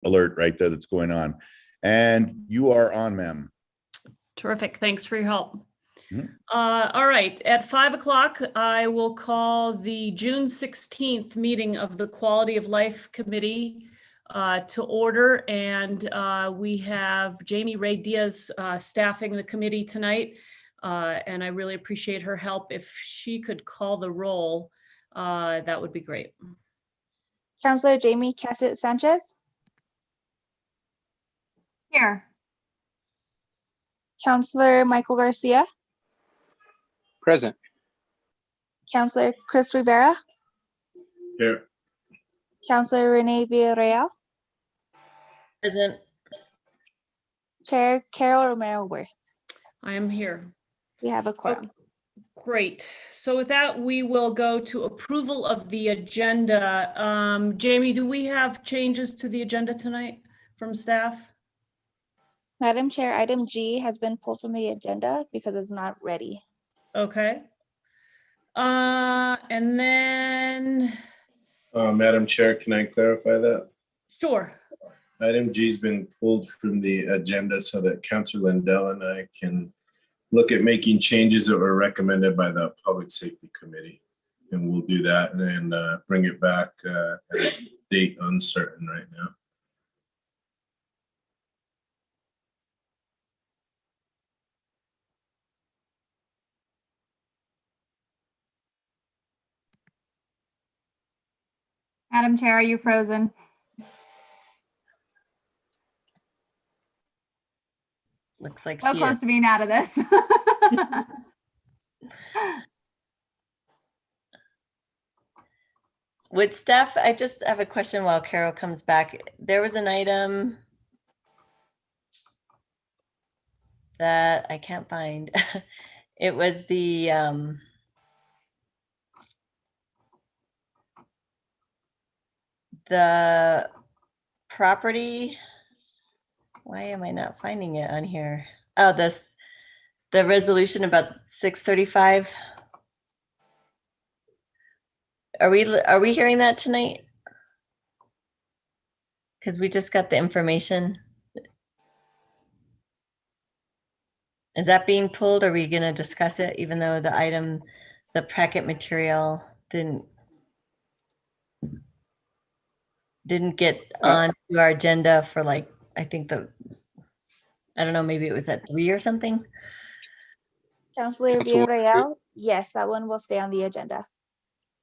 alert right there that's going on. And you are on, ma'am. Terrific. Thanks for your help. All right. At 5 o'clock, I will call the June 16th meeting of the Quality of Life Committee to order. And we have Jamie Ray Diaz staffing the committee tonight. And I really appreciate her help. If she could call the roll, that would be great. Counselor Jamie Cassett Sanchez. Here. Counselor Michael Garcia. Present. Counselor Chris Rivera. Here. Counselor Renee Villarreal. Present. Chair Carol Romero Worth. I am here. We have a quorum. Great. So with that, we will go to approval of the agenda. Jamie, do we have changes to the agenda tonight from staff? Madam Chair, item G has been pulled from the agenda because it's not ready. Okay. And then, Madam Chair, can I clarify that? sure. Item G has been pulled from the agenda so that Councilor Lindell and I can look at making changes that were recommended by the Public Safety Committee. And we'll do that and then bring it back at a date uncertain right now. Madam Chair, are you frozen? Looks like So she close is. to being out of this. Would staff, I just have a question while Carol comes back. There was an item that I can't find. It was the property. Why am I not finding it on here? Oh, the resolution about 635. Are we hearing that tonight? Because we just got the information. Is that being pulled? Are we going to discuss it even though the packet material didn't get on to our agenda for like, I think I don't know, maybe it was at 3 or something? Counselor Councilwoman- Villarreal, yes, that one will stay on the agenda.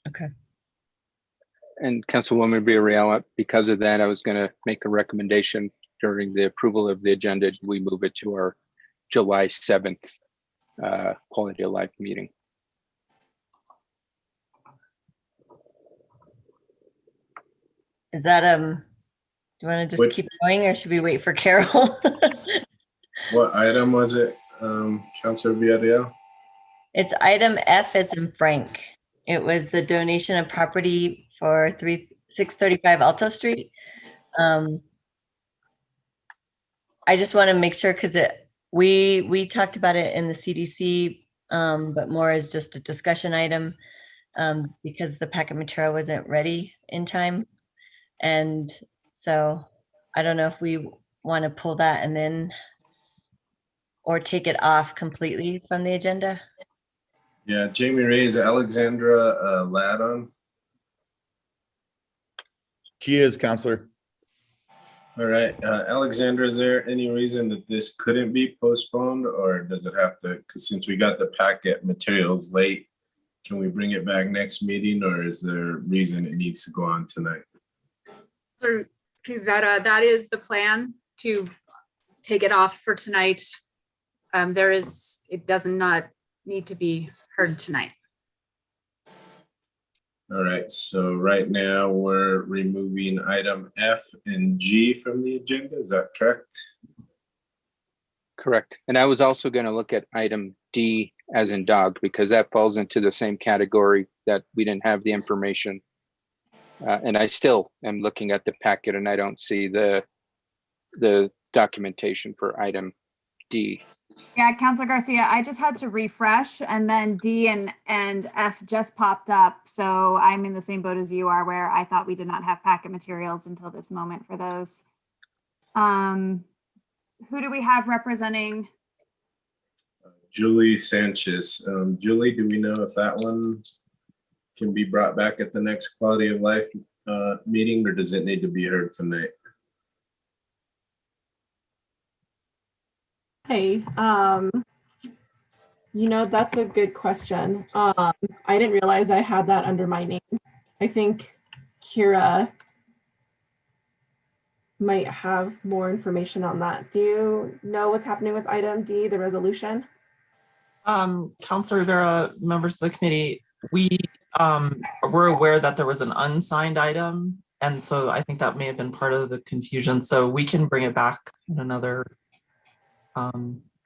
Okay. And Councilwoman Villarreal, because of that, I was going to make a recommendation during the approval of the agenda. We move it to our July 7th Quality of Life meeting. Is that, do you want to just keep going or should we wait for Carol? What item was it, Councilor Villarreal? It's item F as in Frank. It was the donation of property for 635 Alto Street. I just want to make sure because we talked about it in the CDC, but more as just a discussion item because the packet material wasn't ready in time. And so I don't know if we want to pull that and then or take it off completely from the agenda. Yeah, Jamie Ray, is Alexandra Ladd on? She is, Counselor. All right, Alexandra, is there any reason that this couldn't be postponed or does it have to, because since we got the packet materials late, can we bring it back next meeting or is there a reason it needs to go on tonight? So that is the plan, to take it off for tonight. It does not need to be heard tonight. All right, so right now we're removing item F and G from the agenda, is that correct? Correct. And I was also going to look at item D as in dog, because that falls into the same category that we didn't have the information. And I still am looking at the packet and I don't see the documentation for item D. Yeah, Counselor Garcia, I just had to refresh and then D and F just popped up. So I'm in the same boat as you are where I thought we did not have packet materials until this moment for those. Who do we have representing? Julie Sanchez. Julie, do we know if that one can be brought back at the next quality of life meeting, or does it need to be heard tonight? Hey, that's a good question. I didn't realize I had that under my name. I think Kira might have more information on that. Do you know what's happening with item D, the resolution? Counselor Rivera, members of the committee, we were aware that there was an unsigned item. And so I think that may have been part of the confusion. So we can bring it back in another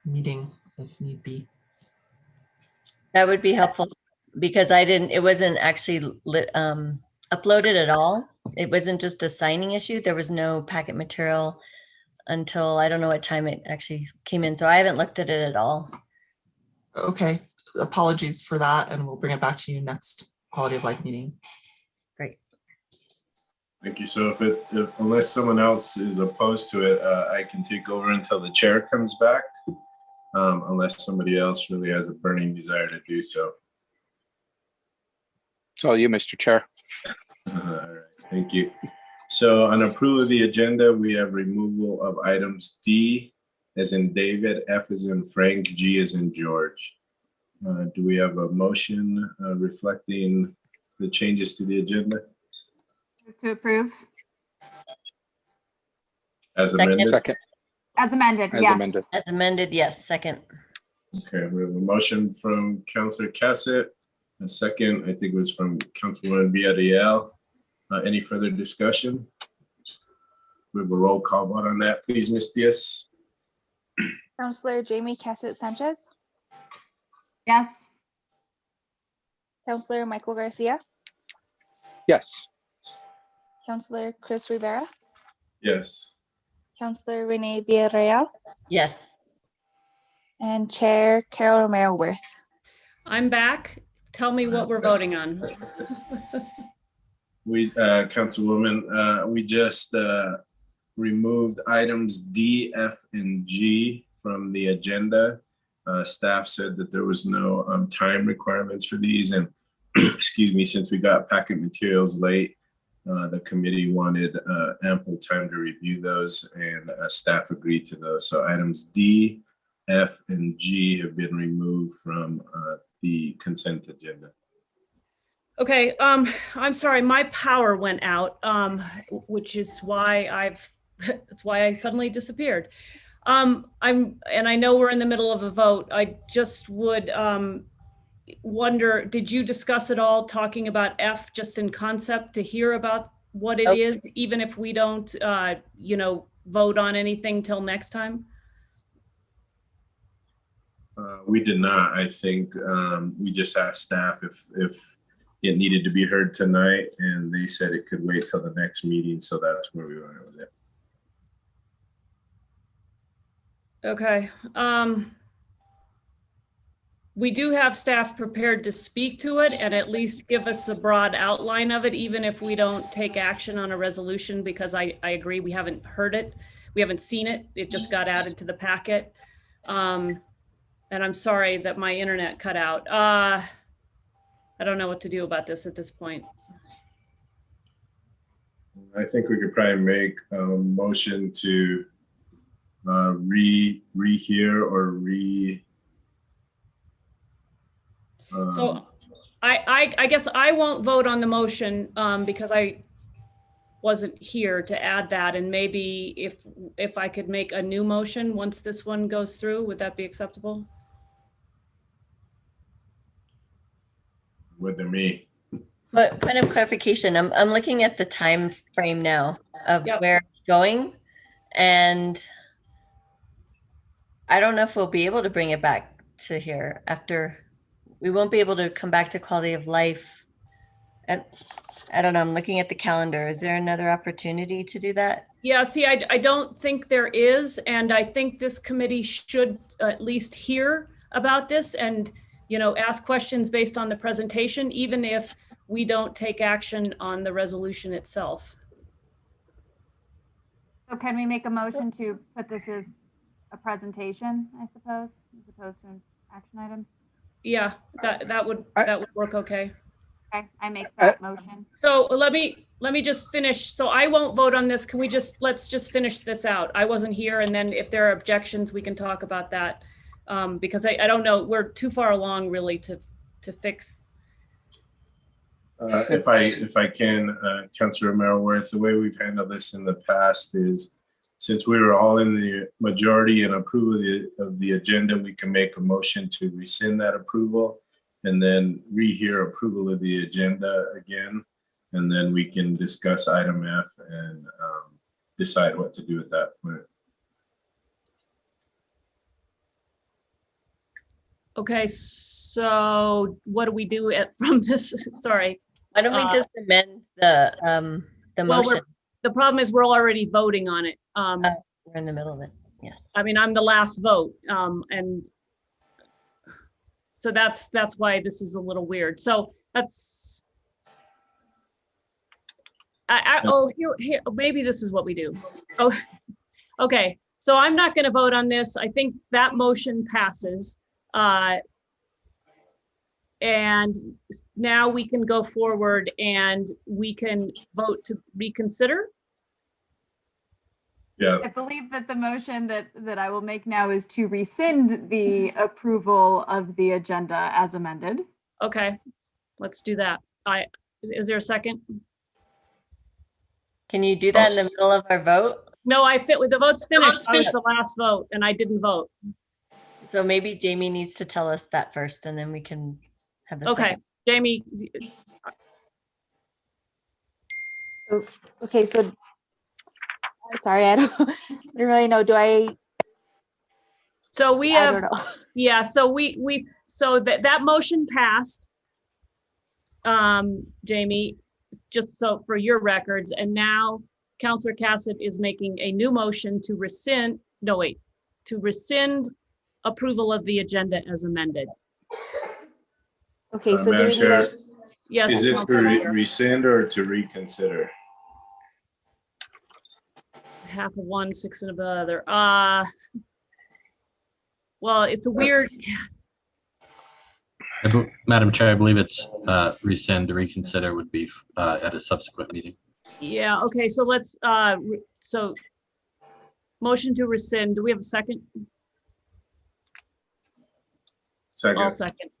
meeting if need be. That would be helpful because it wasn't actually uploaded at all. It wasn't just a signing issue. There was no packet material until I don't know what time it actually came in. So I haven't looked at it at all. Okay, apologies for that. And we'll bring it back to you next quality of life meeting. Great. Thank you. So unless someone else is opposed to it, I can take over until the chair comes back, unless somebody else really has a burning desire to do so. It's all you, Mr. Chair. All right, thank you. So on approval of the agenda, we have removal of items D as in David, F as in Frank, G as in George. Do we have a motion reflecting the changes to the agenda To approve? as amended? Second. As amended, As yes. amended. As amended, yes. Second. Okay, we have a motion from Councillor Cassett. A second, I think, was from Councilwoman Villarreal. Any further discussion? We have a roll call vote on that, please, Ms. Diaz. Counselor Jamie Cassett Sanchez, Yes. Counselor Michael Garcia, Yes. Counselor Chris Rivera, Yes. Counselor Renee Villarreal, Yes. and Chair Carol Romero Worth. I'm back. Tell me what we're voting on. Councilwoman, we just removed items D, F, and G from the agenda. Staff said that there was no time requirements for these, and excuse me, since we got packet materials late, the committee wanted ample time to review those, and staff agreed to those. So items D, F, and G have been removed from the consent agenda. Okay, I'm sorry, my power went out, which is why that's why I suddenly disappeared. And I know we're in the middle of a vote. I just would wonder, did you discuss at all talking about F just in concept to hear about what it is, even if we don't, vote on anything till next time? We did not. I think we just asked staff if it needed to be heard tonight, and they said it could wait till the next meeting. So that's where we went with it. Okay. We do have staff prepared to speak to it and at least give us the broad outline of it, even if we don't take action on a resolution, because I agree, we haven't heard it. We haven't seen it. It just got added to the packet. And I'm sorry that my internet cut out. I don't know what to do about this at this point. I think we could probably make a motion to rehear or So I guess I won't vote on the motion because I wasn't here to add that. And maybe if I could make a new motion once this one goes through, would that be acceptable? with me. But point of clarification, I'm looking at the time frame now of Yep. where it's going. And I don't know if we'll be able to bring it back to here after. We won't be able to come back to quality of life. I don't know, I'm looking at the calendar. Is there another opportunity to do that? Yeah, see, I don't think there is. And I think this committee should at least hear about this and, ask questions based on the presentation, even if we don't take action on the resolution itself. So can we make a motion to put this as a presentation, I suppose, as opposed to an action item? Yeah, that would work okay. Okay, I make that motion. So let me just finish. So I won't vote on this. Can we let's just finish this out? I wasn't here, and then if there are objections, we can talk about that. Because I don't know, we're too far along really to fix. If I can, Councilor Merrill, the way we've handled this in the past is, since we were all in the majority and approval of the agenda, we can make a motion to rescind that approval and then rehear approval of the agenda again. And then we can discuss item F and decide what to do at that point. Okay, so what do we do from this? Sorry. Why don't we just amend the Well, motion? the problem is we're already voting on it. We're in the middle of it. Yes. I mean, I'm the last vote. And so that's why this is a little weird. So that's, here, maybe this is what we do. Oh, okay. So I'm not going to vote on this. I think that motion passes. And now we can go forward and we can vote to reconsider. Yeah. I believe that the motion that I will make now is to rescind the approval of the agenda as amended. Okay, let's do that. Is there a second? Can you do that in the middle of our vote? No, the vote's finished. I was the last vote and I didn't vote. So maybe Jamie needs to tell us that first, and then we can have the Okay, second. Jamie. Okay, so sorry, I don't really know. So we I have, don't know. yeah, so so that motion passed, Jamie, just so for your records, and now Councillor Cassett is making a new motion to rescind approval of the agenda as amended. Okay, so do Madam we need Chair, a, Yes. is it to Councillor. rescind or to reconsider? Half of one, six of the other. Well, it's a weird, Madam Chair, I believe it's rescind. The reconsider would be at a subsequent meeting. yeah, okay, so let's, so motion to rescind. Do we have a second? Second. All second.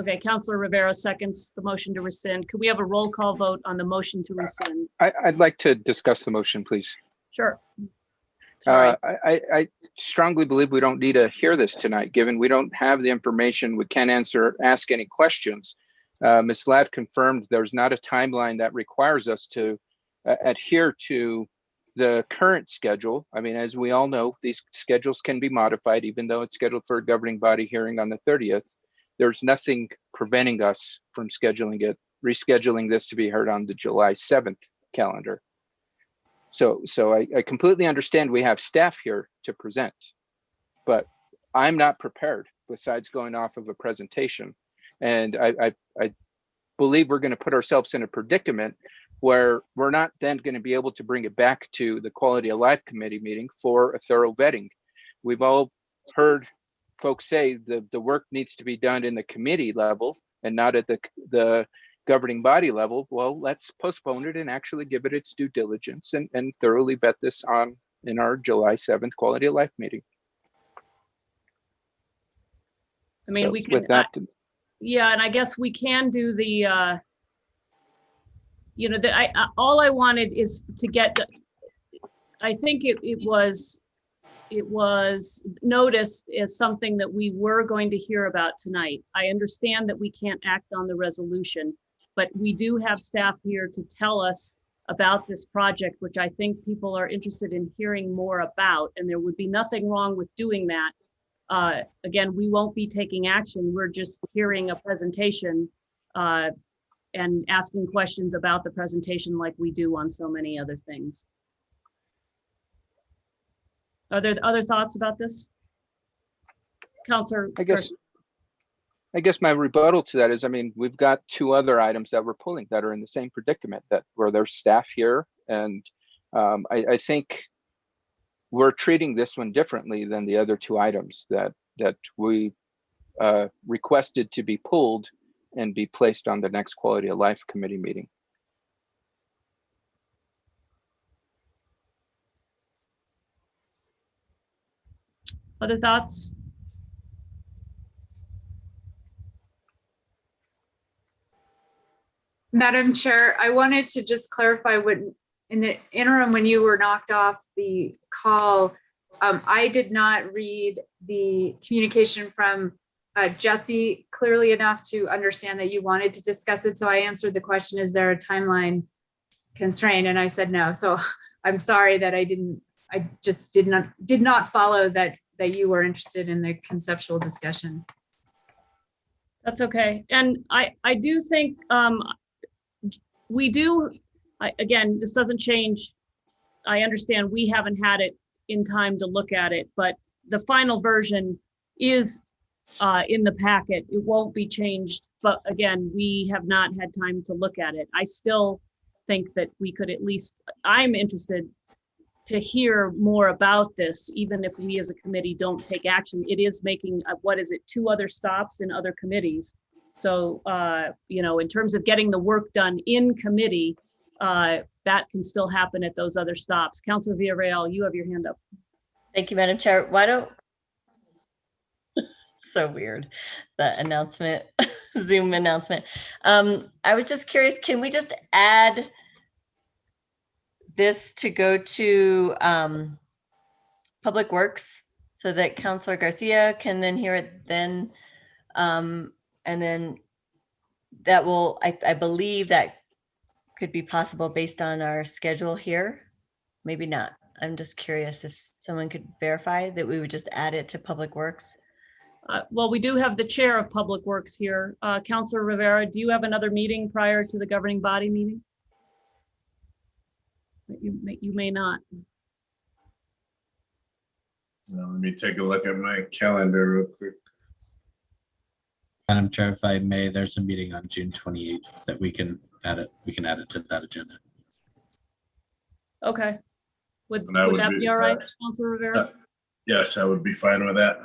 Okay, Councillor Rivera seconds the motion to rescind. Could we have a roll call vote on the motion to rescind? I'd like to discuss the motion, please. Sure. Sorry. I strongly believe we don't need to hear this tonight, given we don't have the information. We can't ask any questions. Ms. Ladd confirmed there's not a timeline that requires us to adhere to the current schedule. I mean, as we all know, these schedules can be modified, even though it's scheduled for a governing body hearing on the 30th. There's nothing preventing us from rescheduling this to be heard on the July 7th calendar. So I completely understand we have staff here to present, but I'm not prepared besides going off of a presentation. And I believe we're going to put ourselves in a predicament where we're not then going to be able to bring it back to the Quality of Life Committee meeting for a thorough vetting. We've all heard folks say the work needs to be done in the committee level and not at the governing body level. Well, let's postpone it and actually give it its due diligence and thoroughly vet this in our July 7th Quality of Life meeting. I mean, So we can, with that, yeah, and I guess we can do the, all I wanted is to get, I think it was noticed as something that we were going to hear about tonight. I understand that we can't act on the resolution, but we do have staff here to tell us about this project, which I think people are interested in hearing more about, and there would be nothing wrong with doing that. Again, we won't be taking action. We're just hearing a presentation and asking questions about the presentation like we do on so many other things. Are there other thoughts about this? Councillor? I guess my rebuttal to that is, I mean, we've got two other items that we're pulling that are in the same predicament, where there's staff here. And I think we're treating this one differently than the other two items that we requested to be pulled and be placed on the next Quality of Life Committee meeting. Other thoughts? Madam Chair, I wanted to just clarify what, in the interim, when you were knocked off the call, I did not read the communication from Jesse clearly enough to understand that you wanted to discuss it. So I answered the question, is there a timeline constraint? And I said no. So I'm sorry that I just did not follow that you were interested in the conceptual discussion. That's okay. And I do think we do, again, this doesn't change. I understand we haven't had it in time to look at it, but the final version is in the packet. It won't be changed. But again, we have not had time to look at it. I still think that we could at least, I'm interested to hear more about this, even if we as a committee don't take action. It is making, what is it, 2 other stops in other committees. So, you know, in terms of getting the work done in committee, that can still happen at those other stops. Councilor Villarreal, you have your hand up. Thank you, Madam Chair. Why don't, so weird, the announcement, Zoom announcement. I was just curious, can we just add this to go to Public Works so that Councilor Garcia can then hear it then? And then that will, I believe that could be possible based on our schedule here. Maybe not. I'm just curious if someone could verify that we would just add it to Public Works. Well, we do have the chair of Public Works here. Councilor Rivera, do you have another meeting prior to the governing body meeting? You may not. Now, let me take a look at my calendar real quick. Madam Chair, if I may, there's a meeting on June 28th that we can add it. We can add it to that agenda. Okay. Would that that be all right, Councilor Rivera? Yes, I would be fine with that.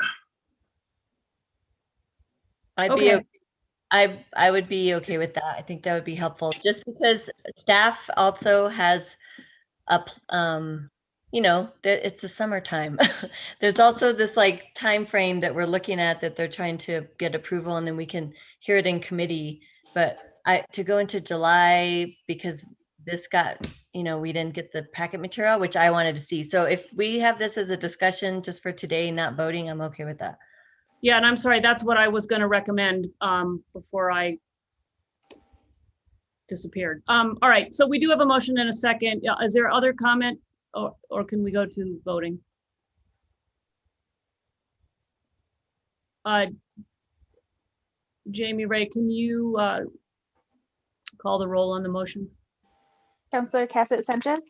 I'd be okay. I would be okay with that. I think that would be helpful, just because staff also has a you know, it's the summertime. There's also this like time frame that we're looking at that they're trying to get approval, and then we can hear it in committee. But to go into July, because this got, you know, we didn't get the packet material, which I wanted to see. So if we have this as a discussion just for today, not voting, I'm okay with that. Yeah, and I'm sorry, that's what I was going to recommend before I disappeared. All right, so we do have a motion in a second. Is there other comment, or can we go to voting? Jamie Ray, can you call the roll on the motion? Councilor Cassett Sanchez,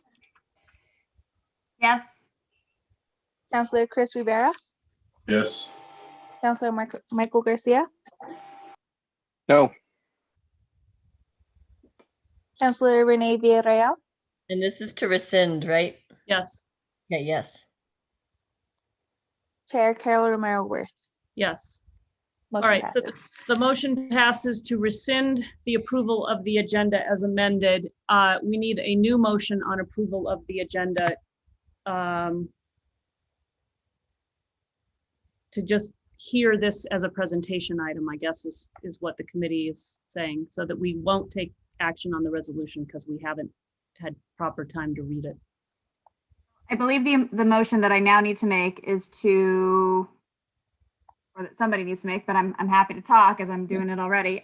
Yes. Councilor Chris Rivera, Yes. Councilor Michael Garcia, No. Councilor Renee Villarreal, And this is to rescind, right? Yes. Okay, yes. Chair Carol Romero Worth. Yes. Motion All right, passes. so the motion passes to rescind the approval of the agenda as amended. We need a new motion on approval of the agenda to just hear this as a presentation item, I guess is what the committee is saying, so that we won't take action on the resolution because we haven't had proper time to read it. I believe the motion that I now need to make is to, or that somebody needs to make, but I'm happy to talk as I'm doing it already.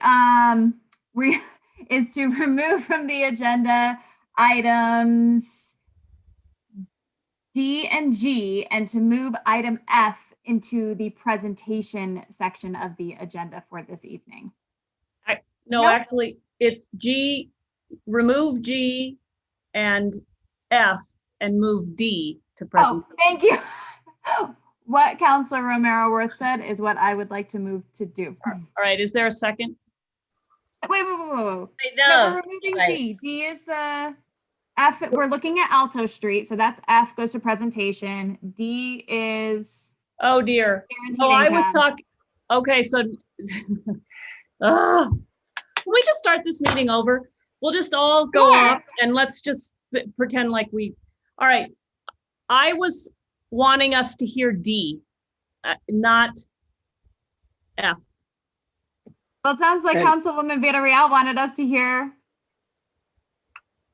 Is to remove from the agenda items D and G, and to move item F into the presentation section of the agenda for this evening. No, Nope. actually, it's G, remove G and F and move D to present. Oh, thank you. What Councilor Romero Worth said is what I would like to move to do. All right, is there a second? Wait. Wait, No, no. we're removing right. D. D is the F, we're looking at Alto Street, so that's F goes to presentation. D is Oh, dear. guaranteed Oh, I was income. talking, okay, so. Can we just start this meeting over? We'll just all go Sure. up and let's just pretend like all right. I was wanting us to hear D, not F. Well, it sounds like And- Councilwoman Villarreal wanted us to hear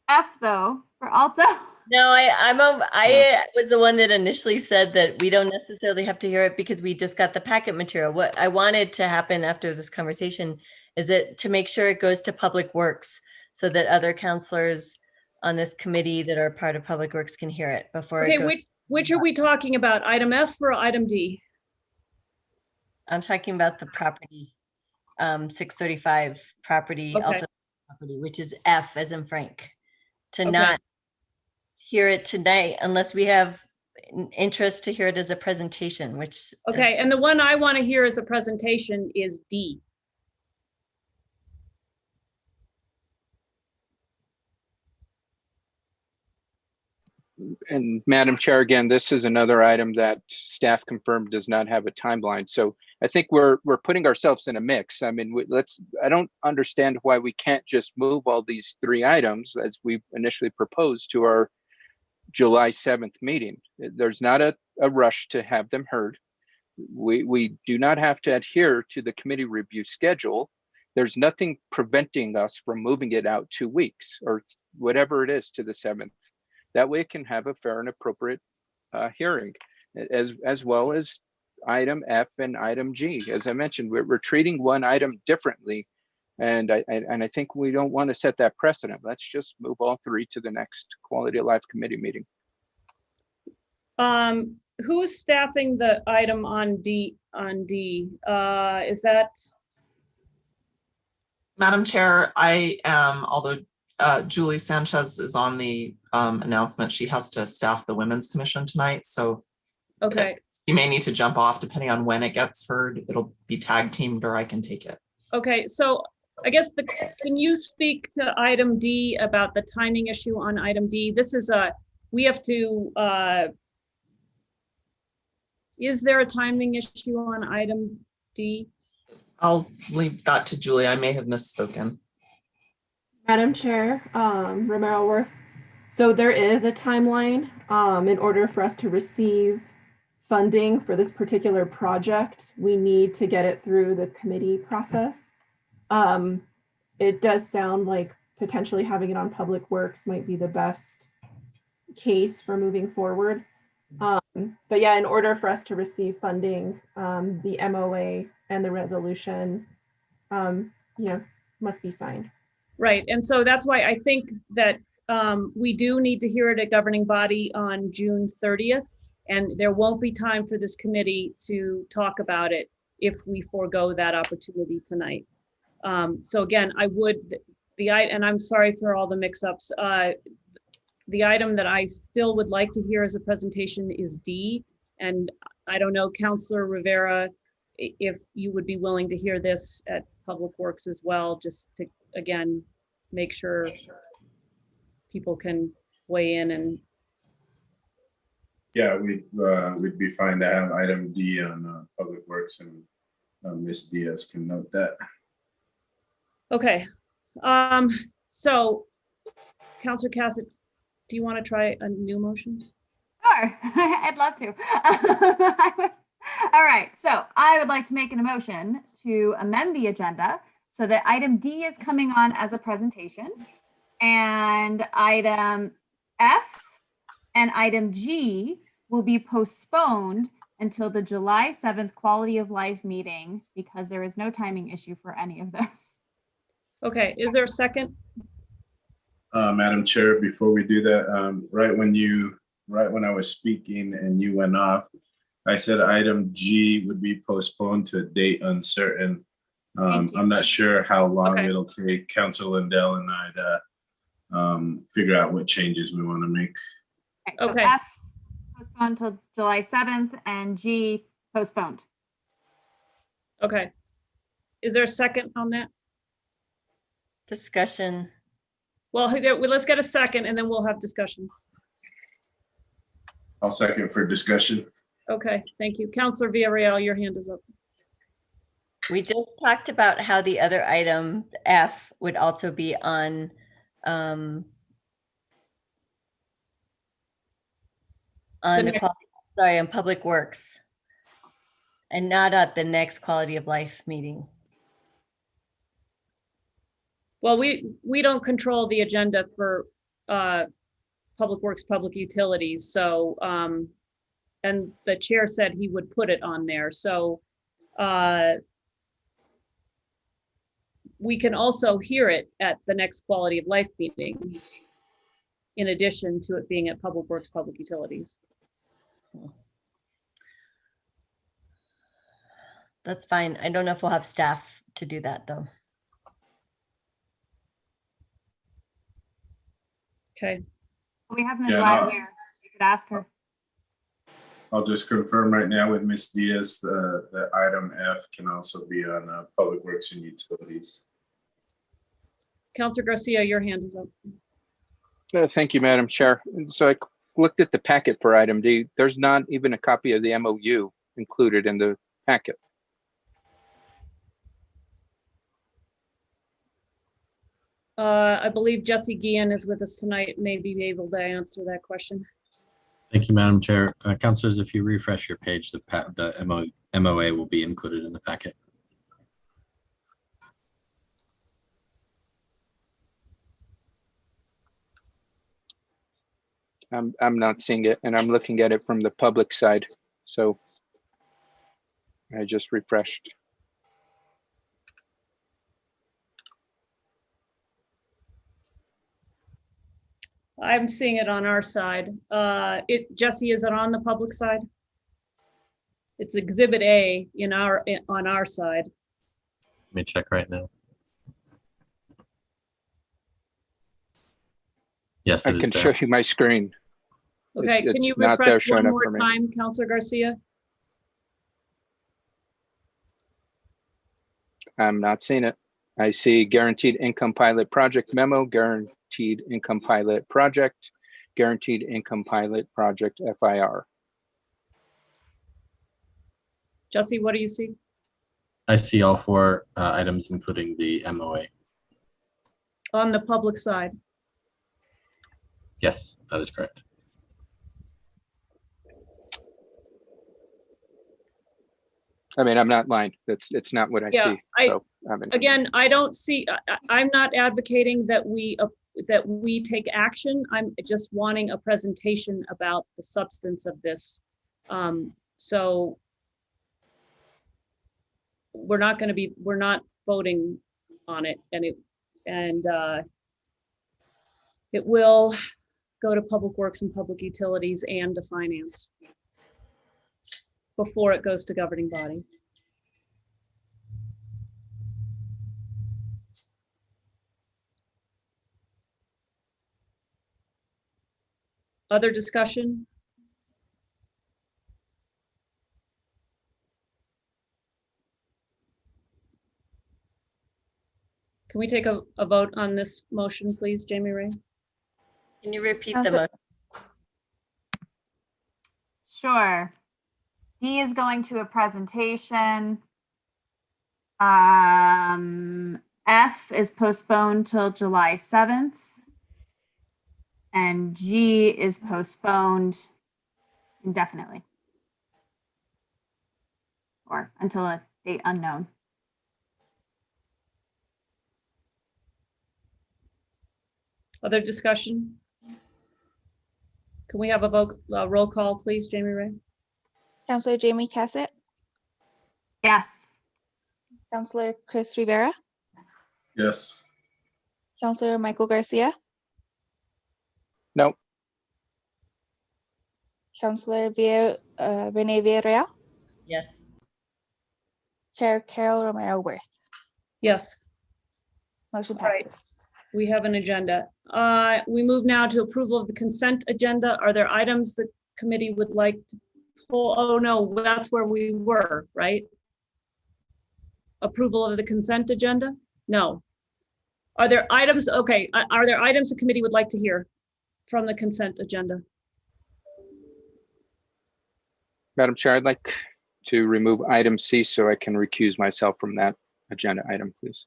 F though, for Alto. No, I was the one that initially said that we don't necessarily have to hear it because we just got the packet material. What I wanted to happen after this conversation is that to make sure it goes to Public Works so that other counselors on this committee that are part of Public Works can hear it before it Okay, goes. which are we talking about? Item F or item D? I'm talking about the property, 635 property, Okay. Alto property, which is F as in Frank. To Okay. not hear it tonight unless we have interest to hear it as a presentation, which. Okay, and the one I want to hear as a presentation is D. And Madam Chair, again, this is another item that staff confirmed does not have a timeline. So I think we're putting ourselves in a mix. I mean, I don't understand why we can't just move all these 3 items as we initially proposed to our July 7th meeting. There's not a rush to have them heard. We do not have to adhere to the committee review schedule. There's nothing preventing us from moving it out 2 weeks or whatever it is to the 7th. That way it can have a fair and appropriate hearing, as well as item F and item G. As I mentioned, we're treating one item differently. And I think we don't want to set that precedent. Let's just move all 3 to the next Quality of Life Committee meeting. Who's staffing the item on D? Is that? Madam Chair, I am, although Julie Sanchez is on the announcement, she has to staff the Women's Commission tonight. So Okay, you may need to jump off depending on when it gets heard. It'll be tag teamed or I can take it. okay, so I guess can you speak to item D about the timing issue on item D? This is we have to, is there a timing issue on item D? I'll leave that to Julie. I may have misspoken. Madam Chair, Romero Worth. So there is a timeline in order for us to receive funding for this particular project. We need to get it through the committee process. It does sound like potentially having it on Public Works might be the best case for moving forward. But yeah, in order for us to receive funding, the MOA and the resolution, must be signed. Right, and so that's why I think that we do need to hear it at governing body on June 30th, and there won't be time for this committee to talk about it if we forego that opportunity tonight. So again, and I'm sorry for all the mix-ups. The item that I still would like to hear as a presentation is D, and I don't know, Councilor Rivera, if you would be willing to hear this at Public Works as well, just to, again, make sure people can weigh in and. Yeah, we'd be fine to have item D on Public Works, and Ms. Diaz can note that. Okay, so Councilor Cassidy, do you want to try a new motion? Sure, I'd love to. All right, so I would like to make an motion to amend the agenda so that item D is coming on as a presentation, and item F and item G will be postponed until the July 7th Quality of Life meeting because there is no timing issue for any of this. Okay, is there a second? Madam Chair, before we do that, right when I was speaking and you went off, I said item G would be postponed to a date uncertain. I'm not sure how long Okay. it'll take Council Lindell and I to figure out what changes we want to make. So Okay. F postponed till July 7th and G postponed. Okay. Is there a second on that? Discussion. Well, let's get a second and then we'll have discussion. I'll second for discussion. Okay, thank you. Counselor Villarreal, your hand is up. We just talked about how the other item F would also be on on The the next- quality, sorry, on Public Works and not at the next quality of life meeting. Well, we don't control the agenda for Public Works, Public Utilities, so, and the chair said he would put it on there, so we can also hear it at the next quality of life meeting, in addition to it being at Public Works, Public Utilities. That's fine. I don't know if we'll have staff to do that though. Okay, We have Ms. Yeah, Lyle no. here. You could ask her. I'll just confirm right now with Ms. Diaz, the item F can also be on Public Works and Utilities. Counselor Garcia, your hand is up. Thank you, Madam Chair. So I looked at the packet for item D. There's not even a copy of the MOU included in the packet. I believe Jesse Guillen is with us tonight, may be able to answer that question. Thank you, Madam Chair. Councilors, if you refresh your page, the MOA will be included in the packet. I'm not seeing it, and I'm looking at it from the public side. So I just refreshed. I'm seeing it on our side. Jesse, is it on the public side? It's Exhibit A on our side. Let me check right now. Yes, I it can is there. show you my screen. Okay, can you it's not there refresh one showing up more for me. time, Counselor Garcia? I'm not seeing it. I see guaranteed income pilot project memo, guaranteed income pilot project, guaranteed income pilot project FIR. Jesse, what do you see? I see all four items, including the MOA. On the public side. Yes, that is correct. I mean, I'm not lying. It's not what I Yeah, see. So, I mean, Again, I don't see, I'm not advocating that we take action. I'm just wanting a presentation about the substance of this. So we're not voting on it, and it will go to Public Works and Public Utilities and to Finance before it goes to governing body. Other discussion? Can we take a vote on this motion, please, Jamie Ray? Can you repeat the Council- motion? Sure. D is going to a presentation. F is postponed till July 7th. And G is postponed indefinitely. Or until a date unknown. Other discussion? Can we have a roll call, please, Jamie Ray? Counselor Jamie Cassett, Yes. Counselor Chris Rivera, Yes. Counselor Michael Garcia, no, Counselor Renee Villarreal, Yes. Chair Carol Romero Worth. Yes, Motion Right. passes. we have an agenda. We move now to approval of the consent agenda. Are there items the committee would like to pull? Oh, no, that's where we were, right? Approval of the consent agenda? No. Are there items, okay, are there items the committee would like to hear from the consent agenda? Madam Chair, I'd like to remove item C so I can recuse myself from that agenda item, please.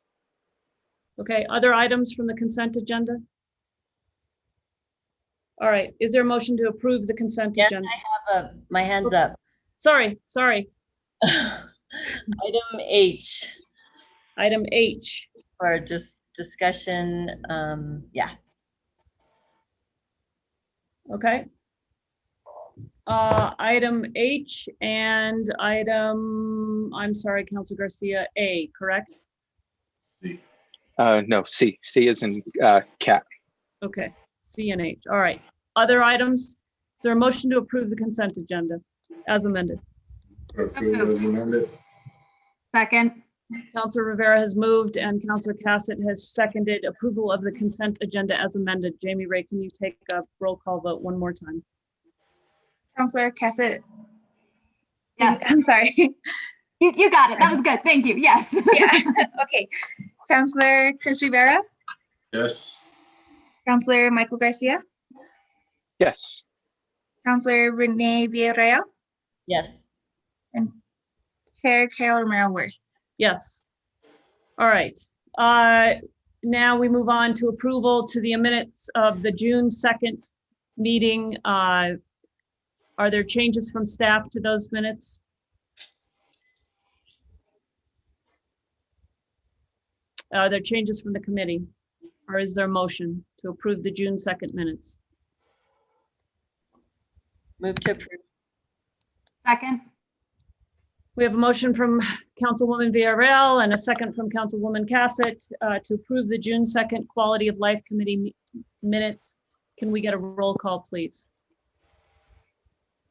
Okay, other items from the consent agenda? All right, is there a motion to approve the consent Yes, agenda? I have my hands up. Sorry. Item H Item H. for just discussion. Yeah. Okay. Item H and item, I'm sorry, Councilor Garcia, A, correct? See. No, C. C is in cat. Okay, C and H. All right. Other items? Is there a motion to approve the consent agenda as amended? For approval as amended. Second. Councilor Rivera has moved and Councilor Cassett has seconded approval of the consent agenda as amended. Jamie Ray, can you take a roll call vote one more time? Counselor Cassett. Yes. I'm sorry. You got it. That was good. Thank you. Yes. Yeah. Okay. Counselor Chris Rivera. Yes. Counselor Michael Garcia. Yes. Counselor Renee Villarreal. Yes. And Chair Carol Romero Worth. Yes. All right. Now we move on to approval to the minutes of the June 2nd meeting. Are there changes from staff to those minutes? Are there changes from the committee? Or is there a motion to approve the June 2nd minutes? Move to approve. Second. We have a motion from Councilwoman Villarreal and a second from Councilwoman Cassett to approve the June 2nd Quality of Life Committee minutes. Can we get a roll call, please?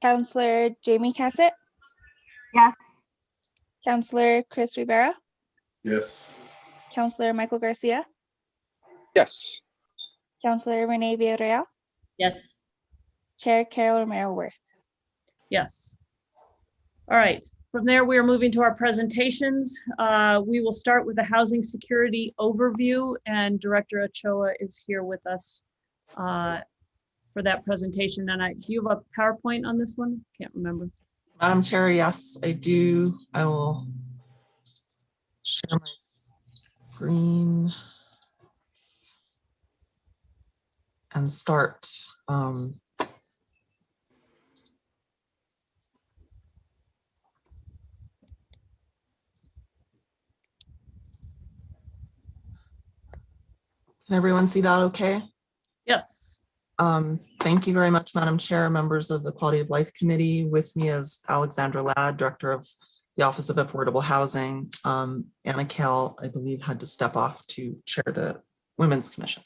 Counselor Jamie Cassett. Yes. Counselor Chris Rivera. Yes. Counselor Michael Garcia. Yes. Counselor Renee Villarreal. Yes. Chair Carol Romero Worth. Yes. All right. From there, we are moving to our presentations. We will start with the housing security overview, and Director Ochoa is here with us for that presentation. And do you have a PowerPoint on this one? Can't remember. Madam Chair, yes, I do. I will share my screen and start. Can everyone see that okay? Yes. Thank you very much, Madam Chair, members of the Quality of Life Committee. With me is Alexandra Ladd, Director of the Office of Affordable Housing. Anna Kale, I believe, had to step off to chair the Women's Commission.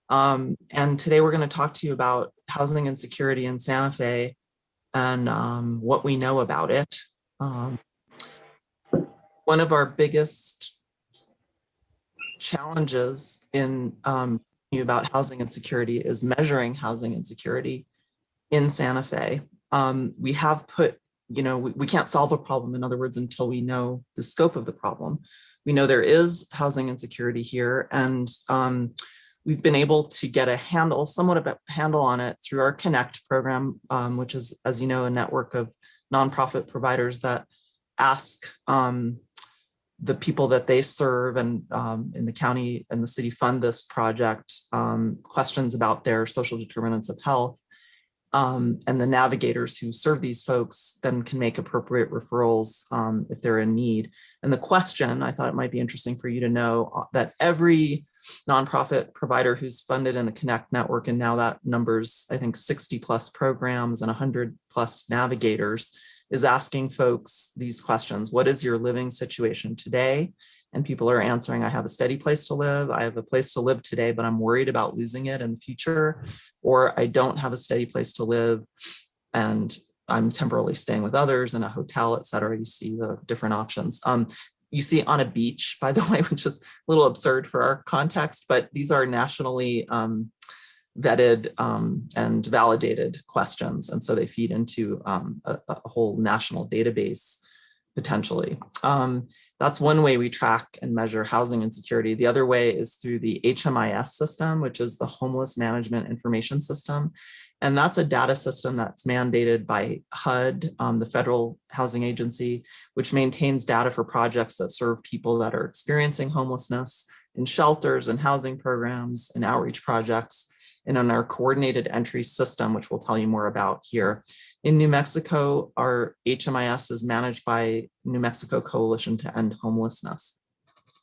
And today we're going to talk to you about housing insecurity in Santa Fe and what we know about it. One of our biggest challenges in about housing insecurity is measuring housing insecurity in Santa Fe. We have put, we can't solve a problem, in other words, until we know the scope of the problem. We know there is housing insecurity here, and we've been able to get somewhat of a handle on it through our Connect program, which is, as you know, a network of nonprofit providers that ask the people that they serve and in the county and the city fund this project questions about their social determinants of health. And the navigators who serve these folks then can make appropriate referrals if they're in need. And the question, I thought it might be interesting for you to know that every nonprofit provider who's funded in the Connect network, and now that numbers, I think 60 plus programs and 100 plus navigators, is asking folks these questions. What is your living situation today? And people are answering, I have a steady place to live. I have a place to live today, but I'm worried about losing it in the future. Or I don't have a steady place to live and I'm temporarily staying with others in a hotel, et cetera. You see the different options. You see on a beach, by the way, which is a little absurd for our context, but these are nationally vetted and validated questions. And so they feed into a whole national database potentially. That's one way we track and measure housing insecurity. The other way is through the HMIS system, which is the Homeless Management Information System. And that's a data system that's mandated by HUD, the Federal Housing Agency, which maintains data for projects that serve people that are experiencing homelessness in shelters and housing programs and outreach projects, and on our coordinated entry system, which we'll tell you more about here. In New Mexico, our HMIS is managed by New Mexico Coalition to End Homelessness.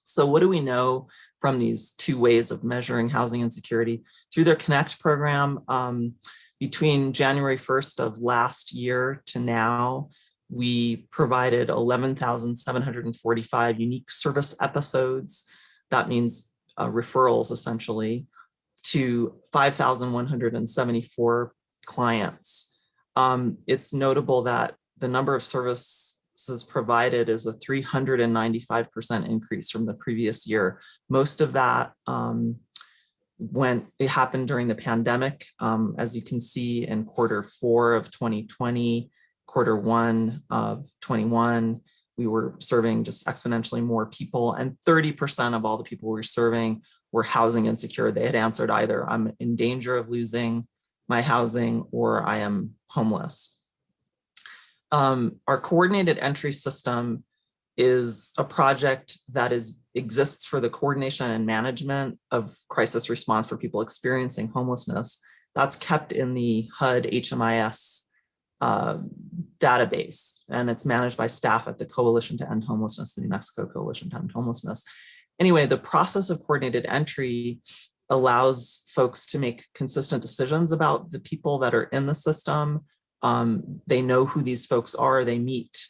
So what do we know from these two ways of measuring housing insecurity? Through their Connect program, between January 1st of last year to now, we provided 11,745 unique service episodes. That means referrals, essentially, to 5,174 clients. It's notable that the number of services provided is a 395% increase from the previous year. Most of that it happened during the pandemic. As you can see in Q4 of 2020, Q1 of 21, we were serving just exponentially more people, and 30% of all the people we were serving were housing insecure. They had answered either I'm in danger of losing my housing or I am homeless. Our coordinated entry system is a project that exists for the coordination and management of crisis response for people experiencing homelessness. That's kept in the HUD HMIS database, and it's managed by staff at the Coalition to End Homelessness, the New Mexico Coalition to End Homelessness. Anyway, the process of coordinated entry allows folks to make consistent decisions about the people that are in the system. They know who these folks are. They meet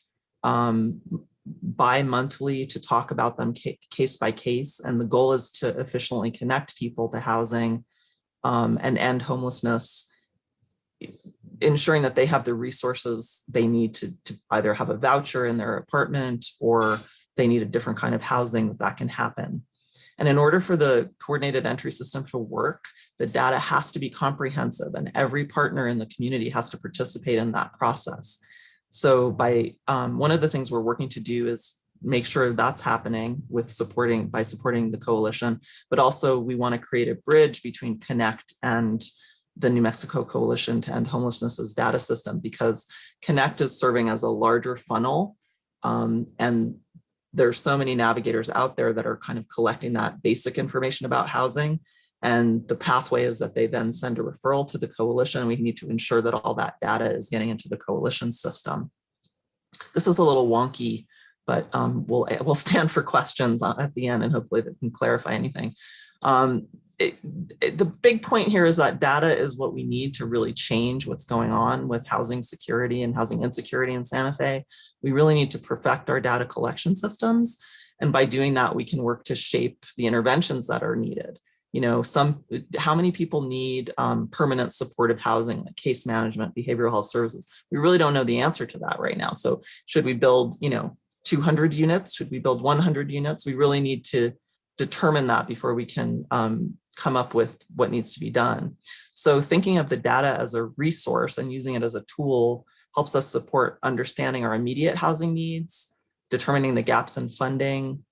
bi-monthly to talk about them case by case. And the goal is to efficiently connect people to housing and end homelessness, ensuring that they have the resources they need to either have a voucher in their apartment or they need a different kind of housing that can happen. And in order for the coordinated entry system to work, the data has to be comprehensive, and every partner in the community has to participate in that process. So one of the things we're working to do is make sure that's happening by supporting the coalition, but also we want to create a bridge between Connect and the New Mexico Coalition to End Homelessness's data system, because Connect is serving as a larger funnel, and there's so many navigators out there that are kind of collecting that basic information about housing. And the pathway is that they then send a referral to the coalition. We need to ensure that all that data is getting into the coalition system. This is a little wonky, but we'll stand for questions at the end, and hopefully that can clarify anything. The big point here is that data is what we need to really change what's going on with housing security and housing insecurity in Santa Fe. We really need to perfect our data collection systems. And by doing that, we can work to shape the interventions that are needed. You know, how many people need permanent supportive housing, like case management, behavioral health services? We really don't know the answer to that right now. So should we build, 200 units? Should we build 100 units? We really need to determine that before we can come up with what needs to be done. So thinking of the data as a resource and using it as a tool helps us support understanding our immediate housing needs, determining the gaps in funding,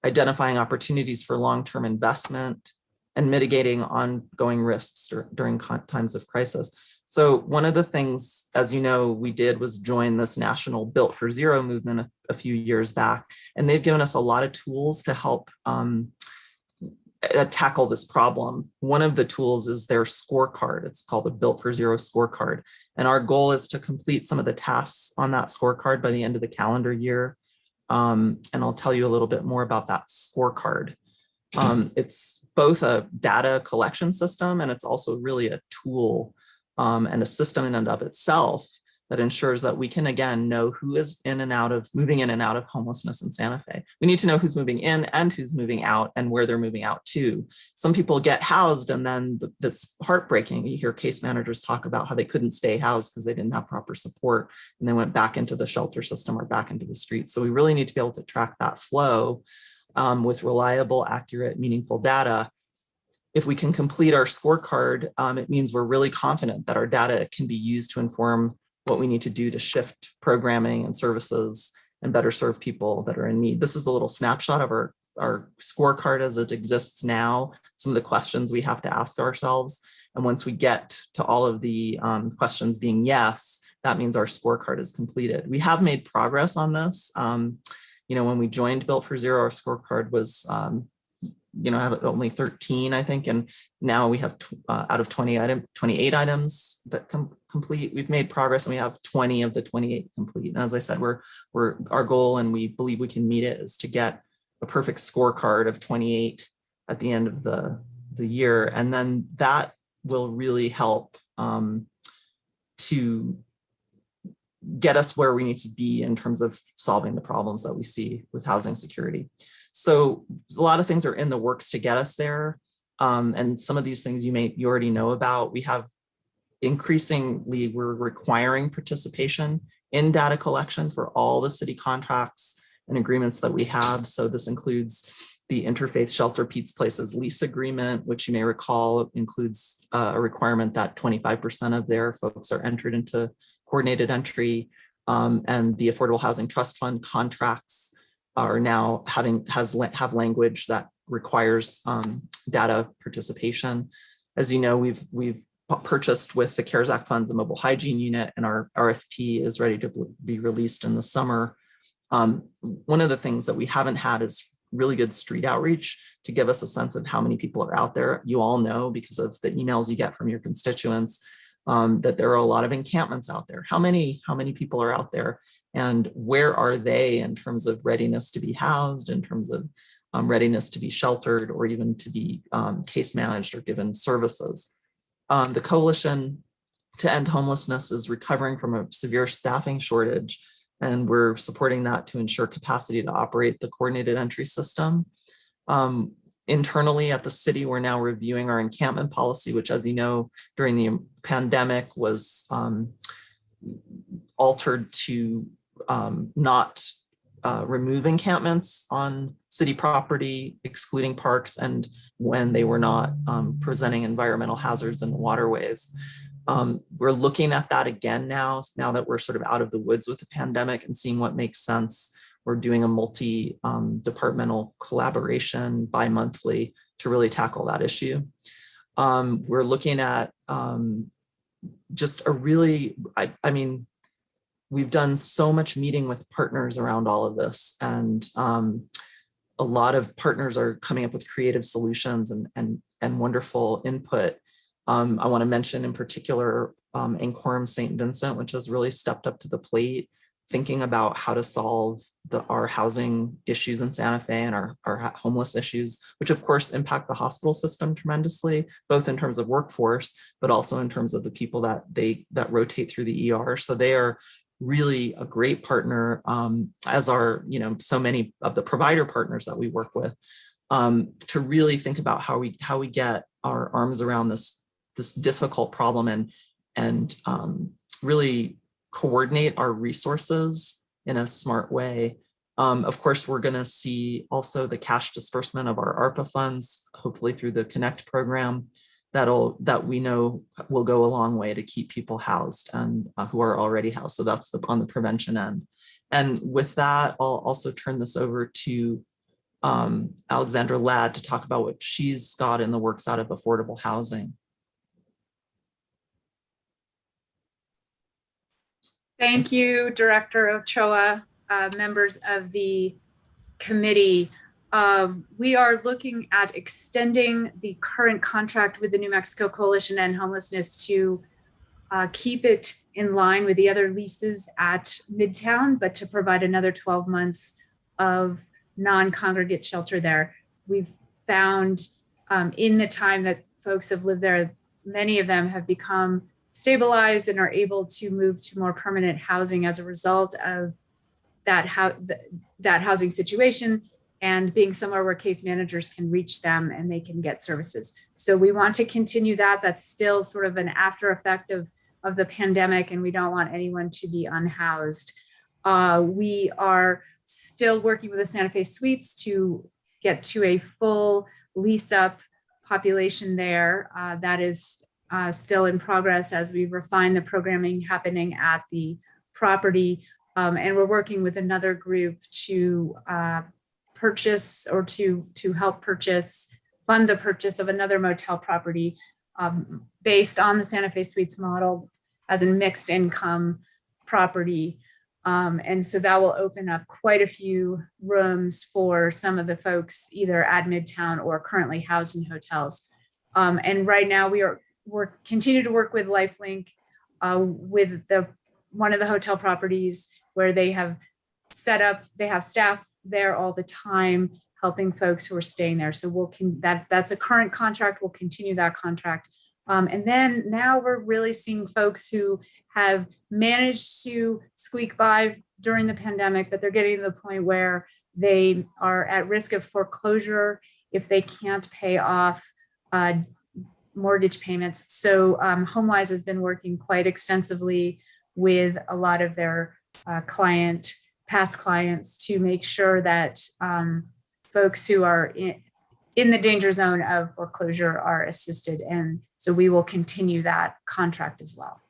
identifying opportunities for long-term investment, and mitigating ongoing risks during times of crisis. So one of the things, as you know, we did was join this national Built for Zero movement a few years back, and they've given us a lot of tools to help tackle this problem. One of the tools is their scorecard. It's called the Built for Zero scorecard. And our goal is to complete some of the tasks on that scorecard by the end of the calendar year. And I'll tell you a little bit more about that scorecard. It's both a data collection system, and it's also really a tool and a system in and of itself that ensures that we can, again, know who is moving in and out of homelessness in Santa Fe. We need to know who's moving in and who's moving out and where they're moving out to. Some people get housed, and then that's heartbreaking. You hear case managers talk about how they couldn't stay housed because they didn't have proper support, and they went back into the shelter system or back into the street. So we really need to be able to track that flow with reliable, accurate, meaningful data. If we can complete our scorecard, it means we're really confident that our data can be used to inform what we need to do to shift programming and services and better serve people that are in need. This is a little snapshot of our scorecard as it exists now, some of the questions we have to ask ourselves. And once we get to all of the questions being yes, that means our scorecard is completed. We have made progress on this. When we joined Built for Zero, our scorecard was, only 13, I think. And now we have out of 28 items that complete. We've made progress and we have 20 of the 28 complete. And as I said, our goal, and we believe we can meet it, is to get a perfect scorecard of 28 at the end of the year. And then that will really help to get us where we need to be in terms of solving the problems that we see with housing security. So a lot of things are in the works to get us there. And some of these things you already know about. We have increasingly, we're requiring participation in data collection for all the city contracts and agreements that we have. So this includes the Interfaith Shelter Pete's Places lease agreement, which you may recall includes a requirement that 25% of their folks are entered into coordinated entry, and the Affordable Housing Trust Fund contracts are now have language that requires data participation. As you know, we've purchased with the CARES Act funds a mobile hygiene unit, and our RFP is ready to be released in the summer. One of the things that we haven't had is really good street outreach to give us a sense of how many people are out there. You all know, because of the emails you get from your constituents, that there are a lot of encampments out there. How many people are out there, and where are they in terms of readiness to be housed, in terms of readiness to be sheltered, or even to be case managed or given services? The Coalition to End Homelessness is recovering from a severe staffing shortage, and we're supporting that to ensure capacity to operate the coordinated entry system. Internally at the city, we're now reviewing our encampment policy, which, as you know, during the pandemic was altered to not remove encampments on city property, excluding parks, and when they were not presenting environmental hazards in the waterways. We're looking at that again now that we're sort of out of the woods with the pandemic, and seeing what makes sense. We're doing a multi-departmental collaboration bi-monthly to really tackle that issue. We're looking at just a really, we've done so much meeting with partners around all of this, and a lot of partners are coming up with creative solutions and wonderful input. I want to mention in particular Ancorum St. Vincent, which has really stepped up to the plate, thinking about how to solve our housing issues in Santa Fe and our homeless issues, which of course impact the hospital system tremendously, both in terms of workforce, but also in terms of the people that rotate through the ER. So they are really a great partner, as are so many of the provider partners that we work with, to really think about how we get our arms around this difficult problem and really coordinate our resources in a smart way. Of course, we're going to see also the cash disbursement of our ARPA funds, hopefully through the Connect program, that we know will go a long way to keep people housed and who are already housed. So that's on the prevention end. And with that, I'll also turn this over to Alexandra Ladd to talk about what she's got in the works out of affordable housing. Thank you, Director Ochoa, members of the committee. We are looking at extending the current contract with the New Mexico Coalition to End Homelessness to keep it in line with the other leases at Midtown, but to provide another 12 months of non-congregate shelter there. We've found in the time that folks have lived there, many of them have become stabilized and are able to move to more permanent housing as a result of that housing situation and being somewhere where case managers can reach them and they can get services. So we want to continue that. That's still sort of an after effect of the pandemic, and we don't want anyone to be unhoused. We are still working with the Santa Fe Suites to get to a full lease up population there. That is still in progress as we refine the programming happening at the property. And we're working with another group to purchase or to help fund the purchase of another motel property based on the Santa Fe Suites model as a mixed income property. And so that will open up quite a few rooms for some of the folks either at Midtown or currently housed in hotels. And right now we're continue to work with LifeLink with one of the hotel properties where they have set up, they have staff there all the time helping folks who are staying there. So that's a current contract. We'll continue that contract. And then now we're really seeing folks who have managed to squeak by during the pandemic, but they're getting to the point where they are at risk of foreclosure if they can't pay off mortgage payments. So HomeWise has been working quite extensively with a lot of their past clients to make sure that folks who are in the danger zone of foreclosure are assisted. And so we will continue that contract as well.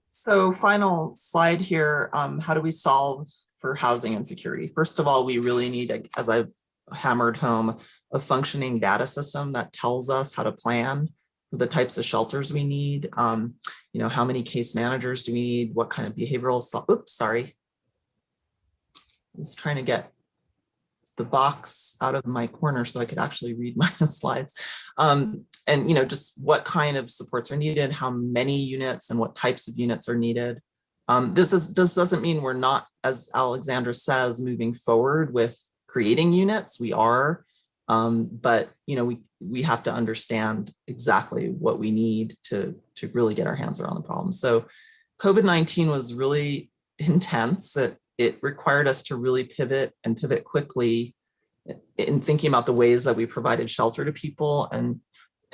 So final slide here, how do we solve for housing insecurity? First of all, we really need, as I've hammered home, a functioning data system that tells us how to plan for the types of shelters we need. You know, how many case managers do we need? What kind of behavioral, oops, sorry. I was trying to get the box out of my corner so I could actually read my slides. And, you know, just what kind of supports are needed, how many units and what types of units are needed. This doesn't mean we're not, as Alexandra says, moving forward with creating units. We are, but, you know, we have to understand exactly what we need to really get our hands around the problem. So COVID-19 was really intense. It required us to really pivot and pivot quickly in thinking about the ways that we provided shelter to people. And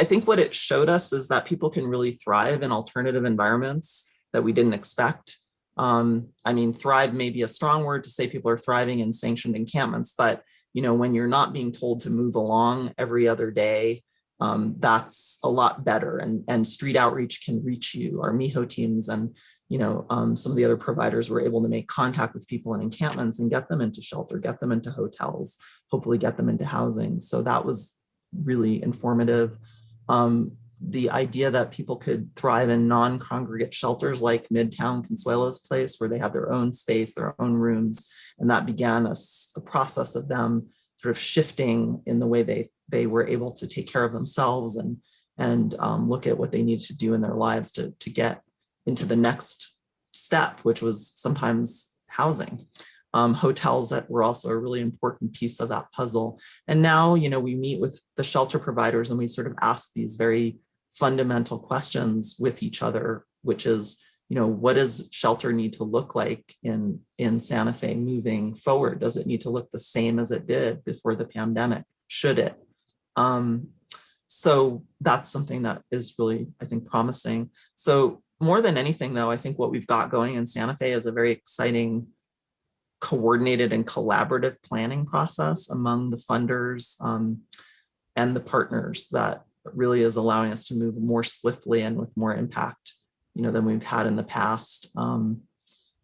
I think what it showed us is that people can really thrive in alternative environments that we didn't expect. I mean, thrive may be a strong word to say people are thriving in sanctioned encampments, but you know, when you're not being told to move along every other day, that's a lot better. And street outreach can reach you. Our MIHO teams and you know, some of the other providers were able to make contact with people in encampments and get them into shelter, get them into hotels, hopefully get them into housing. So that was really informative. The idea that people could thrive in non-congregate shelters like Midtown Consuelo's Place, where they have their own space, their own rooms, and that began a process of them sort of shifting in the way they were able to take care of themselves and look at what they needed to do in their lives to get into the next step, which was sometimes housing. Hotels that were also a really important piece of that puzzle. And now, you know, we meet with the shelter providers and we sort of ask these very fundamental questions with each other, which is, you know, what does shelter need to look like in Santa Fe moving forward? Does it need to look the same as it did before the pandemic? Should it? So that's something that is really, I think, promising. So more than anything, though, I think what we've got going in Santa Fe is a very exciting, coordinated and collaborative planning process among the funders and the partners that really is allowing us to move more swiftly and with more impact, you know, than we've had in the past. And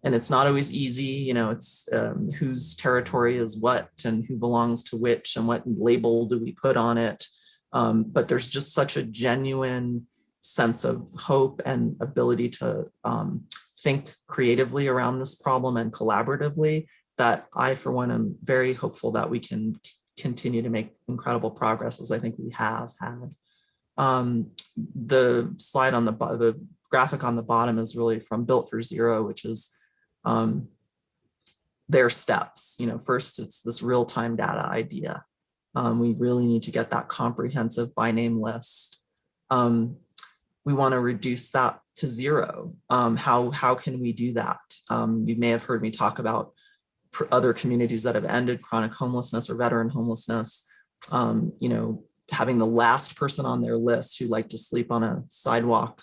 it's not always easy, you know, it's whose territory is what and who belongs to which and what label do we put on it. But there's just such a genuine sense of hope and ability to think creatively around this problem and collaboratively that I, for one, am very hopeful that we can continue to make incredible progress as I think we have had. The slide on the graphic on the bottom is really from Built for Zero, which is their steps. You know, first it's this real-time data idea. We really need to get that comprehensive by name list. We want to reduce that to zero. How can we do that? You may have heard me talk about other communities that have ended chronic homelessness or veteran homelessness, you know, having the last person on their list who liked to sleep on a sidewalk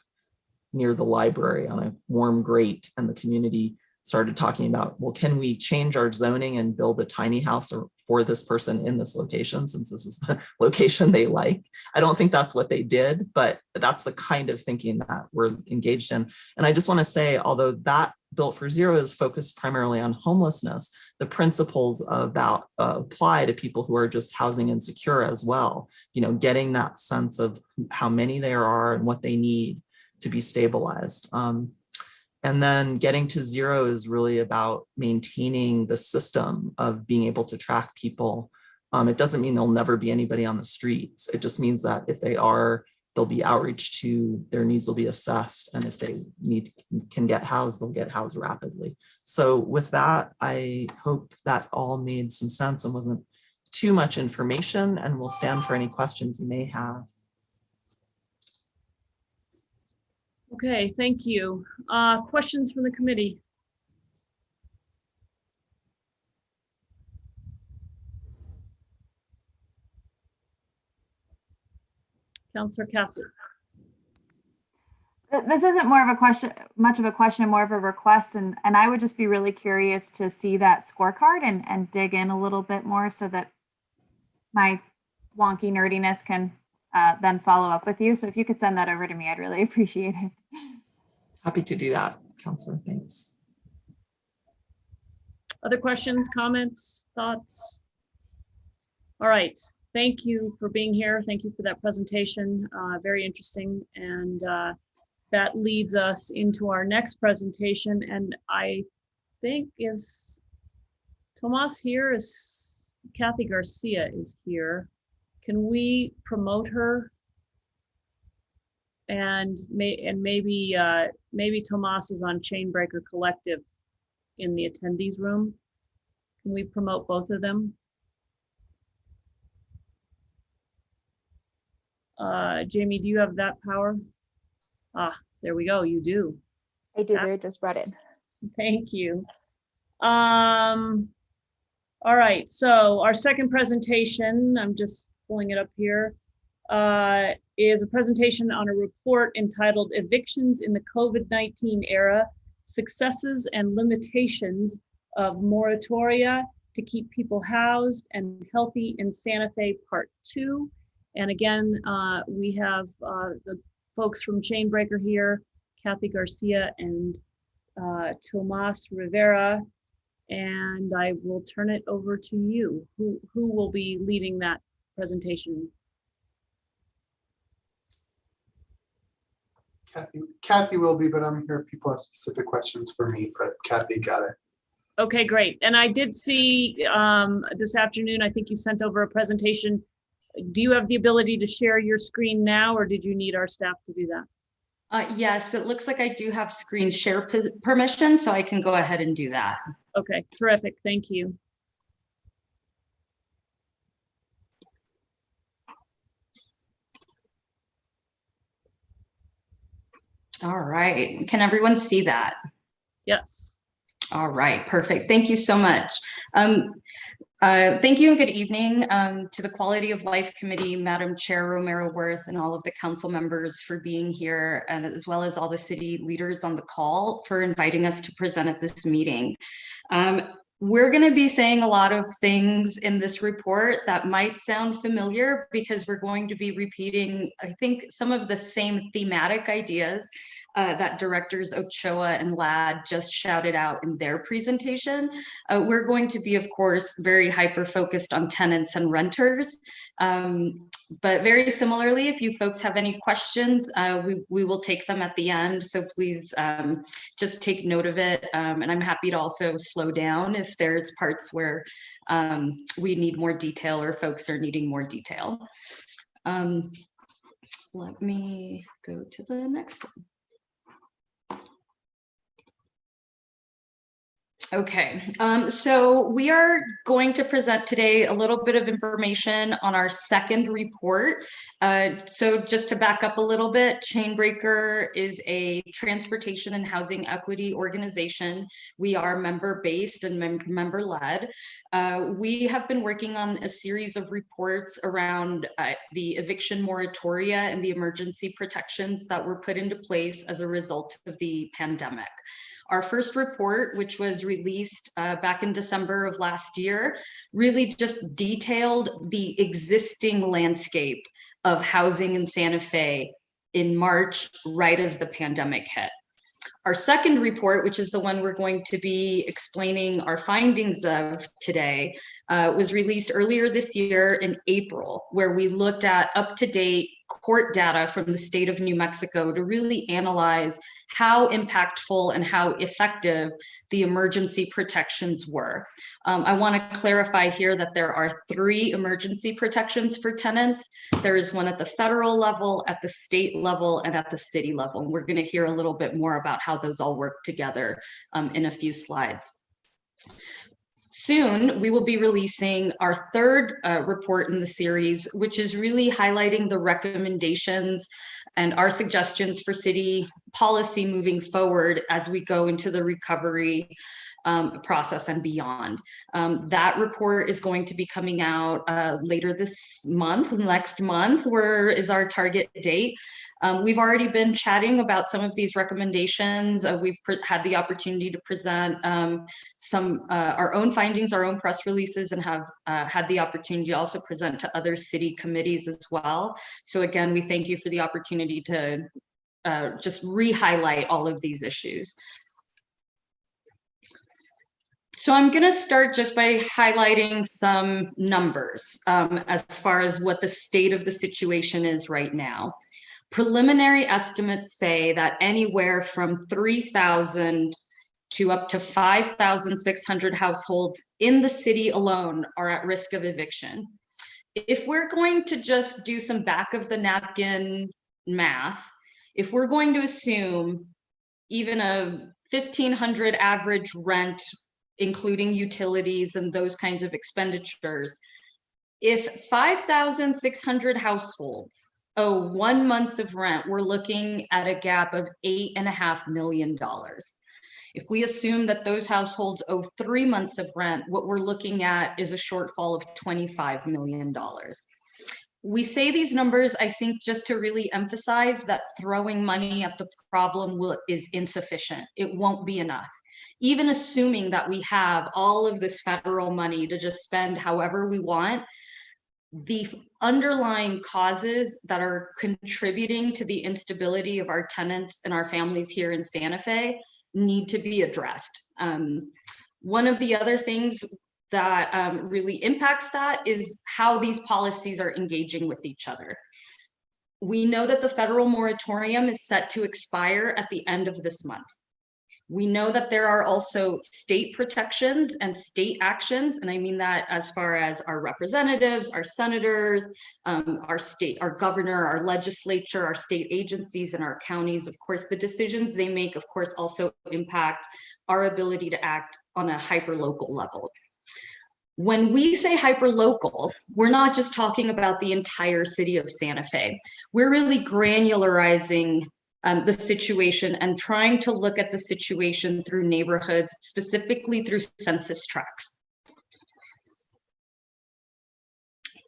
near the library on a warm grate, and the community started talking about, well, can we change our zoning and build a tiny house for this person in this location, since this is the location they like? I don't think that's what they did, but that's the kind of thinking that we're engaged in. And I just want to say, although that Built for Zero is focused primarily on homelessness, the principles of that apply to people who are just housing insecure as well. You know, getting that sense of how many there are and what they need to be stabilized. And then getting to zero is really about maintaining the system of being able to track people. It doesn't mean there'll never be anybody on the streets. It just means that if they are, there'll be outreach to, their needs will be assessed. And if they can get housed, they'll get housed rapidly. So with that, I hope that all made some sense and wasn't too much information, and we'll stand for any questions you may have. Okay, thank you. Questions from the committee? Councillor Cass. This isn't more of a question, much of a question, more of a request. And I would just be really curious to see that scorecard and dig in a little bit more so that my wonky nerdiness can then follow up with you. So if you could send that over to me, I'd really appreciate it. Happy to do that, Councillor. Thanks. Other questions, comments, thoughts? All right. Thank you for being here. Thank you for that presentation. Very interesting. And that leads us into our next presentation. And I think is Tomas here? Is Kathy Garcia is here. Can we promote her? And maybe Tomas is on Chainbreaker Collective in the attendees room. Can we promote both of them? Jamie, do you have that power? Ah, there we go. You do. I do. They just brought it. Thank you. All right. So our second presentation, I'm just pulling it up here, is a presentation on a report entitled Evictions in the COVID-19 Era, Successes and Limitations of Moratoria to Keep People Housed and Healthy in Santa Fe, Part 2. And again, we have the folks from Chainbreaker here, Kathy Garcia and Tomas Rivera. And I will turn it over to you. Who will be leading that presentation? Kathy will be, but I'm here if people have specific questions for me, but Kathy got it. Okay, great. And I did see this afternoon, I think you sent over a presentation. Do you have the ability to share your screen now, or did you need our staff to do that? Yes, it looks like I do have screen share permission, so I can go ahead and do that. Okay, terrific. Thank you. All right. Can everyone see that? Yes. All right, perfect. Thank you so much. Thank you and good evening to the Quality of Life Committee, Madam Chair Romero Worth, and all of the council members for being here, and as well as all the city leaders on the call for inviting us to present at this meeting. We're going to be saying a lot of things in this report that might sound familiar because we're going to be repeating, I think, some of the same thematic ideas that directors Ochoa and Ladd just shouted out in their presentation. We're going to be, of course, very hyper-focused on tenants and renters. But very similarly, if you folks have any questions, we will take them at the end. So please just take note of it. And I'm happy to also slow down if there's parts where we need more detail or folks are needing more detail. Let me go to the next one. Okay, so we are going to present today a little bit of information on our second report. So just to back up a little bit, Chainbreaker is a transportation and housing equity organization. We are member-based and member-led. We have been working on a series of reports around the eviction moratoria and the emergency protections that were put into place as a result of the pandemic. Our first report, which was released back in December of last year, really just detailed the existing landscape of housing in Santa Fe in March, right as the pandemic hit. Our second report, which is the one we're going to be explaining our findings of today, was released earlier this year in April, where we looked at up-to-date court data from the state of New Mexico to really analyze how impactful and how effective the emergency protections were. I want to clarify here that there are 3 emergency protections for tenants. There is one at the federal level, at the state level, and at the city level. And we're going to hear a little bit more about how those all work together in a few slides. Soon, we will be releasing our third report in the series, which is really highlighting the recommendations and our suggestions for city policy moving forward as we go into the recovery process and beyond. That report is going to be coming out later this month. Next month, where is our target date. We've already been chatting about some of these recommendations. We've had the opportunity to present some our own findings, our own press releases, and have had the opportunity to also present to other city committees as well. So again, we thank you for the opportunity to just re-highlight all of these issues. So I'm going to start just by highlighting some numbers as far as what the state of the situation is right now. Preliminary estimates say that anywhere from 3,000 to up to 5,600 households in the city alone are at risk of eviction. If we're going to just do some back of the napkin math, if we're going to assume even a 1,500 average rent, including utilities and those kinds of expenditures, if 5,600 households owe 1 month of rent, we're looking at a gap of $8.5 million. If we assume that those households owe 3 months of rent, what we're looking at is a shortfall of $25 million. We say these numbers, I think, just to really emphasize that throwing money at the problem is insufficient. It won't be enough. Even assuming that we have all of this federal money to just spend however we want, the underlying causes that are contributing to the instability of our tenants and our families here in Santa Fe need to be addressed. One of the other things that really impacts that is how these policies are engaging with each other. We know that the federal moratorium is set to expire at the end of this month. We know that there are also state protections and state actions, and I mean that as far as our representatives, our senators, our governor, our legislature, our state agencies, and our counties. Of course, the decisions they make, of course, also impact our ability to act on a hyperlocal level. When we say hyperlocal, we're not just talking about the entire city of Santa Fe. We're really granularizing the situation and trying to look at the situation through neighborhoods, specifically through census tracts.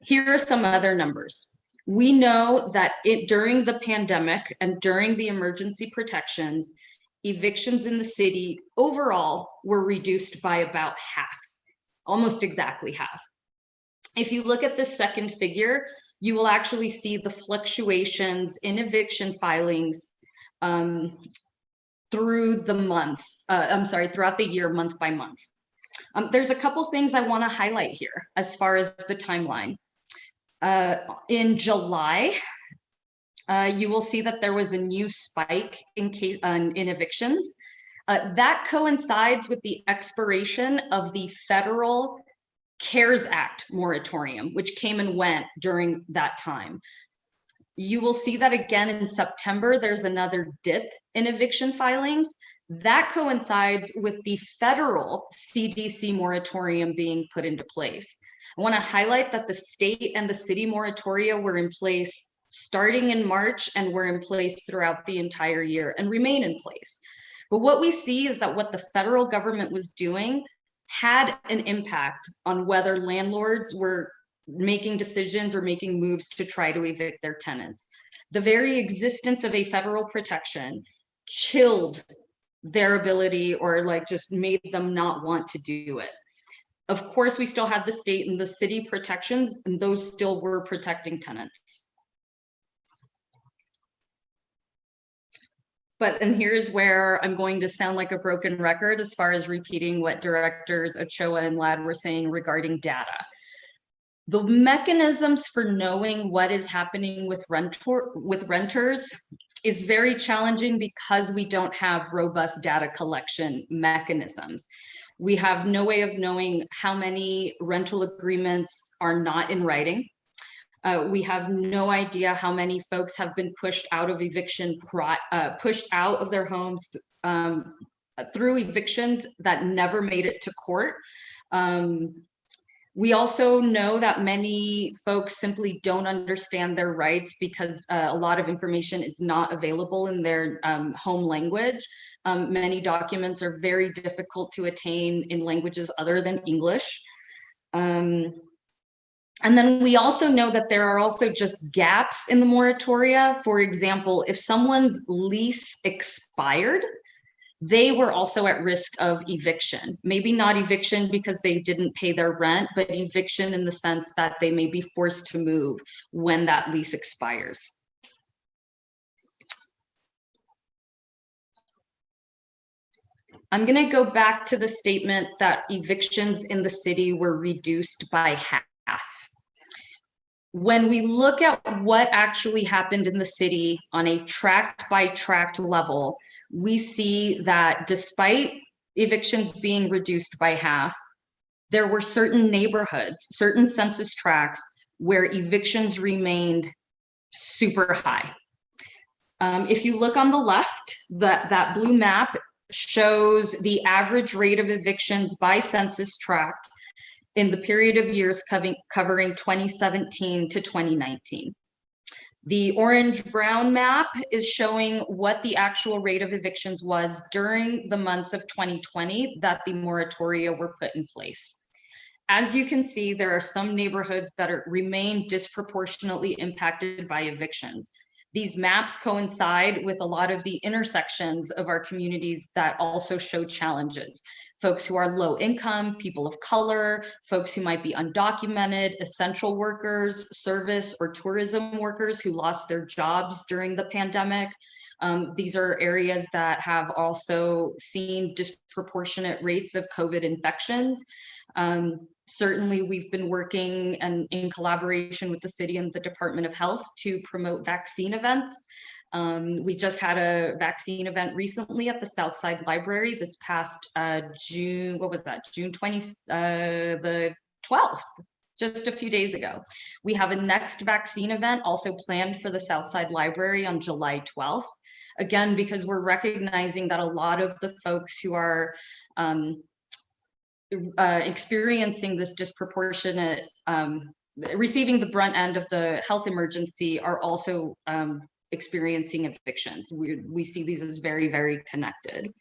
Here are some other numbers. We know that during the pandemic and during the emergency protections, evictions in the city overall were reduced by about half, almost exactly half. If you look at the second figure, you will actually see the fluctuations in eviction filings through the month, throughout the year, month by month. There's a couple things I want to highlight here as far as the timeline. In July, you will see that there was a new spike in evictions. That coincides with the expiration of the federal CARES Act moratorium, which came and went during that time. You will see that again in September, there's another dip in eviction filings. That coincides with the federal CDC moratorium being put into place. I want to highlight that the state and the city moratoria were in place starting in March and were in place throughout the entire year and remain in place. But what we see is that what the federal government was doing had an impact on whether landlords were making decisions or making moves to try to evict their tenants. The very existence of a federal protection chilled their ability or just made them not want to do it. Of course, we still had the state and the city protections, and those still were protecting tenants. and here's where I'm going to sound like a broken record as far as repeating what directors Ochoa and Ladd were saying regarding data. The mechanisms for knowing what is happening with renters is very challenging because we don't have robust data collection mechanisms. We have no way of knowing how many rental agreements are not in writing. We have no idea how many folks have been pushed out of pushed out of their homes through evictions that never made it to court. We also know that many folks simply don't understand their rights because a lot of information is not available in their home language. Many documents are very difficult to attain in languages other than English. And then we also know that there are also just gaps in the moratoria. For example, if someone's lease expired, they were also at risk of eviction. Maybe not eviction because they didn't pay their rent, but eviction in the sense that they may be forced to move when that lease expires. I'm going to go back to the statement that evictions in the city were reduced by half. When we look at what actually happened in the city on a tract by tract level, we see that despite evictions being reduced by half, there were certain neighborhoods, certain census tracts where evictions remained super high. If you look on the left, that blue map shows the average rate of evictions by census tract in the period of years covering 2017 to 2019. The orange-brown map is showing what the actual rate of evictions was during the months of 2020 that the moratoria were put in place. As you can see, there are some neighborhoods that remain disproportionately impacted by evictions. These maps coincide with a lot of the intersections of our communities that also show challenges. Folks who are low income, people of color, folks who might be undocumented, essential workers, service or tourism workers who lost their jobs during the pandemic. These are areas that have also seen disproportionate rates of COVID infections. Certainly, we've been working and in collaboration with the city and the Department of Health to promote vaccine events. We just had a vaccine event recently at the Southside Library this past June, what was that? June 20th, the 12th, just a few days ago. We have a next vaccine event also planned for the Southside Library on July 12th. Again, because we're recognizing that a lot of the folks who are experiencing this disproportionate, receiving the brunt end of the health emergency are also experiencing evictions. We see these as very, very connected.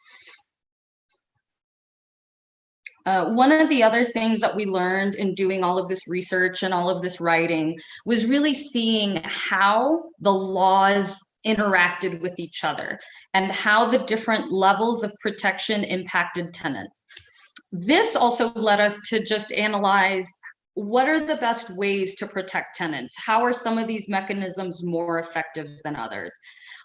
One of the other things that we learned in doing all of this research and all of this writing was really seeing how the laws interacted with each other and how the different levels of protection impacted tenants. This also led us to just analyze what are the best ways to protect tenants? How are some of these mechanisms more effective than others?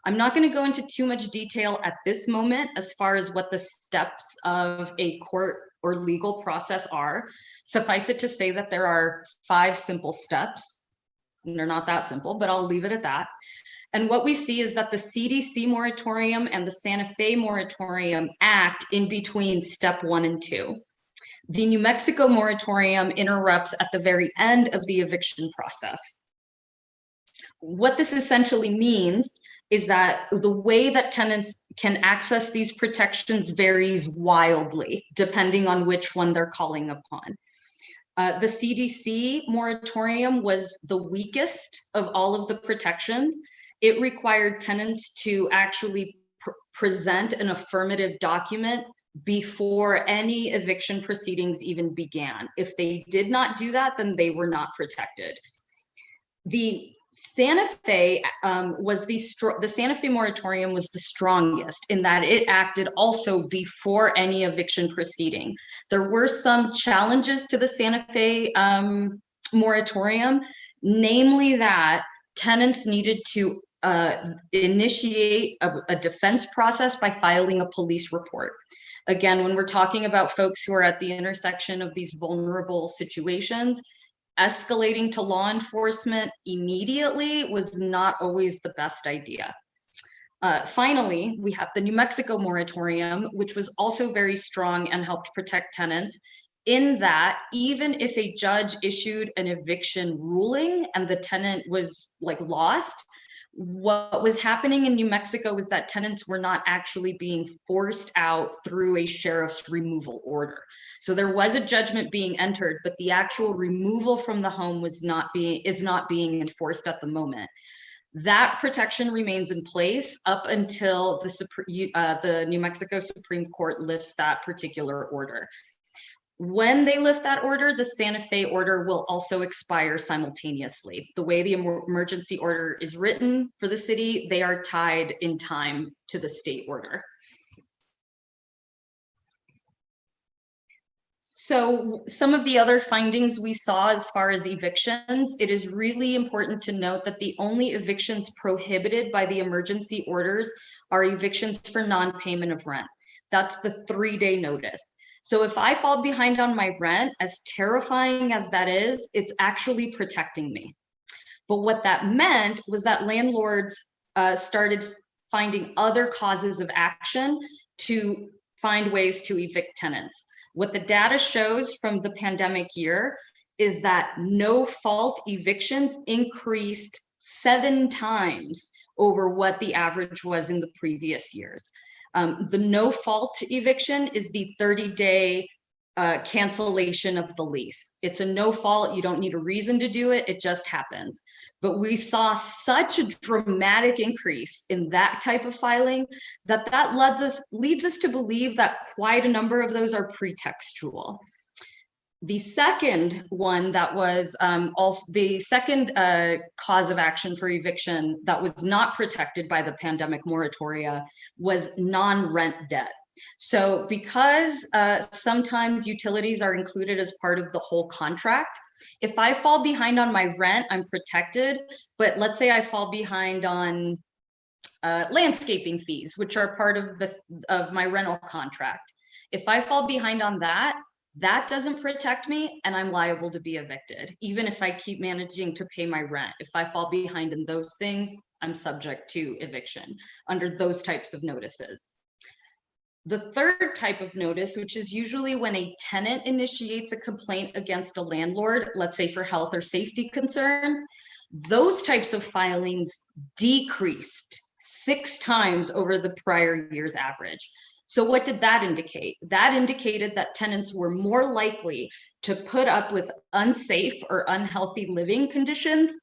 I'm not going to go into too much detail at this moment as far as what the steps of a court or legal process are. Suffice it to say that there are 5 simple steps. They're not that simple, but I'll leave it at that. And what we see is that the CDC moratorium and the Santa Fe moratorium act in between step 1 and 2. The New Mexico moratorium interrupts at the very end of the eviction process. What this essentially means is that the way that tenants can access these protections varies wildly, depending on which one they're calling upon. The CDC moratorium was the weakest of all of the protections. It required tenants to actually present an affirmative document before any eviction proceedings even began. If they did not do that, then they were not protected. The Santa Fe the Santa Fe moratorium was the strongest in that it acted also before any eviction proceeding. There were some challenges to the Santa Fe moratorium, namely that tenants needed to initiate a defense process by filing a police report. Again, when we're talking about folks who are at the intersection of these vulnerable situations, escalating to law enforcement immediately was not always the best idea. Finally, we have the New Mexico moratorium, which was also very strong and helped protect tenants, in that even if a judge issued an eviction ruling and the tenant was like lost, what was happening in New Mexico was that tenants were not actually being forced out through a sheriff's removal order. So there was a judgment being entered, but the actual removal from the home is not being enforced at the moment. That protection remains in place up until the New Mexico Supreme Court lifts that particular order. When they lift that order, the Santa Fe order will also expire simultaneously. The way the emergency order is written for the city, they are tied in time to the state order. So some of the other findings we saw as far as evictions, it is really important to note that the only evictions prohibited by the emergency orders are evictions for non-payment of rent. That's the 3-day notice. So if I fall behind on my rent, as terrifying as that is, it's actually protecting me. But what that meant was that landlords started finding other causes of action to find ways to evict tenants. What the data shows from the pandemic year is that no-fault evictions increased 7 times over what the average was in the previous years. The no-fault eviction is the 30-day cancellation of the lease. It's a no-fault. You don't need a reason to do it. It just happens. But we saw such a dramatic increase in that type of filing that leads us to believe that quite a number of those are pretextual. The second one that was also the second cause of action for eviction that was not protected by the pandemic moratoria was non-rent debt. So because sometimes utilities are included as part of the whole contract, if I fall behind on my rent, I'm protected. But let's say I fall behind on landscaping fees, which are part of my rental contract. If I fall behind on that, that doesn't protect me and I'm liable to be evicted, even if I keep managing to pay my rent. If I fall behind in those things, I'm subject to eviction under those types of notices. The third type of notice, which is usually when a tenant initiates a complaint against a landlord, let's say for health or safety concerns, those types of filings decreased 6 times over the prior year's average. So what did that indicate? That indicated that tenants were more likely to put up with unsafe or unhealthy living conditions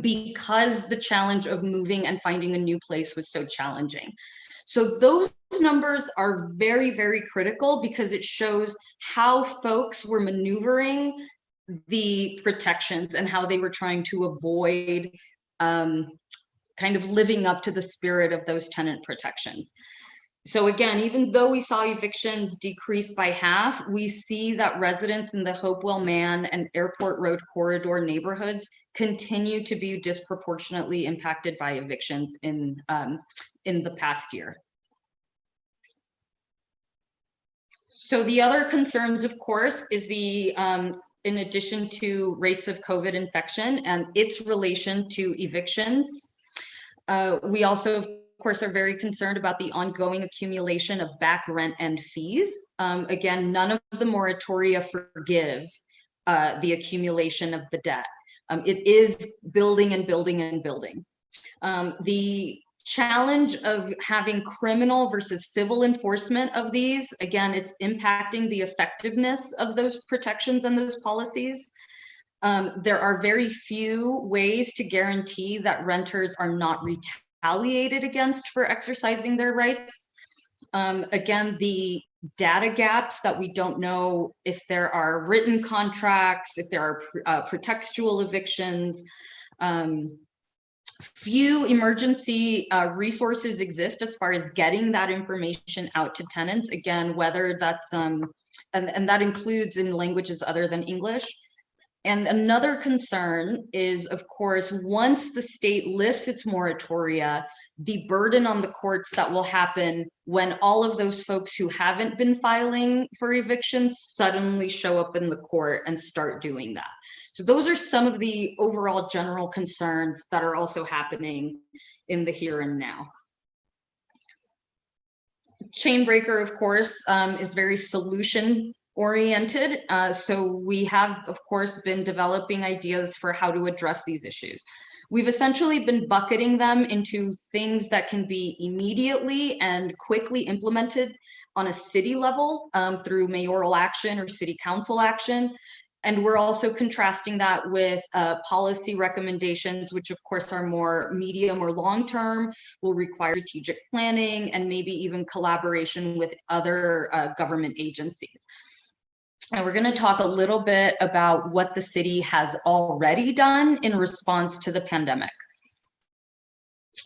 because the challenge of moving and finding a new place was so challenging. So those numbers are very, very critical because it shows how folks were maneuvering the protections and how they were trying to avoid kind of living up to the spirit of those tenant protections. So again, even though we saw evictions decrease by half, we see that residents in the Hopewell Mann and Airport Road corridor neighborhoods continue to be disproportionately impacted by evictions in the past year. So the other concerns, of course, is the in addition to rates of COVID infection and its relation to evictions. We also, of course, are very concerned about the ongoing accumulation of back rent and fees. Again, none of the moratoria forgive the accumulation of the debt. It is building and building and building. The challenge of having criminal versus civil enforcement of these, again, it's impacting the effectiveness of those protections and those policies. There are very few ways to guarantee that renters are not retaliated against for exercising their rights. Again, the data gaps that we don't know if there are written contracts, if there are pretextual evictions. Few emergency resources exist as far as getting that information out to tenants. Again, whether that's, and that includes in languages other than English. And another concern is, of course, once the state lifts its moratoria, the burden on the courts that will happen when all of those folks who haven't been filing for evictions suddenly show up in the court and start doing that. So those are some of the overall general concerns that are also happening in the here and now. Chainbreaker, of course, is very solution oriented. So we have, of course, been developing ideas for how to address these issues. We've essentially been bucketing them into things that can be immediately and quickly implemented on a city level through mayoral action or city council action. And we're also contrasting that with policy recommendations, which of course are more medium or long-term, will require strategic planning and maybe even collaboration with other government agencies. And we're going to talk a little bit about what the city has already done in response to the pandemic.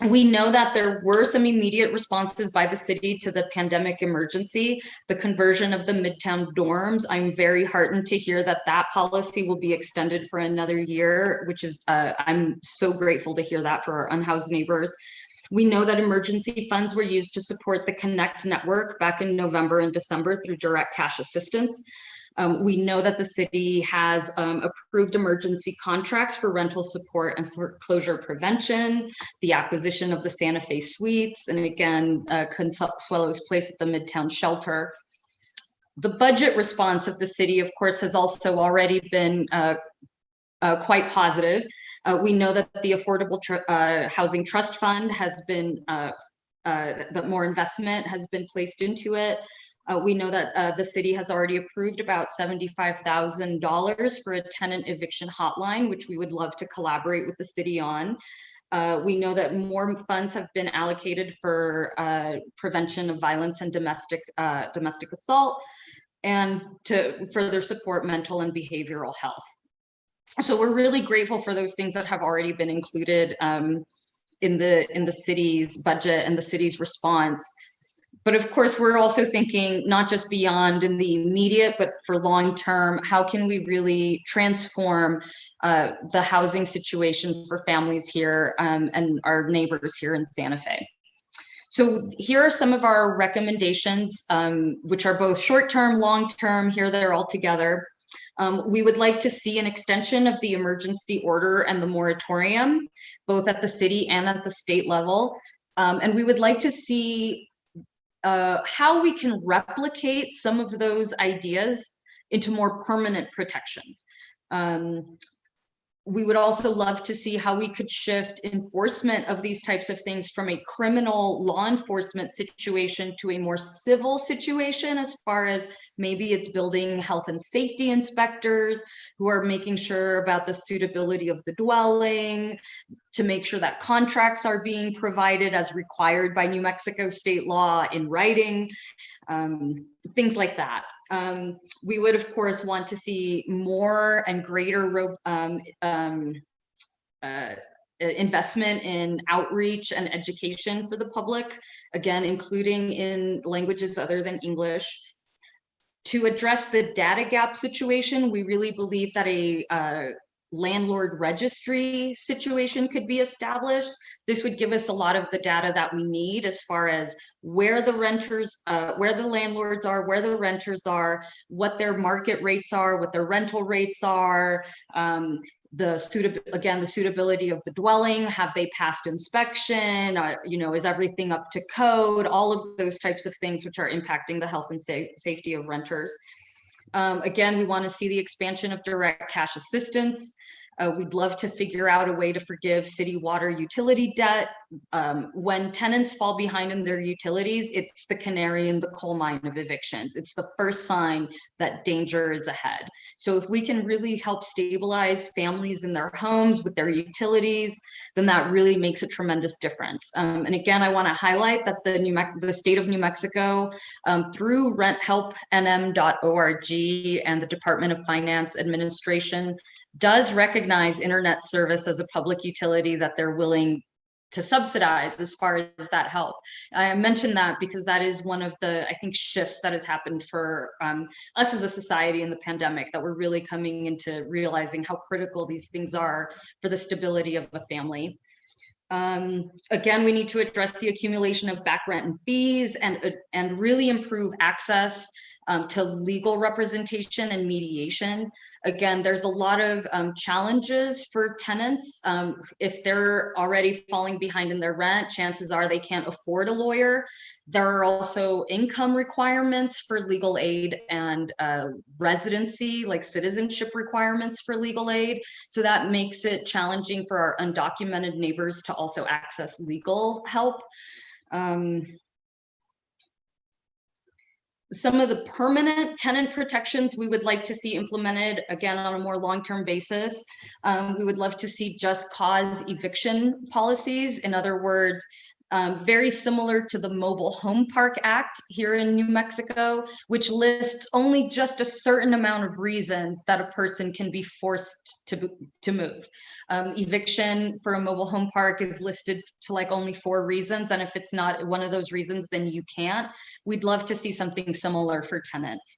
We know that there were some immediate responses by the city to the pandemic emergency, the conversion of the Midtown dorms. I'm very heartened to hear that that policy will be extended for another year, which is, I'm so grateful to hear that for our unhoused neighbors. We know that emergency funds were used to support the Connect network back in November and December through direct cash assistance. We know that the city has approved emergency contracts for rental support and foreclosure prevention, the acquisition of the Santa Fe Suites, and again, Consuelo's Place at the Midtown Shelter. The budget response of the city, of course, has also already been quite positive. We know that the Affordable Housing Trust Fund has been, that more investment has been placed into it. We know that the city has already approved about $75,000 for a tenant eviction hotline, which we would love to collaborate with the city on. We know that more funds have been allocated for prevention of violence and domestic assault, and to further support mental and behavioral health. So we're really grateful for those things that have already been included in the city's budget and the city's response. But of course, we're also thinking not just beyond in the immediate, but for long term, how can we really transform the housing situation for families here and our neighbors here in Santa Fe? So here are some of our recommendations, which are both short-term, long-term. Here they're all together. We would like to see an extension of the emergency order and the moratorium, both at the city and at the state level. And we would like to see how we can replicate some of those ideas into more permanent protections. We would also love to see how we could shift enforcement of these types of things from a criminal law enforcement situation to a more civil situation, as far as maybe it's building health and safety inspectors who are making sure about the suitability of the dwelling, to make sure that contracts are being provided as required by New Mexico state law in writing, things like that. We would, of course, want to see more and greater investment in outreach and education for the public, again, including in languages other than English. To address the data gap situation, we really believe that a landlord registry situation could be established. This would give us a lot of the data that we need as far as where the renters, where the landlords are, where the renters are, what their market rates are, what their rental rates are, the suitability of the dwelling, have they passed inspection, you know, is everything up to code, all of those types of things which are impacting the health and safety of renters. Again, we want to see the expansion of direct cash assistance. We'd love to figure out a way to forgive city water utility debt. When tenants fall behind in their utilities, it's the canary in the coal mine of evictions. It's the first sign that danger is ahead. So if we can really help stabilize families in their homes with their utilities, then that really makes a tremendous difference. And again, I want to highlight that the state of New Mexico, through renthelpnm.org and the Department of Finance Administration, does recognize internet service as a public utility that they're willing to subsidize as far as that help. I mentioned that because that is one of the, I think, shifts that has happened for us as a society in the pandemic, that we're really coming into realizing how critical these things are for the stability of a family. Again, we need to address the accumulation of back rent and fees and really improve access to legal representation and mediation. Again, there's a lot of challenges for tenants. If they're already falling behind in their rent, chances are they can't afford a lawyer. There are also income requirements for legal aid and residency, like citizenship requirements for legal aid. So that makes it challenging for our undocumented neighbors to also access legal help. Some of the permanent tenant protections we would like to see implemented, again, on a more long-term basis. We would love to see just cause eviction policies. In other words, very similar to the Mobile Home Park Act here in New Mexico, which lists only just a certain amount of reasons that a person can be forced to move. Eviction for a mobile home park is listed to like only 4 reasons. And if it's not one of those reasons, then you can't. We'd love to see something similar for tenants.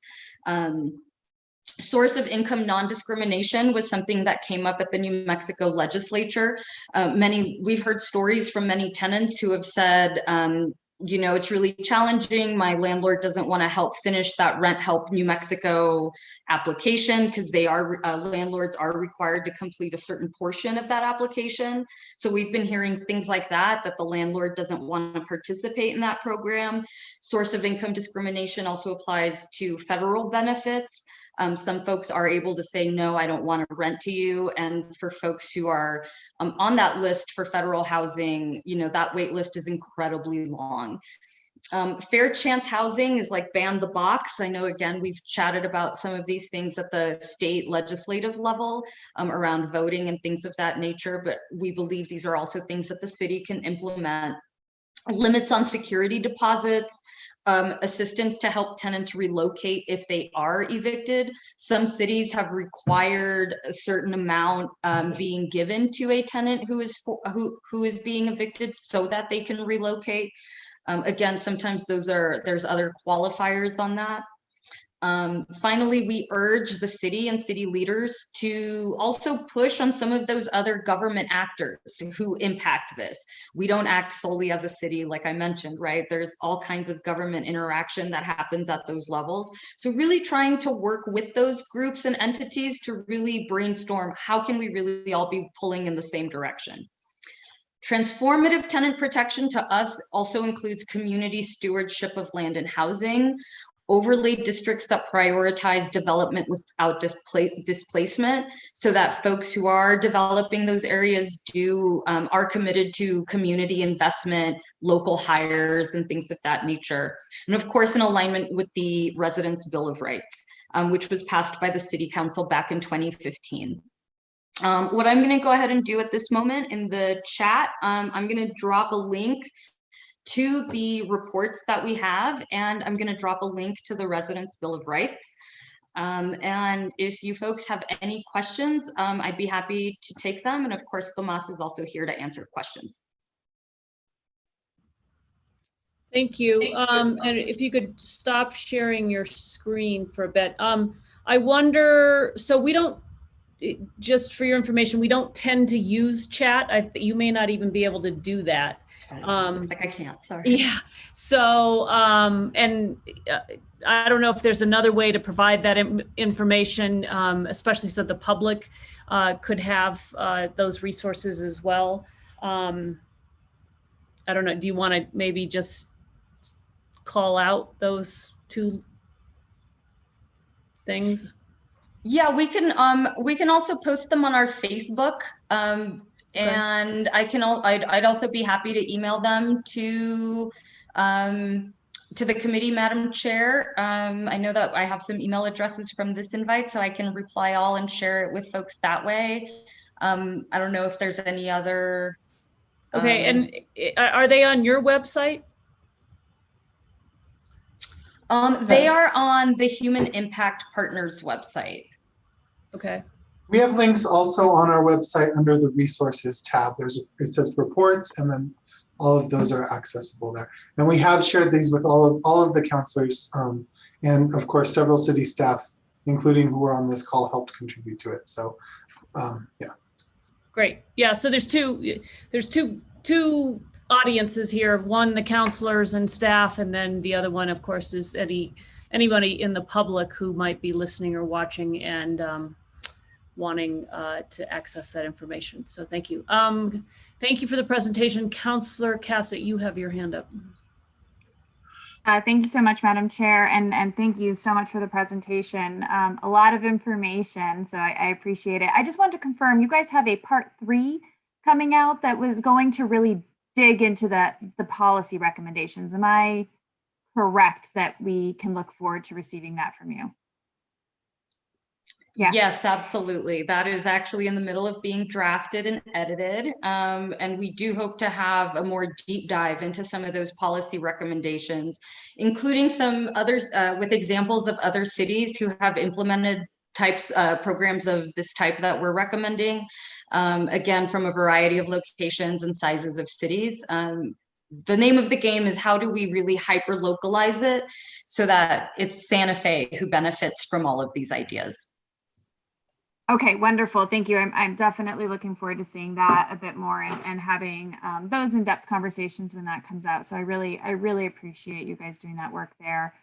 Source of income non-discrimination was something that came up at the New Mexico legislature. We've heard stories from many tenants who have said, you know, it's really challenging. My landlord doesn't want to help finish that Rent Help New Mexico application because they are landlords are required to complete a certain portion of that application. So we've been hearing things like that the landlord doesn't want to participate in that program. Source of income discrimination also applies to federal benefits. Some folks are able to say, no, I don't want to rent to you. And for folks who are on that list for federal housing, you know, that wait list is incredibly long. Fair chance housing is like ban the box. I know, again, we've chatted about some of these things at the state legislative level around voting and things of that nature, but we believe these are also things that the city can implement. Limits on security deposits, assistance to help tenants relocate if they are evicted. Some cities have required a certain amount being given to a tenant who is being evicted so that they can relocate. Again, sometimes there's other qualifiers on that. Finally, we urge the city and city leaders to also push on some of those other government actors who impact this. We don't act solely as a city, like I mentioned, right? There's all kinds of government interaction that happens at those levels. So really trying to work with those groups and entities to really brainstorm, how can we really all be pulling in the same direction? Transformative tenant protection to us also includes community stewardship of land and housing, overlay districts that prioritize development without displacement, so that folks who are developing those areas are committed to community investment, local hires, and things of that nature. And of course, in alignment with the Residents' Bill of Rights, which was passed by the City Council back in 2015. What I'm going to go ahead and do at this moment in the chat, I'm going to drop a link to the reports that we have, and I'm going to drop a link to the Residents' Bill of Rights. And if you folks have any questions, I'd be happy to take them. And of course, Tomas is also here to answer questions. Thank you. And if you could stop sharing your screen for a bit. I wonder, so we don't, just for your information, we don't tend to use chat. You may not even be able to do that. Looks like I can't, sorry. Yeah, so, and I don't know if there's another way to provide that information, especially so the public could have those resources as well. I don't know, do you want to maybe just call out those 2 things? Yeah, we can also post them on our Facebook. And I'd also be happy to email them to the committee, Madam Chair. I know that I have some email addresses from this invite, so I can reply all and share it with folks that way. I don't know if there's any other. Okay, and are they on your website? They are on the Human Impact Partners website. Okay. We have links also on our website under the resources tab. It says reports, and then all of those are accessible there. And we have shared these with all of the counselors, and of course several city staff, including who are on this call, helped contribute to it. So yeah. Great. Yeah. So there's two audiences here. One, the counselors and staff, and then the other one, of course, is anybody in the public who might be listening or watching and wanting to access that information. So thank you. Thank you for the presentation. Counselor Cassett, you have your hand up. Thank you so much, Madam Chair, and thank you so much for the presentation. A lot of information, so I appreciate it. I just wanted to confirm, you guys have a part 3 coming out that was going to really dig into the policy recommendations. Am I correct that we can look forward to receiving that from you? Yeah. Yes, absolutely. That is actually in the middle of being drafted and edited. And we do hope to have a more deep dive into some of those policy recommendations, including some others with examples of other cities who have implemented programs of this type that we're recommending, again, from a variety of locations and sizes of cities. The name of the game is how do we really hyper localize it so that it's Santa Fe who benefits from all of these ideas. Okay, wonderful. Thank you. I'm definitely looking forward to seeing that a bit more and having those in-depth conversations when that comes out. So I really appreciate you guys doing that work there.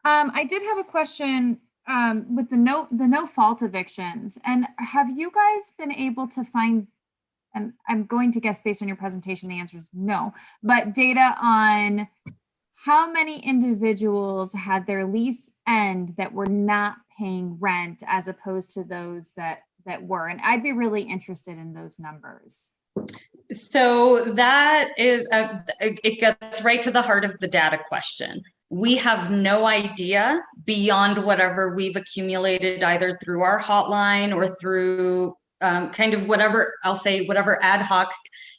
I did have a question with the no fault evictions, and have you guys been able to find, and I'm going to guess based on your presentation, the answer is no, but data on how many individuals had their lease end that were not paying rent as opposed to those that were? And I'd be really interested in those numbers. So that is, it gets right to the heart of the data question. We have no idea beyond whatever we've accumulated either through our hotline or through kind of whatever, I'll say, whatever ad hoc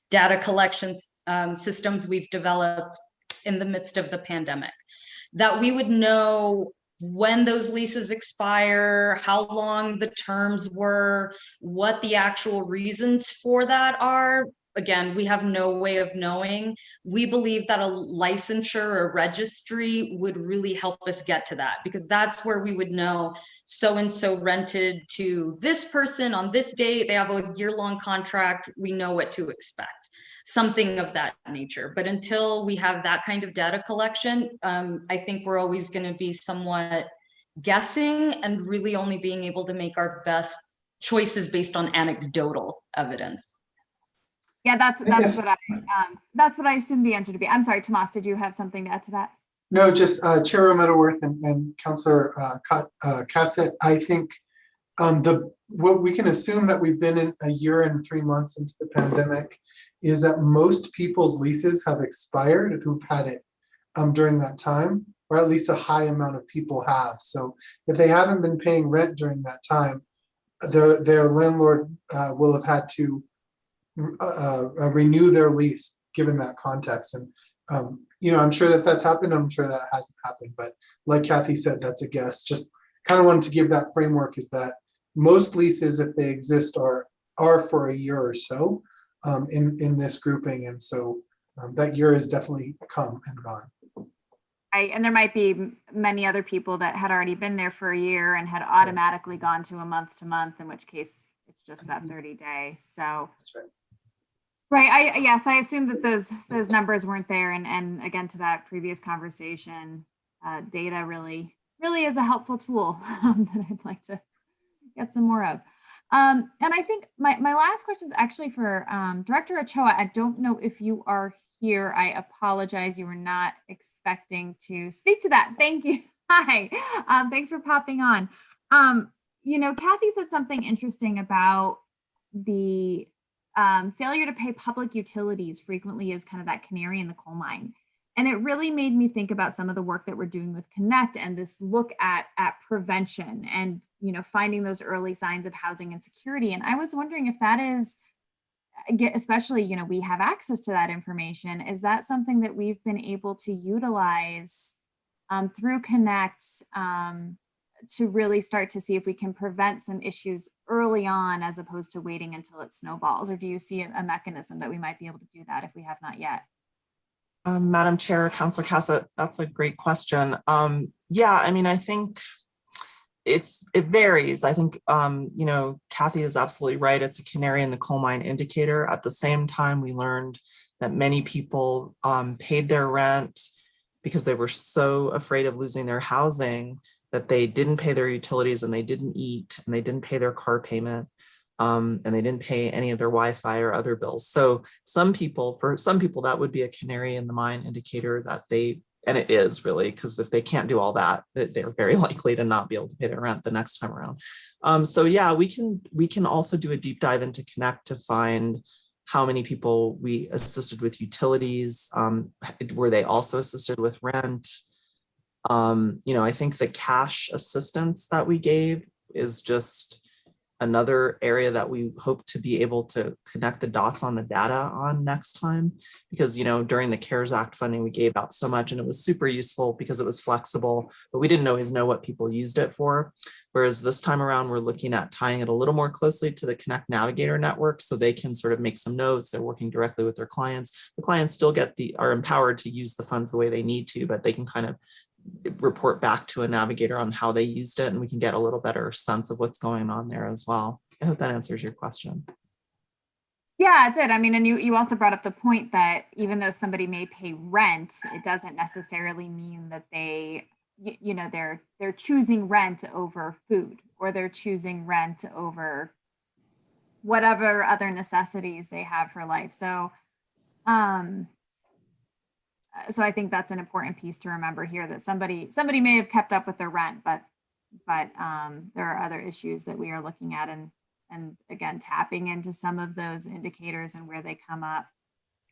data collection systems we've developed in the midst of the pandemic, that we would know when those leases expire, how long the terms were, what the actual reasons for that are. Again, we have no way of knowing. We believe that a licensure or registry would really help us get to that, because that's where we would know so-and-so rented to this person on this date. They have a year-long contract. We know what to expect. Something of that nature. But until we have that kind of data collection, I think we're always going to be somewhat guessing and really only being able to make our best choices based on anecdotal evidence. Yeah, that's what I assumed the answer to be. I'm sorry, Tomas, did you have something to add to that? No, just Chair Romero-Worth and Councillor Cassett. I think what we can assume that we've been in a year and 3 months into the pandemic is that most people's leases have expired who've had it during that time, or at least a high amount of people have. So if they haven't been paying rent during that time, their landlord will have had to renew their lease given that context. And I'm sure that that's happened. I'm sure that it hasn't happened, but like Kathy said, that's a guess. Just kind of wanted to give that framework, is that most leases, if they exist, are for a year or so in this grouping. And so that year has definitely come and gone. And there might be many other people that had already been there for a year and had automatically gone to a month to month, in which case it's just that 30-day. So that's right. Right. Yes, I assumed that those numbers weren't there. And again, to that previous conversation, data really is a helpful tool that I'd like to get some more of. And I think my last question is actually for Director Ochoa. I don't know if you are here. I apologize. You were not expecting to speak to that. Thank you. Hi. Thanks for popping on. Kathy said something interesting about the failure to pay public utilities frequently is kind of that canary in the coal mine. And it really made me think about some of the work that we're doing with Connect and this look at prevention and, finding those early signs of housing insecurity. And I was wondering if that is, especially, we have access to that information. Is that something that we've been able to utilize through Connect to really start to see if we can prevent some issues early on as opposed to waiting until it snowballs? Or do you see a mechanism that we might be able to do that if we have not yet? Madam Chair, Councilor Cassett, that's a great question. Yeah, I mean, I think it varies. I think, you know, Kathy is absolutely right. It's a canary in the coal mine indicator. At the same time, we learned that many people paid their rent because they were so afraid of losing their housing that they didn't pay their utilities and they didn't eat and they didn't pay their car payment. And they didn't pay any of their Wi-Fi or other bills. So for some people, that would be a canary in the mine indicator that and it is really, because if they can't do all that, they're very likely to not be able to pay their rent the next time around. So yeah, we can also do a deep dive into Connect to find how many people we assisted with utilities. Were they also assisted with rent? You know, I think the cash assistance that we gave is just another area that we hope to be able to connect the dots on the data on next time, because, you know, during the CARES Act funding, we gave out so much and it was super useful because it was flexible, but we didn't always know what people used it for. Whereas this time around, we're looking at tying it a little more closely to the Connect Navigator network so they can sort of make some notes. They're working directly with their clients. The clients still are empowered to use the funds the way they need to, but they can kind of report back to a navigator on how they used it, and we can get a little better sense of what's going on there as well. I hope that answers your question. Yeah, it did. I mean, and you also brought up the point that even though somebody may pay rent, it doesn't necessarily mean that they, you know, they're choosing rent over food, or they're choosing rent over whatever other necessities they have for life. So I think that's an important piece to remember here, that somebody may have kept up with their rent, but there are other issues that we are looking at, and again, tapping into some of those indicators and where they come up.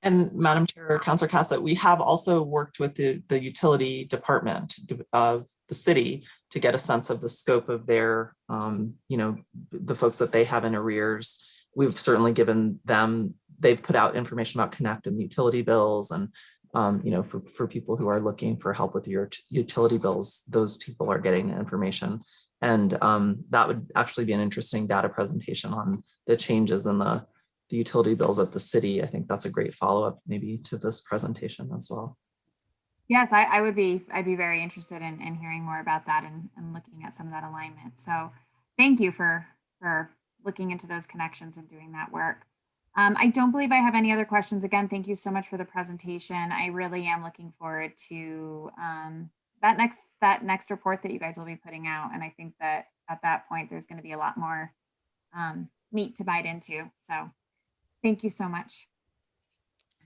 And Madam Chair, Councilor Cassett, we have also worked with the utility department of the city to get a sense of the scope of their, you know, the folks that they have in arrears. We've certainly given them, they've put out information about Connect and utility bills, and you know, for people who are looking for help with your utility bills, those people are getting the information. And that would actually be an interesting data presentation on the changes in the utility bills at the city. I think that's a great follow-up maybe to this presentation as well. Yes, I'd be very interested in hearing more about that and looking at some of that alignment. So thank you for looking into those connections and doing that work. I don't believe I have any other questions. Again, thank you so much for the presentation. I really am looking forward to that next report that you guys will be putting out. And I think that at that point, there's going to be a lot more meat to bite into. So thank you so much.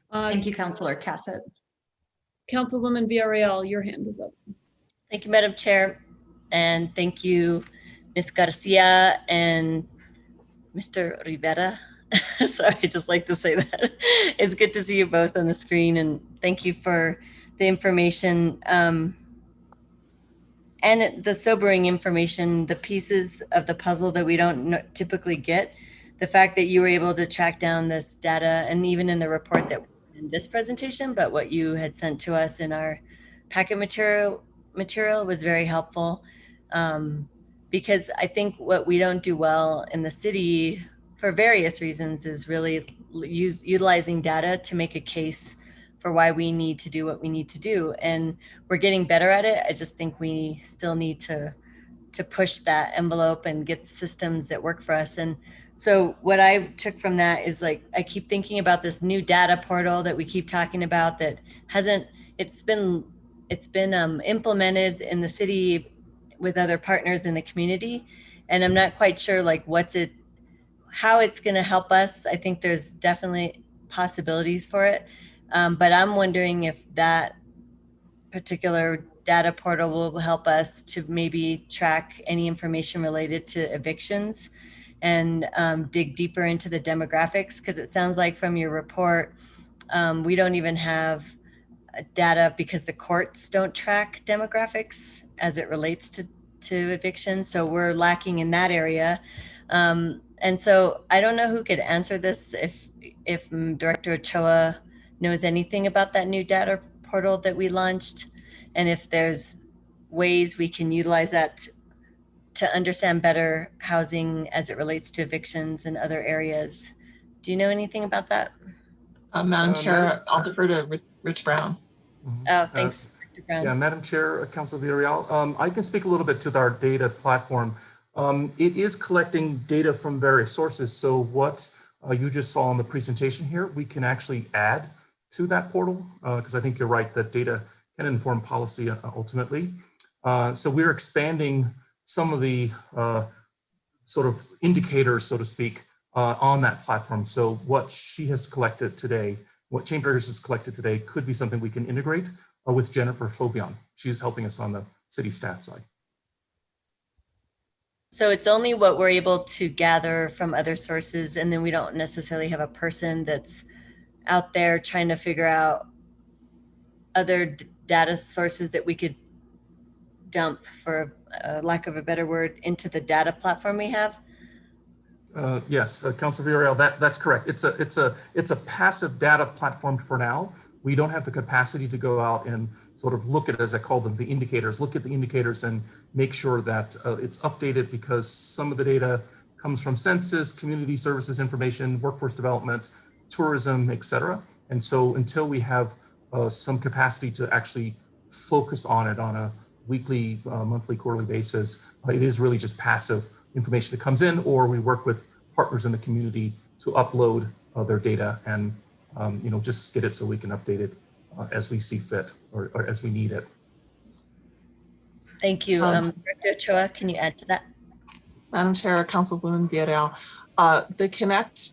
Thank you, Councilor Cassett. Councilwoman Villarreal, your hand is up. Thank you, Madam Chair. And thank you, Ms. Garcia and Mr. Rivera. Sorry, I just like to say that. It's good to see you both on the screen, and thank you for the information and the sobering information, the pieces of the puzzle that we don't typically get. The fact that you were able to track down this data, and even in the report that in this presentation, but what you had sent to us in our packet material was very helpful, because I think what we don't do well in the city for various reasons is really utilizing data to make a case for why we need to do what we need to do. And we're getting better at it. I just think we still need to push that envelope and get systems that work for us. And so what I took from that is, like, I keep thinking about this new data portal that we keep talking about that it's been implemented in the city with other partners in the community. And I'm not quite sure like how it's going to help us. I think there's definitely possibilities for it. But I'm wondering if that particular data portal will help us to maybe track any information related to evictions and dig deeper into the demographics, because it sounds like from your report, we don't even have data because the courts don't track demographics as it relates to evictions. So we're lacking in that area. And so I don't know who could answer this, if Director Ochoa knows anything about that new data portal that we launched, and if there's ways we can utilize that to understand better housing as it relates to evictions and other areas. Do you know anything about that? Madam Chair, I'll defer to Rich Brown. Oh, thanks, Dr. Brown. Yeah, Madam Chair, Council Villarreal, I can speak a little bit to our data platform. It is collecting data from various sources. So what you just saw in the presentation here, we can actually add to that portal, because I think you're right that data can inform policy ultimately. So we're expanding some of the sort of indicators, so to speak, on that platform. So what she has collected today, what Chainbreakers has collected today could be something we can integrate with Jennifer Fobion. She's helping us on the city staff side. So it's only what we're able to gather from other sources, and then we don't necessarily have a person that's out there trying to figure out other data sources that we could dump, for lack of a better word, into the data platform we have. Yes, Councilor Villarreal, that's correct. It's a passive data platform for now. We don't have the capacity to go out and sort of look at, as I call them, the indicators, look at the indicators and make sure that it's updated, because some of the data comes from census, community services information, workforce development, tourism, et cetera. And so until we have some capacity to actually focus on it on a weekly, monthly, quarterly basis, it is really just passive information that comes in, or we work with partners in the community to upload their data and just get it so we can update it as we see fit or as we need it. Thank you. Director Ochoa, can you add to that? Madam Chair, Councilwoman Villarreal, the Connect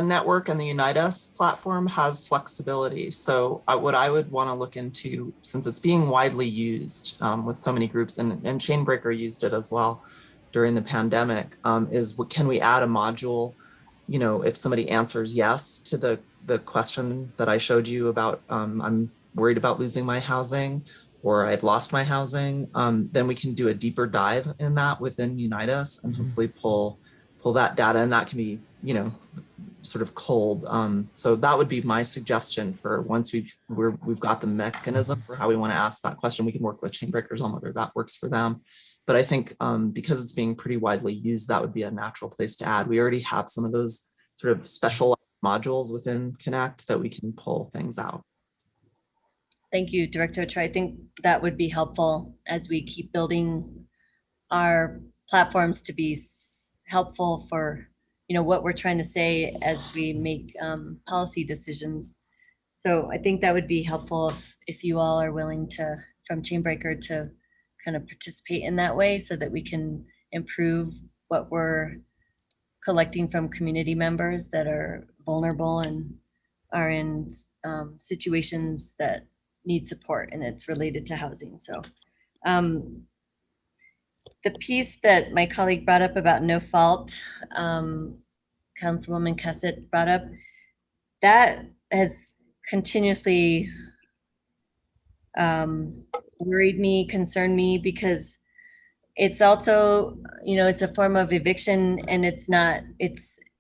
network and the Unite Us platform has flexibility. So what I would want to look into, since it's being widely used with so many groups, and Chainbreaker used it as well during the pandemic, is can we add a module, if somebody answers yes to the question that I showed you about, I'm worried about losing my housing, or I've lost my housing, then we can do a deeper dive in that within Unite Us and hopefully pull that data, and that can be, sort of cold. So that would be my suggestion for once we've got the mechanism for how we want to ask that question. We can work with Chainbreakers on whether that works for them. But I think because it's being pretty widely used, that would be a natural place to add. We already have some of those sort of special modules within Connect that we can pull things out. Thank you, Director Ochoa. I think that would be helpful as we keep building our platforms to be helpful for what we're trying to say as we make policy decisions. So I think that would be helpful if you all are willing to, from Chainbreaker, to kind of participate in that way so that we can improve what we're collecting from community members that are vulnerable and are in situations that need support, and it's related to housing. So the piece that my colleague brought up about no fault, Councilwoman Cassett brought up, that has continuously worried me, concerned me, because it's also, it's a form of eviction, and it's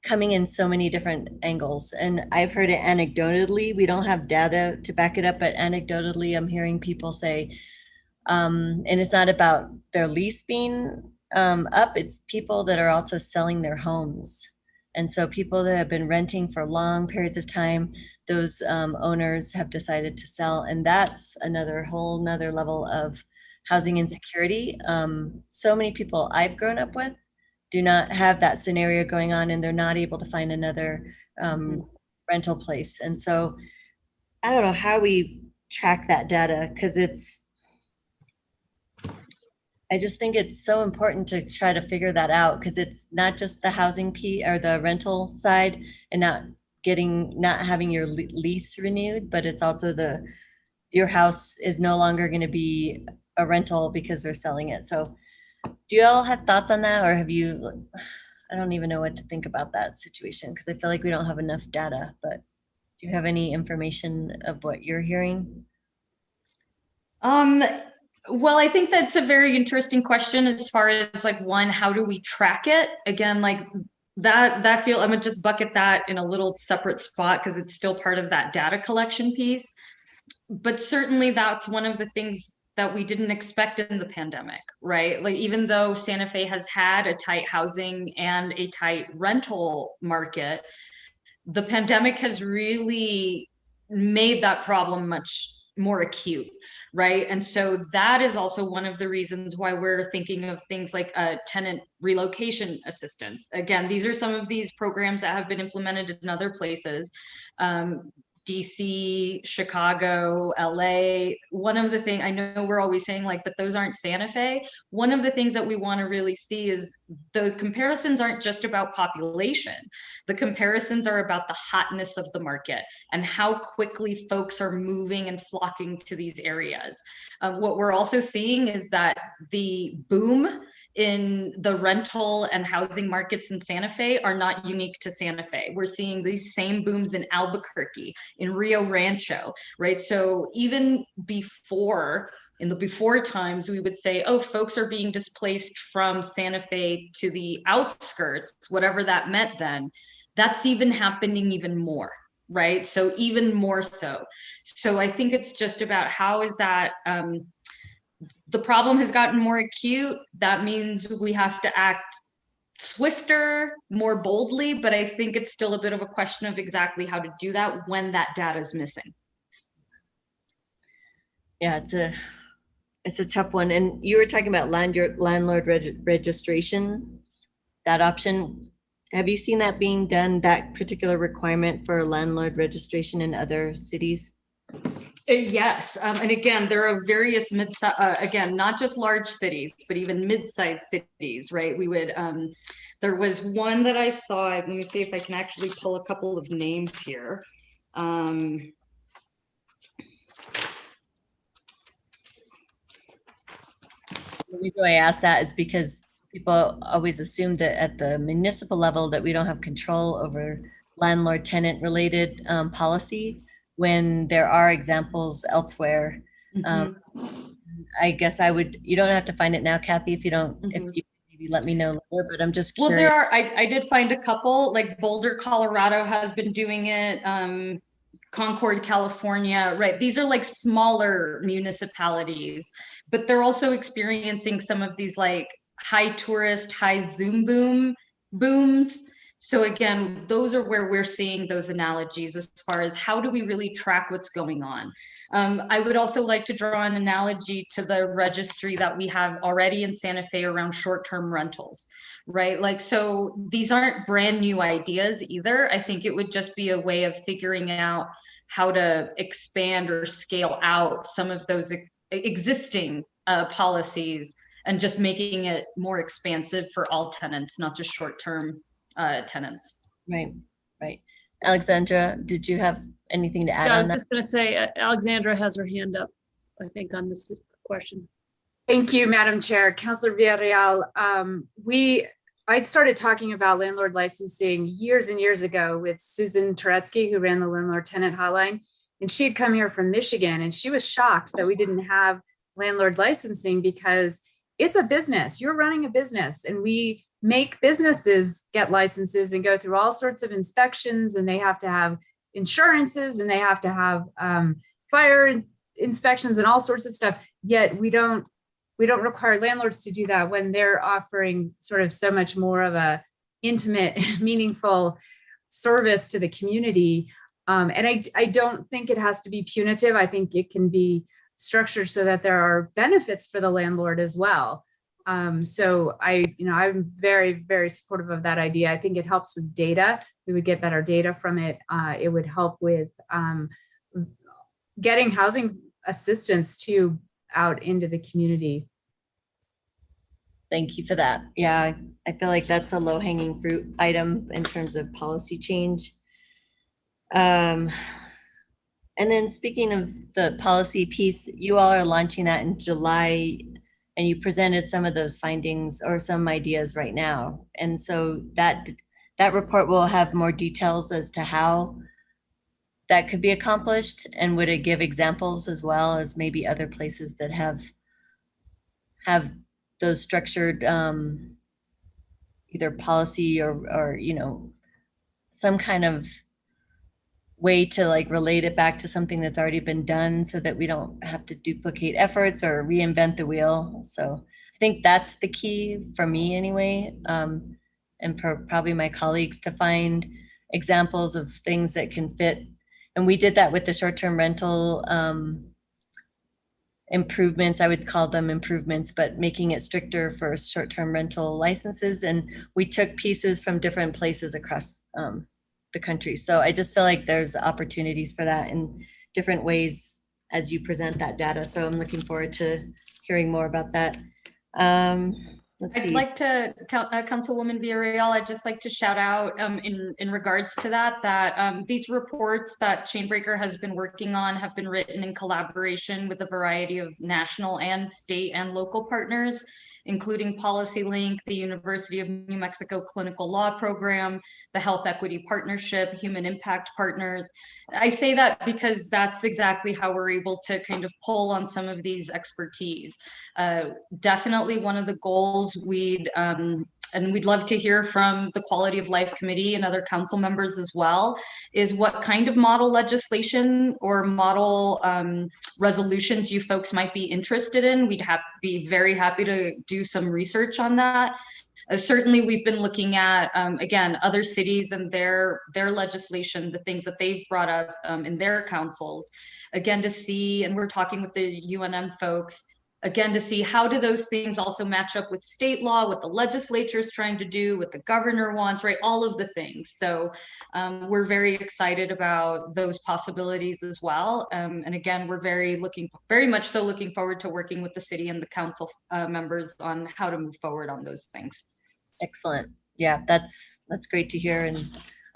coming in so many different angles. And I've heard it anecdotally. We don't have data to back it up, but anecdotally, I'm hearing people say, and it's not about their lease being up, it's people that are also selling their homes. And so people that have been renting for long periods of time, those owners have decided to sell. And that's another whole nother level of housing insecurity. So many people I've grown up with do not have that scenario going on, and they're not able to find another rental place. And so I don't know how we track that data, because I just think it's so important to try to figure that out, because it's not just the housing piece or the rental side and not having your lease renewed, but it's also your house is no longer going to be a rental because they're selling it. So do you all have thoughts on that, or I don't even know what to think about that situation, because I feel like we don't have enough data, but do you have any information of what you're hearing? Well, I think that's a very interesting question as far as one, how do we track it? Again, that I'm gonna just bucket that in a little separate spot because it's still part of that data collection piece. But certainly that's one of the things that we didn't expect in the pandemic, right? Like, even though Santa Fe has had a tight housing and a tight rental market, the pandemic has really made that problem much more acute, right? And so that is also one of the reasons why we're thinking of things like tenant relocation assistance. Again, these are some of these programs that have been implemented in other places. DC, Chicago, LA. One of the things, I know we're always saying like, but those aren't Santa Fe. One of the things that we want to really see is the comparisons aren't just about population. The comparisons are about the hotness of the market and how quickly folks are moving and flocking to these areas. What we're also seeing is that the boom in the rental and housing markets in Santa Fe are not unique to Santa Fe. We're seeing these same booms in Albuquerque, in Rio Rancho, right? So even before, in the before times, we would say, oh, folks are being displaced from Santa Fe to the outskirts, whatever that meant then. That's even happening even more, right? So even more so. So I think it's just about how is that, the problem has gotten more acute. That means we have to act swifter, more boldly, but I think it's still a bit of a question of exactly how to do that when that data is missing. Yeah, it's a tough one. And you were talking about landlord registration, that option. Have you seen that being done, that particular requirement for landlord registration in other cities? Yes, and again, there are various again, not just large cities, but even mid-sized cities, right? We would, there was one that I saw, let me see if I can actually pull a couple of names here. The reason I ask that is because people always assume that at the municipal level that we don't have control over landlord-tenant related policy, when there are examples elsewhere. I guess you don't have to find it now, Kathy, if you don't, if you maybe let me know later, but I'm just curious. Well, there are, I did find a couple, like Boulder, Colorado has been doing it. Concord, California, right? These are like smaller municipalities, but they're also experiencing some of these like high tourist, high Zoom booms. So again, those are where we're seeing those analogies as far as how do we really track what's going on. I would also like to draw an analogy to the registry that we have already in Santa Fe around short-term rentals, right? Like, so these aren't brand new ideas either. I think it would just be a way of figuring out how to expand or scale out some of those existing policies and just making it more expansive for all tenants, not just short-term tenants. Right. Alexandra, did you have anything to add Yeah, I on was that? just going to say, Alexandra has her hand up, I think, on this question. Thank you, Madam Chair. Councilor Villarreal, I started talking about landlord licensing years and years ago with Susan Turetsky, who ran the landlord tenant hotline. And she had come here from Michigan, and she was shocked that we didn't have landlord licensing because it's a business. You're running a business, and we make businesses get licenses and go through all sorts of inspections, and they have to have insurances, and they have to have fire inspections and all sorts of stuff. Yet we don't require landlords to do that when they're offering sort of so much more of a intimate, meaningful service to the community. And I don't think it has to be punitive. I think it can be structured so that there are benefits for the landlord as well. So I'm very, very supportive of that idea. I think it helps with data. We would get better data from it. It would help with getting housing assistance too out into the community. Thank you for that. Yeah, I feel like that's a low-hanging fruit item in terms of policy change. And then speaking of the policy piece, you all are launching that in July, and you presented some of those findings or some ideas right now. And so that report will have more details as to how that could be accomplished, and would it give examples as well as maybe other places that have those structured either policy or some kind of way to like relate it back to something that's already been done so that we don't have to duplicate efforts or reinvent the wheel. So I think that's the key for me anyway, and for probably my colleagues, to find examples of things that can fit. And we did that with the short-term rental improvements. I would call them improvements, but making it stricter for short-term rental licenses. And we took pieces from different places across the country. So I just feel like there's opportunities for that in different ways as you present that data. So I'm looking forward to hearing more about that. I'd like to, Councilwoman Villarreal, I'd just like to shout out in regards to that these reports that Chainbreaker has been working on have been written in collaboration with a variety of national and state and local partners, including Policy Link, the University of New Mexico Clinical Law Program, the Health Equity Partnership, Human Impact Partners. I say that because that's exactly how we're able to kind of pull on some of these expertise. Definitely one of the goals and we'd love to hear from the Quality of Life Committee and other council members as well, is what kind of model legislation or model resolutions you folks might be interested in. We'd be very happy to do some research on that. Certainly, we've been looking at, again, other cities and their legislation, the things that they've brought up in their councils, again, to see, and we're talking with the UNM folks, again, to see how do those things also match up with state law, what the legislature is trying to do, what the governor wants, right? All of the things. So we're very excited about those possibilities as well. And again, we're very much so looking forward to working with the city and the council members on how to move forward on those things. Excellent. Yeah, that's great to hear. And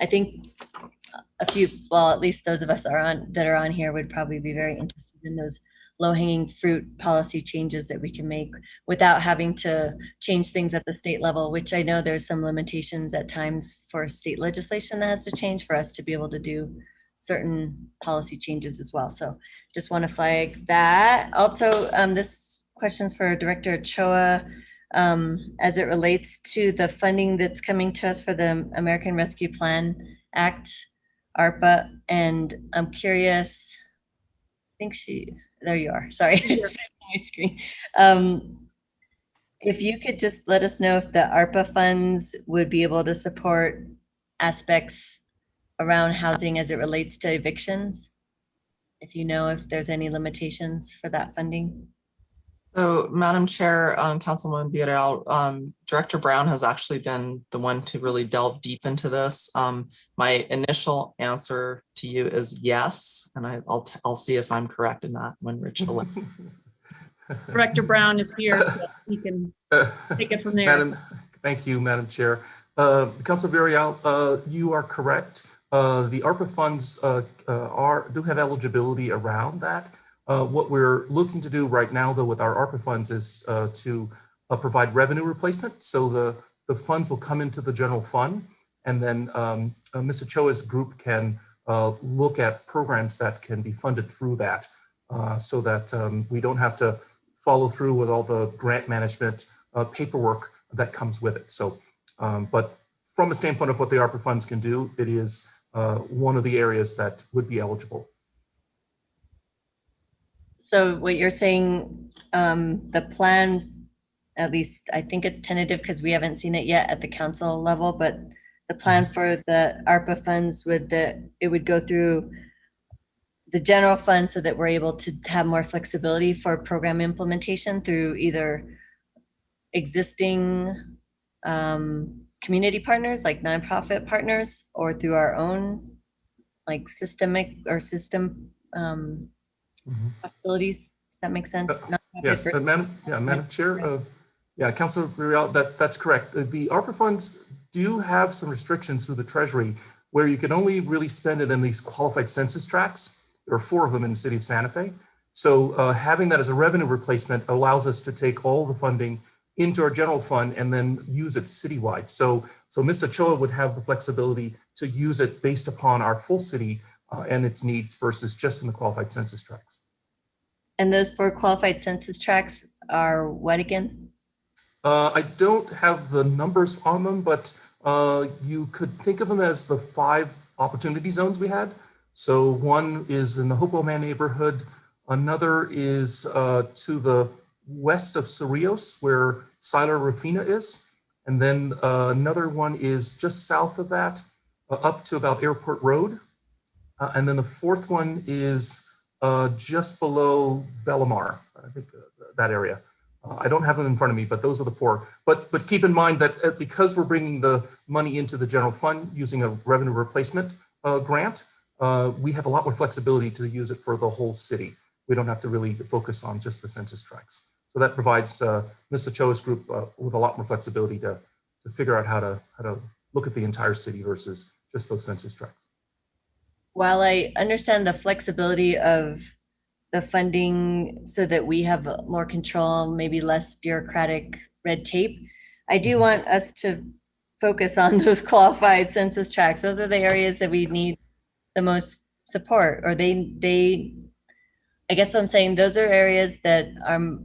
I think at least those of us that are on here would probably be very interested in those low-hanging fruit policy changes that we can make without having to change things at the state level, which I know there's some limitations at times for state legislation that has to change for us to be able to do certain policy changes as well. So just want to flag that. Also, this question's for Director Ochoa, as it relates to the funding that's coming to us for the American Rescue Plan Act, ARPA, and I'm curious, there you are, sorry, my screen. If you could just let us know if the ARPA funds would be able to support aspects around housing as it relates to evictions, if you know if there's any limitations for that funding. So, Madam Chair, Councilwoman Villarreal, Director Brown has actually been the one to really delve deep into this. My initial answer to you is yes, and I'll see if I'm correct in that when Rich will. Director Brown is here, so he can take it from there. Thank you, Madam Chair. Council Villarreal, you are correct. The ARPA funds do have eligibility around that. What we're looking to do right now, though, with our ARPA funds is to provide revenue replacement. So the funds will come into the general fund, and then Ms. Ochoa's group can look at programs that can be funded through that, so that we don't have to follow through with all the grant management paperwork that comes with it. So, but from a standpoint of what the ARPA funds can do, it is one of the areas that would be eligible. So what you're saying, the plan, at least I think it's tentative because we haven't seen it yet at the council level, but the plan for the ARPA funds it would go through the general fund so that we're able to have more flexibility for program implementation through either existing community partners like nonprofit partners, or through our own like system possibilities. Does that make sense? Yes, Madam Chair. Councilor Villarreal, that's correct. The ARPA funds do have some restrictions through the Treasury where you can only really spend it in these qualified census tracts. There are 4 of them in the city of Santa Fe. So having that as a revenue replacement allows us to take all the funding into our general fund and then use it citywide. So Ms. Ochoa would have the flexibility to use it based upon our full city and its needs versus just in the qualified census tracts. And those 4 qualified census tracts are what again? I don't have the numbers on them, but you could think of them as the 5 opportunity zones we had. So one is in the Hopewell Man neighborhood. Another is to the west of Cerrillos, where Sila Rufina is. And then another one is just south of that, up to about Airport Road. And then the fourth one is just below Bellamar, I think that area. I don't have them in front of me, but those are the four. But keep in mind that because we're bringing the money into the general fund using a revenue replacement grant, we have a lot more flexibility to use it for the whole city. We don't have to really focus on just the census tracts. So that provides Ms. Ochoa's group with a lot more flexibility to figure out how to look at the entire city versus just those census tracts. While I understand the flexibility of the funding so that we have more control, maybe less bureaucratic red tape, I do want us to focus on those qualified census tracts. Those are the areas that we need the most support, or I guess what I'm saying, those are areas that are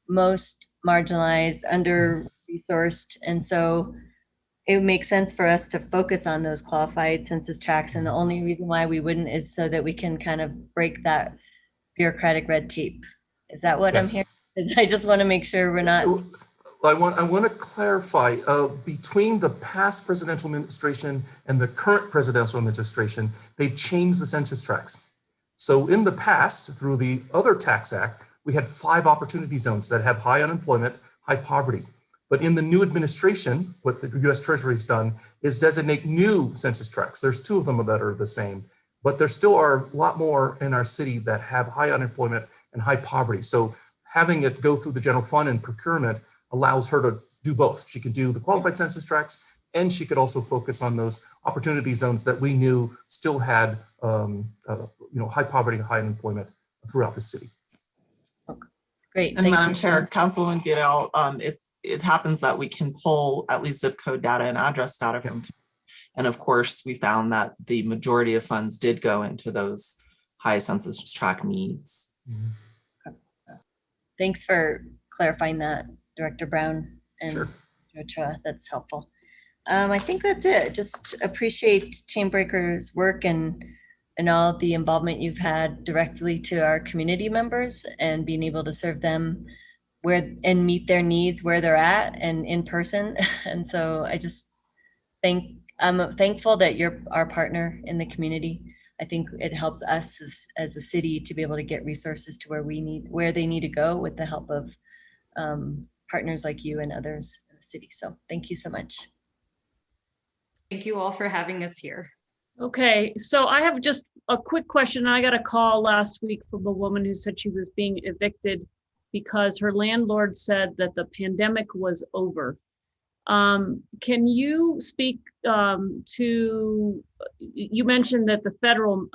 most marginalized, under-resourced, and so it would make sense for us to focus on those qualified census tracts. And the only reason why we wouldn't is so that we can kind of break that bureaucratic red tape. Is that what I'm hearing? I just want to make sure we're not. I want to clarify, between the past presidential administration and the current presidential administration, they've changed the census tracts. So in the past, through the other tax act, we had 5 opportunity zones that have high unemployment, high poverty. But in the new administration, what the US Treasury has done is designate new census tracts. There's 2 of them that are the same, but there still are a lot more in our city that have high unemployment and high poverty. So having it go through the general fund and procurement allows her to do both. She can do the qualified census tracts, and she could also focus on those opportunity zones that we knew still had high poverty and high unemployment throughout the city. Great. And Madam Chair, Councilwoman Guerrero, it happens that we can pull at least zip code data and address data from, and of course, we found that the majority of funds did go into those high census tract needs. Thanks for clarifying that, Director Brown and Sure. Ochoa. That's helpful. I think that's it. Just appreciate Chainbreaker's work and all of the involvement you've had directly to our community members and being able to serve them and meet their needs where they're at and in person. And so I'm thankful that you're our partner in the community. I think it helps us as a city to be able to get resources to where they need to go with the help of partners like you and others in the city. So thank you so much. Thank you all for having us here. Okay, so I have just a quick question. I got a call last week from a woman who said she was being evicted because her landlord said that the pandemic was over. Can you speak to, you mentioned that the federal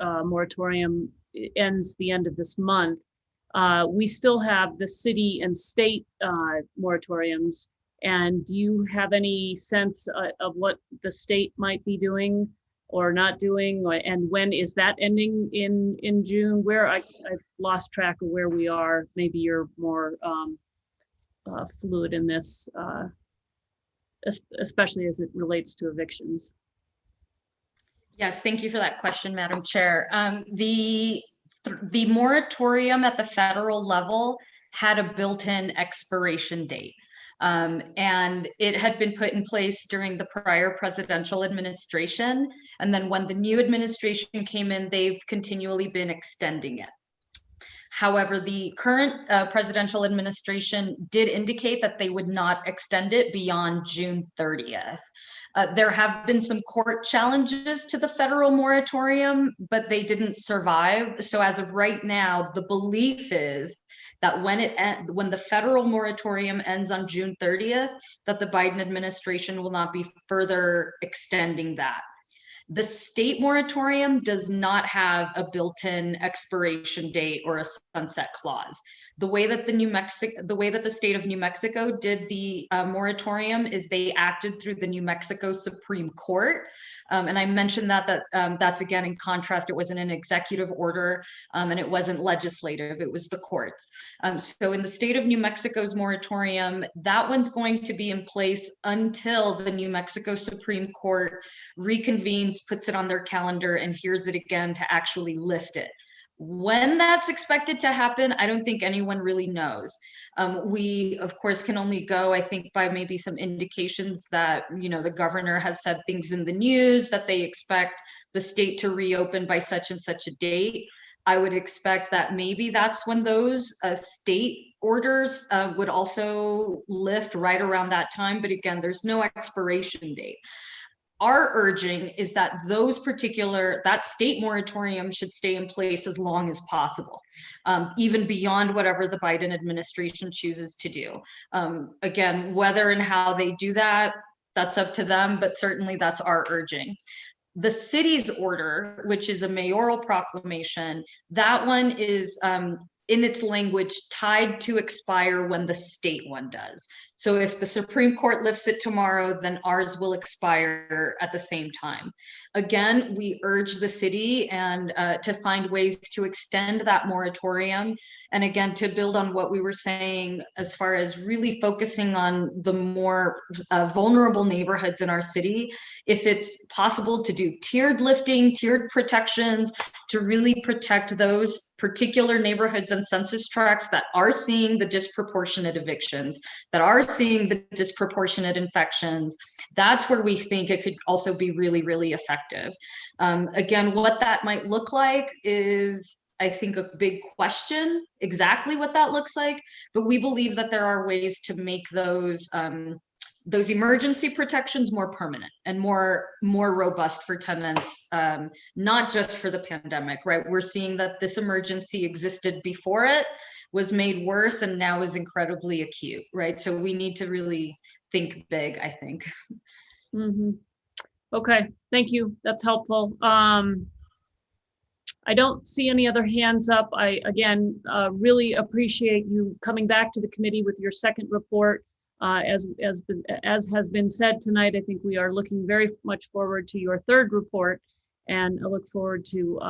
moratorium ends the end of this month. We still have the city and state moratoriums. And do you have any sense of what the state might be doing or not doing? And when is that ending in June? I've lost track of where we are. Maybe you're more fluid in this, especially as it relates to evictions. Yes, thank you for that question, Madam Chair. The moratorium at the federal level had a built-in expiration date. And it had been put in place during the prior presidential administration. And then when the new administration came in, they've continually been extending it. However, the current presidential administration did indicate that they would not extend it beyond June 30th. There have been some court challenges to the federal moratorium, but they didn't survive. So as of right now, the belief is that when the federal moratorium ends on June 30th, that the Biden administration will not be further extending that. The state moratorium does not have a built-in expiration date or a sunset clause. The way that the state of New Mexico did the moratorium is they acted through the New Mexico Supreme Court. And I mentioned that's again in contrast, it wasn't an executive order and it wasn't legislative, it was the courts. So in the state of New Mexico's moratorium, that one's going to be in place until the New Mexico Supreme Court reconvenes meets, puts it on their calendar, and hears it again to actually lift it. When that's expected to happen, I don't think anyone really knows. We, of course, can only go, I think, by maybe some indications that, the governor has said things in the news that they expect the state to reopen by such and such a date. I would expect that maybe that's when those state orders would also lift right around that time. But again, there's no expiration date. Our urging is that that state moratorium should stay in place as long as possible, even beyond whatever the Biden administration chooses to do. Again, whether and how they do that, that's up to them, but certainly that's our urging. The city's order, which is a mayoral proclamation, that one is in its language tied to expire when the state one does. So if the Supreme Court lifts it tomorrow, then ours will expire at the same time. Again, we urge the city and to find ways to extend that moratorium. And again, to build on what we were saying, as far as really focusing on the more vulnerable neighborhoods in our city, if it's possible to do tiered lifting, tiered protections, to really protect those particular neighborhoods and census tracts that are seeing the disproportionate evictions, that are seeing the disproportionate infections, that's where we think it could also be really, really effective. Again, what that might look like is, I think, a big question, exactly what that looks like, but we believe that there are ways to make those emergency protections more permanent and more robust for tenants, not just for the pandemic, right? We're seeing that this emergency existed before it, was made worse, and now is incredibly acute, right? So we need to really think big, I think. Mm-hmm. Okay, thank you. That's helpful. I don't see any other hands up. I, again, really appreciate you coming back to the committee with your second report. As has been said tonight, I think we are looking very much forward to your third report, and I look forward to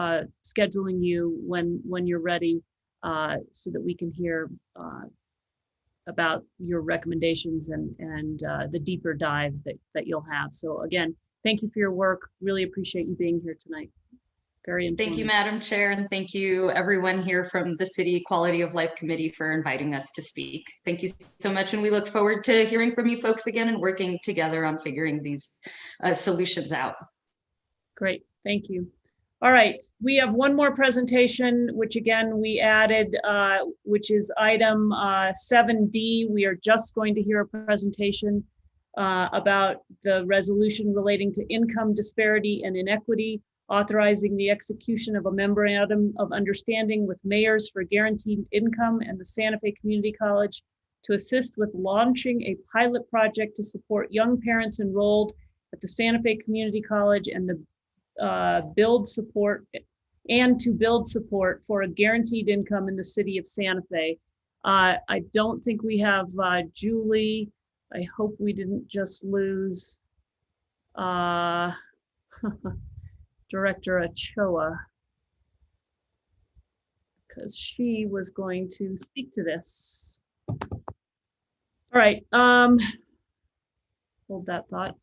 scheduling you when you're ready, so that we can hear about your recommendations and the deeper dive that you'll have. So again, thank you for your work. Really appreciate you being here tonight. Very informative. Thank you, Madam Chair, and thank you everyone here from the City Quality of Life Committee for inviting us to speak. Thank you so much, and we look forward to hearing from you folks again and working together on figuring these solutions out. Great, thank you. All right, we have one more presentation, which again we added, which is item 7D. We are just going to hear a presentation about the resolution relating to income disparity and inequity, authorizing the execution of a memorandum of understanding with mayors for guaranteed income and the Santa Fe Community College to assist with launching a pilot project to support young parents enrolled at the Santa Fe Community College and the build support for a guaranteed income in the city of Santa Fe. I don't think we have Julie. I hope we didn't just lose Director Ochoa, because she was going to speak to this. All right, hold that thought.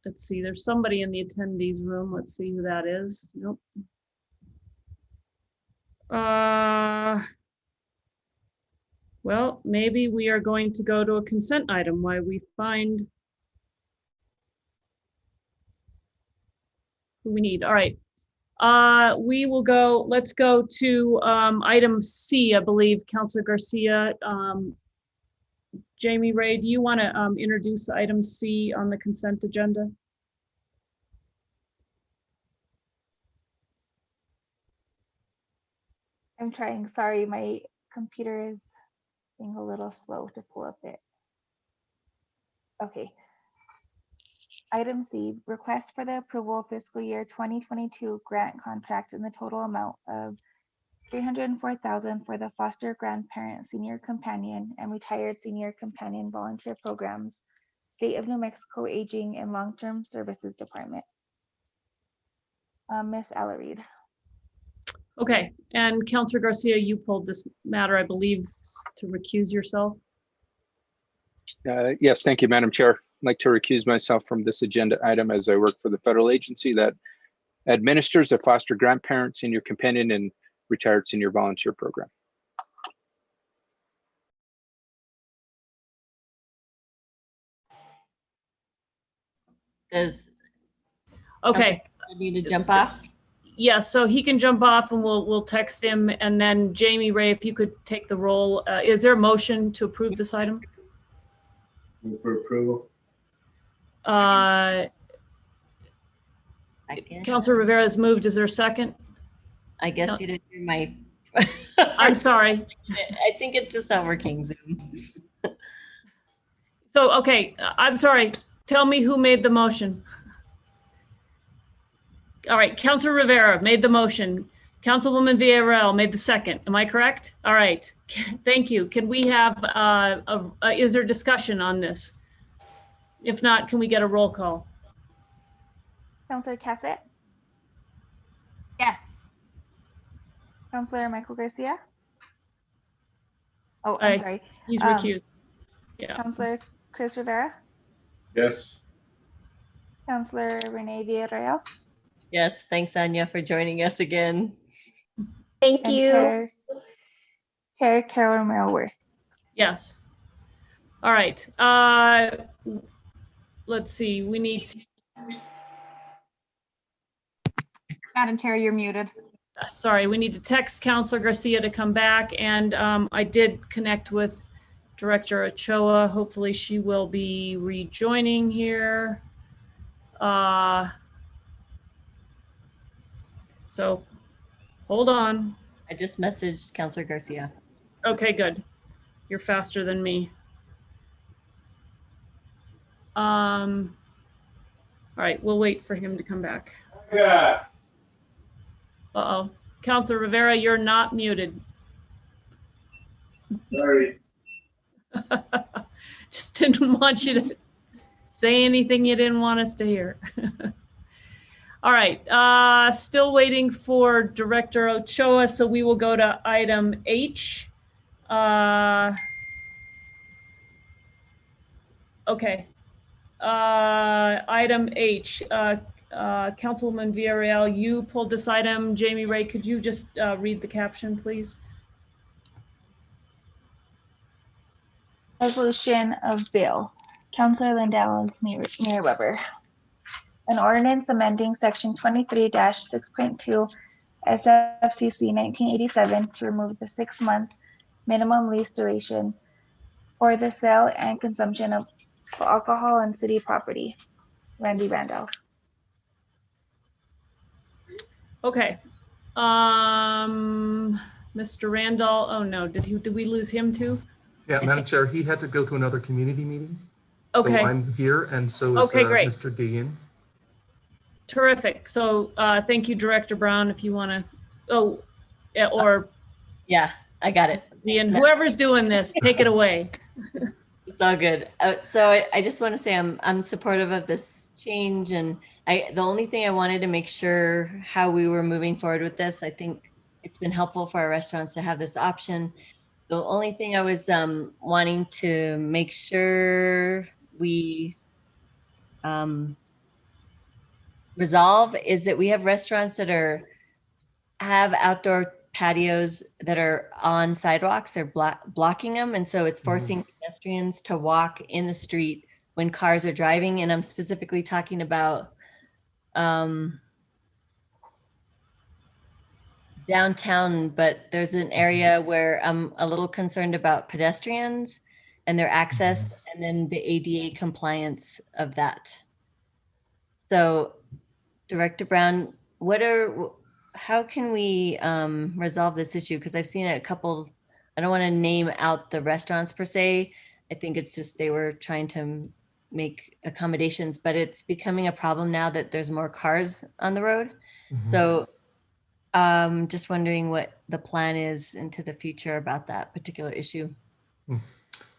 Let's see, there's somebody in the attendees room. Let's see who that is. Nope. Well, maybe we are going to go to a consent item while we find who we need. All right. We will go, let's go to item C, I believe, Councilor Garcia. Jamie Ray, do you want to introduce item C on the consent agenda? I'm trying, sorry, my computer is being a little slow to pull up it. Okay. Item C, request for the approval of fiscal year 2022 grant contract in the total amount of $304,000 for the foster grandparent senior companion and retired senior companion volunteer programs, State of New Mexico Aging and Long-Term Services Department. Ms. Alareed. Okay, and Councilor Garcia, you pulled this matter, I believe, to recuse yourself. Yes, thank you, Madam Chair. I'd like to recuse myself from this agenda item as I work for the federal agency that administers the foster grandparent, senior companion, and retired senior volunteer program. Does Okay. I need to jump off? Yeah, so he can jump off and we'll text him. And then Jamie Ray, if you could take the roll. Is there a motion to approve this item? Move for approval. Councilor Rivera has moved. Is there a second? I guess you didn't hear my. I'm sorry. I think it's just not working, Zoom. So, okay, I'm sorry. Tell me who made the motion. All right, Councilor Rivera made the motion. Councilwoman Villarreal made the second. Am I correct? All right, thank you. Can we have, is there discussion on this? If not, can we get a roll call? Councillor Cassett, Yes. Councillor Michael Garcia. Oh, Aye. I'm sorry. He's recused. Yeah. Councillor Chris Rivera, Yes. Councillor Renee Villarreal, Yes, thanks, Anya, for joining us again. and Chair Carol Romero Worth. Yes. All right. Let's see. We need. Madam Chair, you're muted. Sorry, we need to text Councilor Garcia to come back, and I did connect with Director Ochoa. Hopefully she will be rejoining here. So hold on. I just messaged Councilor Garcia. Okay, good. You're faster than me. All right, we'll wait for him to come back. Yeah. Uh-oh. Councilor Rivera, you're not muted. Sorry. Just didn't want you to say anything you didn't want us to hear. All right, still waiting for Director Ochoa, so we will go to item H. Okay. Item H, Councilwoman Villarreal, you pulled this item. Jamie Ray, could you just read the caption, please? Resolution of Bill, Councilor Lindell, Mayor Weber. An ordinance amending section 23-6.2 SFCC 1987 to remove the 6-month minimum lease duration for the sale and consumption of alcohol on city property. Randy Randolph. Okay. Mr. Randall, oh no, did we lose him too? Yeah, Madam Chair, he had to go to another community meeting. Okay. So I'm here, and so is Okay, great. Mr. Dean. Terrific. So thank you, Director Brown, if you want to, or Yeah, I got it. Ian, whoever's doing this, take it away. It's all good. So I just want to say I'm supportive of this change, and the only thing I wanted to make sure how we were moving forward with this. I think it's been helpful for our restaurants to have this option. The only thing I was wanting to make sure we resolve is that we have restaurants that have outdoor patios that are on sidewalks or blocking them, and so it's forcing pedestrians to walk in the street when cars are driving. And I'm specifically talking about downtown, but there's an area where I'm a little concerned about pedestrians and their access, and then the ADA compliance of that. So Director Brown, how can we resolve this issue? Because I've seen a couple, I don't want to name out the restaurants per se. I think it's just they were trying to make accommodations, but it's becoming a problem now that there's more cars on the road. So just wondering what the plan is into the future about that particular issue.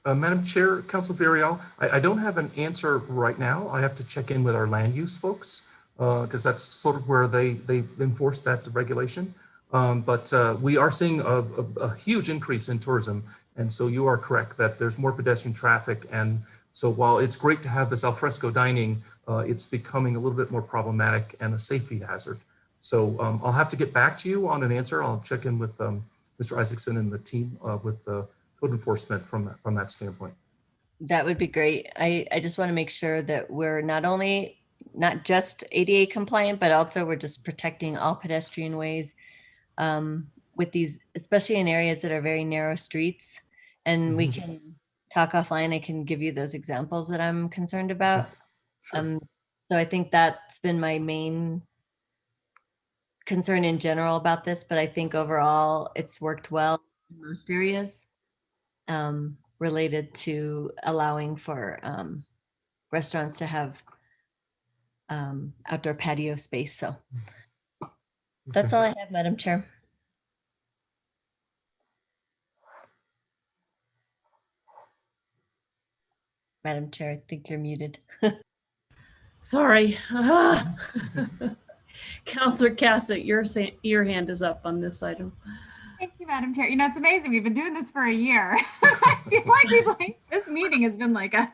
Madam Chair, Council Villarreal, I don't have an answer right now. I have to check in with our land use folks because that's sort of where they enforce that regulation. But we are seeing a huge increase in tourism. And so you are correct that there's more pedestrian traffic. And so while it's great to have this alfresco dining, it's becoming a little bit more problematic and a safety hazard. So I'll have to get back to you on an answer. I'll check in with Mr. Isaacson and the team with code enforcement from that standpoint. That would be great. I just want to make sure that we're not just ADA compliant, but also we're just protecting all pedestrian ways with these, especially in areas that are very narrow streets. And we can talk offline. I can give you those examples that I'm concerned about. Sure. So I think that's been my main concern in general about this, but I think overall it's worked well in most areas related to allowing for restaurants to have outdoor patio space. So that's all I have, Madam Chair. Madam Chair, I think you're muted. Sorry. Counselor Cassett, your hand is up on this item. Thank you, Madam Chair. You know, it's amazing. We've been doing this for a year. I feel like this meeting has been like a.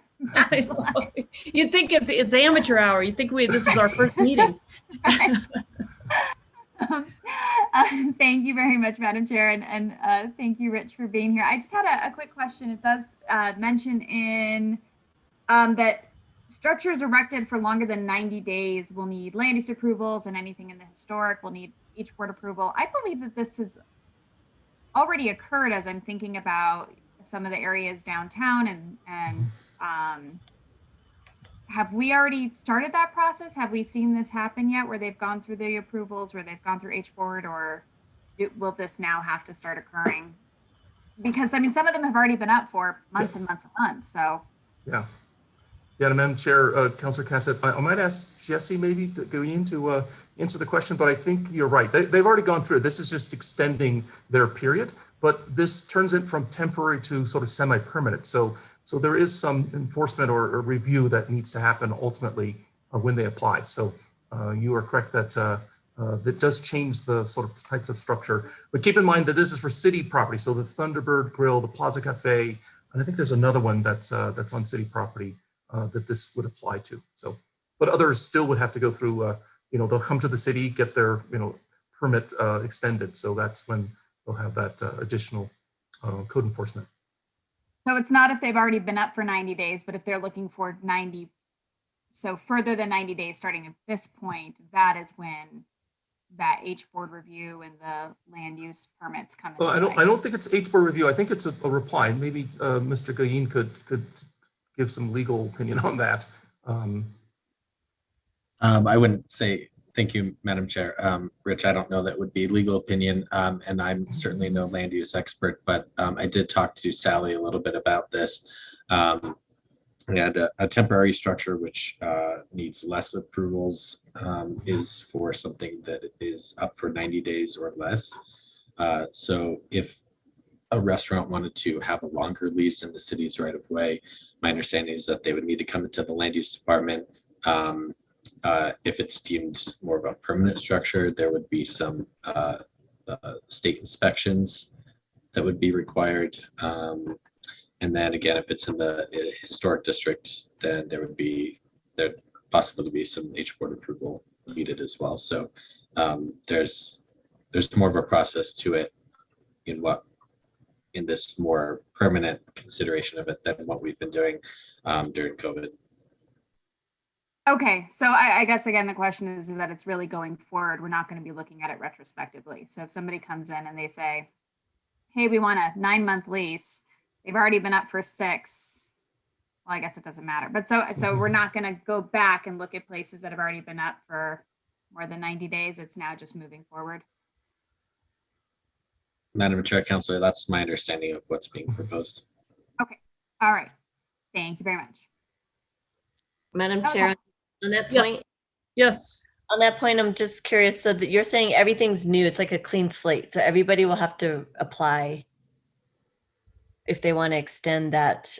You'd think it's amateur hour. You think this is our first meeting. Thank you very much, Madam Chair, and thank you, Rich, for being here. I just had a quick question. It does mention in that structures erected for longer than 90 days will need land use approvals, and anything in the historic will need each board approval. I believe that this has already occurred as I'm thinking about some of the areas downtown, and have we already started that process? Have we seen this happen yet, where they've gone through the approvals, where they've gone through H board, or will this now have to start occurring? Because I mean, some of them have already been up for months and months and months. So yeah, Madam Chair, Councilor Cassett, I might ask Jesse maybe to go in to answer the question, but I think you're right. They've already gone through it. This is just extending their period, but this turns it from temporary to sort of semi-permanent. So there is some enforcement or review that needs to happen ultimately when they apply. So you are correct that that does change the sort of types of structure. But keep in mind that this is for city property. So the Thunderbird Grill, the Plaza Cafe, and I think there's another one that's on city property that this would apply to. So, but others still would have to go through, they'll come to the city, get their, permit extended. So that's when they'll have that additional code enforcement. So it's not if they've already been up for 90 days, but if they're looking for 90, so further than 90 days starting at this point, that is when that H board review and the land use permits come into play. I don't think it's H board review. I think it's a reply. Maybe Mr. Gayin could give some legal opinion on that. I wouldn't say, thank you, Madam Chair. Rich, I don't know that would be legal opinion, and I'm certainly no land use expert, but I did talk to Sally a little bit about this. And a temporary structure which needs less approvals is for something that is up for 90 days or less. So if a restaurant wanted to have a longer lease in the city's right of way, my understanding is that they would need to come into the land use department. If it's deemed more of a permanent structure, there would be some state inspections that would be required. And then again, if it's in the historic district, then there'd possibly be some H board approval needed as well. So there's more of a process to it in this more permanent consideration of it than what we've been doing during COVID. Okay, so I guess again, the question is that it's really going forward. We're not going to be looking at it retrospectively. So if somebody comes in and they say, hey, we want a 9-month lease, they've already been up for 6. Well, I guess it doesn't matter. But so we're not going to go back and look at places that have already been up for more than 90 days. It's now just moving forward. Madam Chair, Councilor, that's my understanding of what's being proposed. Okay, all right. Thank you very much. Madam Chair, on that point, yes. On that point, I'm just curious. So that you're saying everything's new. It's like a clean slate. So everybody will have to apply if they want to extend that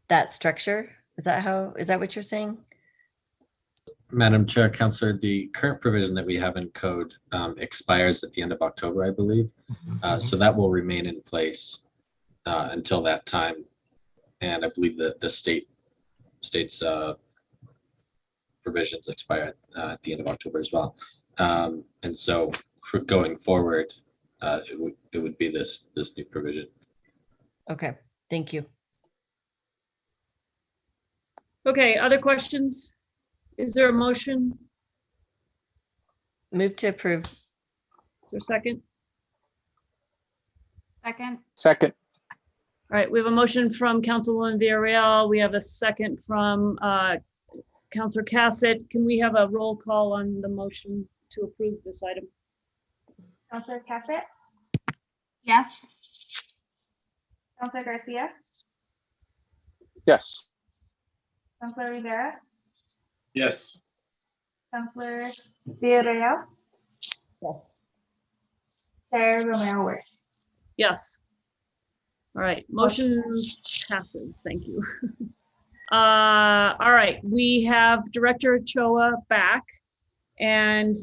that structure. Is that what you're saying? Madam Chair, Councilor, the current provision that we have in code expires at the end of October, I believe. So that will remain in place until that time. And I believe that the state's provisions expire at the end of October as well. And so for going forward, it would be this new provision. Okay, thank you. Okay, other questions? Is there a motion? Move to approve. Is there a second? Second. Second. All right, we have a motion from Councilwoman Villarreal. We have a second from Councilor Cassett. Can we have a roll call on the motion to approve this item? Counselor Cassett, Yes. Counselor Garcia, Yes. Counselor Rivera, Yes. Counselor Villarreal, Yes. Chair Romero Worth. Yes. All right, motion passes. Thank you. All right, we have Director Ochoa back. And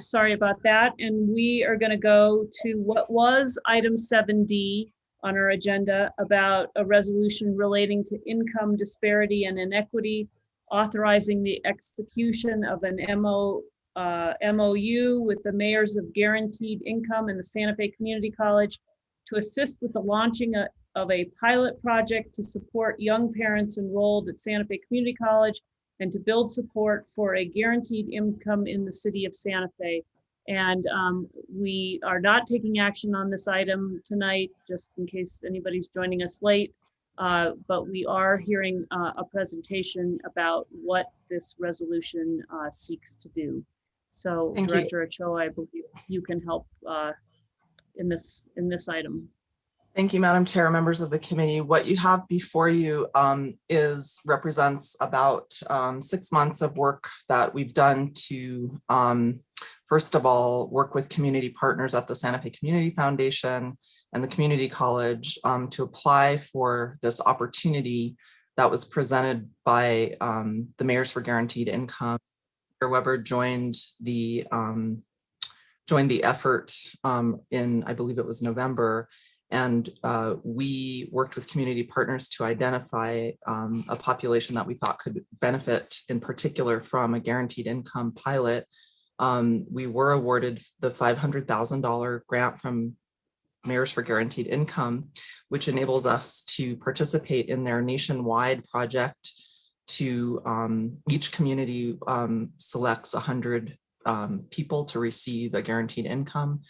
sorry about that. And we are going to go to what was item 7D on our agenda about a resolution relating to income disparity and inequity, authorizing the execution of an MOU with the mayors of Guaranteed Income and the Santa Fe Community College to assist with the launching of a pilot project to support young parents enrolled at Santa Fe Community College and to build support for a guaranteed income in the city of Santa Fe. And we are not taking action on this item tonight, just in case anybody's joining us late. But we are hearing a presentation about what this resolution seeks to do. So Thank you. Director Ochoa, I believe you can help in this item. Thank you, Madam Chair, members of the committee. What you have before you represents about 6 months of work that we've done to, first of all, work with community partners at the Santa Fe Community Foundation and the Community College to apply for this opportunity that was presented by the Mayors for Guaranteed Income. Mayor Weber joined the effort in, I believe it was November. And we worked with community partners to identify a population that we thought could benefit in particular from a guaranteed income pilot. We were awarded the $500,000 grant from Mayors for Guaranteed Income, which enables us to participate in their nationwide project to each community selects 100 people to receive a guaranteed income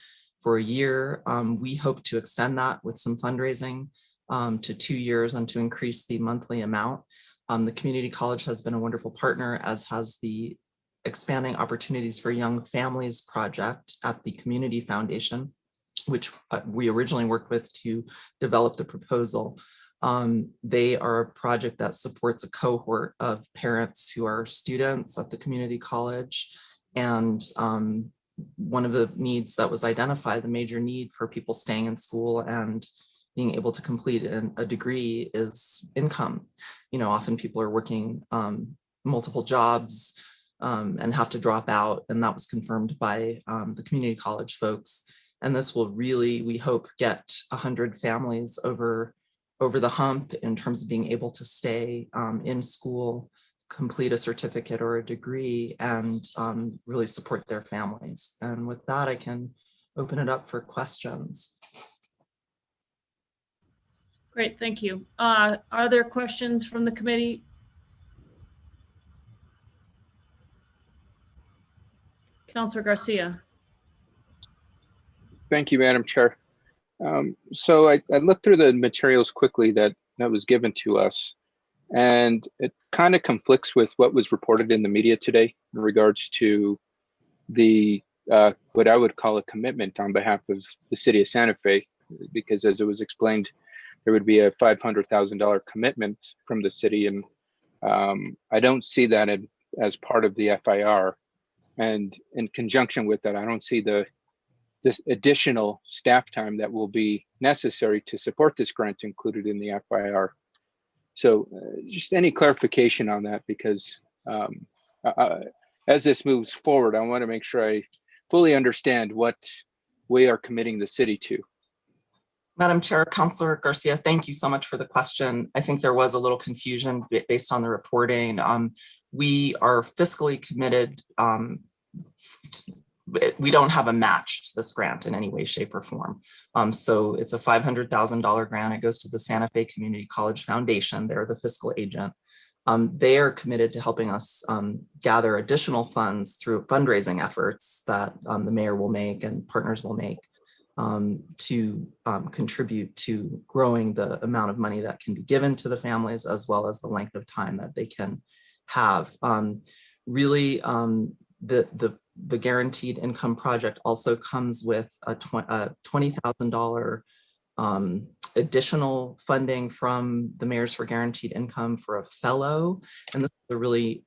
for a year. We hope to extend that with some fundraising to 2 years and to increase the monthly amount. The community college has been a wonderful partner, as has the Expanding Opportunities for Young Families project at the Community Foundation, which we originally worked with to develop the proposal. They are a project that supports a cohort of parents who are students at the community college. And one of the needs that was identified, the major need for people staying in school and being able to complete a degree, is income. You know, often people are working multiple jobs and have to drop out, and that was confirmed by the community college folks. And this will really, we hope, get 100 families over the hump in terms of being able to stay in school, complete a certificate or a degree, and really support their families. And with that, I can open it up for questions. Great, thank you. Are there questions from the committee? Councilor Garcia. Thank you, Madam Chair. So I looked through the materials quickly that was given to us, and it kind of conflicts with what was reported in the media today in regards to the what I would call a commitment on behalf of the city of Santa Fe, because as it was explained, there would be a $500,000 commitment from the city, and I don't see that as part of the FIR. And in conjunction with that, I don't see this additional staff time that will be necessary to support this grant included in the FIR. So just any clarification on that, because as this moves forward, I want to make sure I fully understand what we are committing the city to. Madam Chair, Councilor Garcia, thank you so much for the question. I think there was a little confusion based on the reporting. We are fiscally committed. We don't have a match to this grant in any way, shape, or form. So it's a $500,000 grant. It goes to the Santa Fe Community College Foundation. They're the fiscal agent. They are committed to helping us gather additional funds through fundraising efforts that the mayor will make and partners will make to contribute to growing the amount of money that can be given to the families, as well as the length of time that they can have. Really, the guaranteed income project also comes with a $20,000 additional funding from the Mayors for Guaranteed Income for a fellow. And this is a really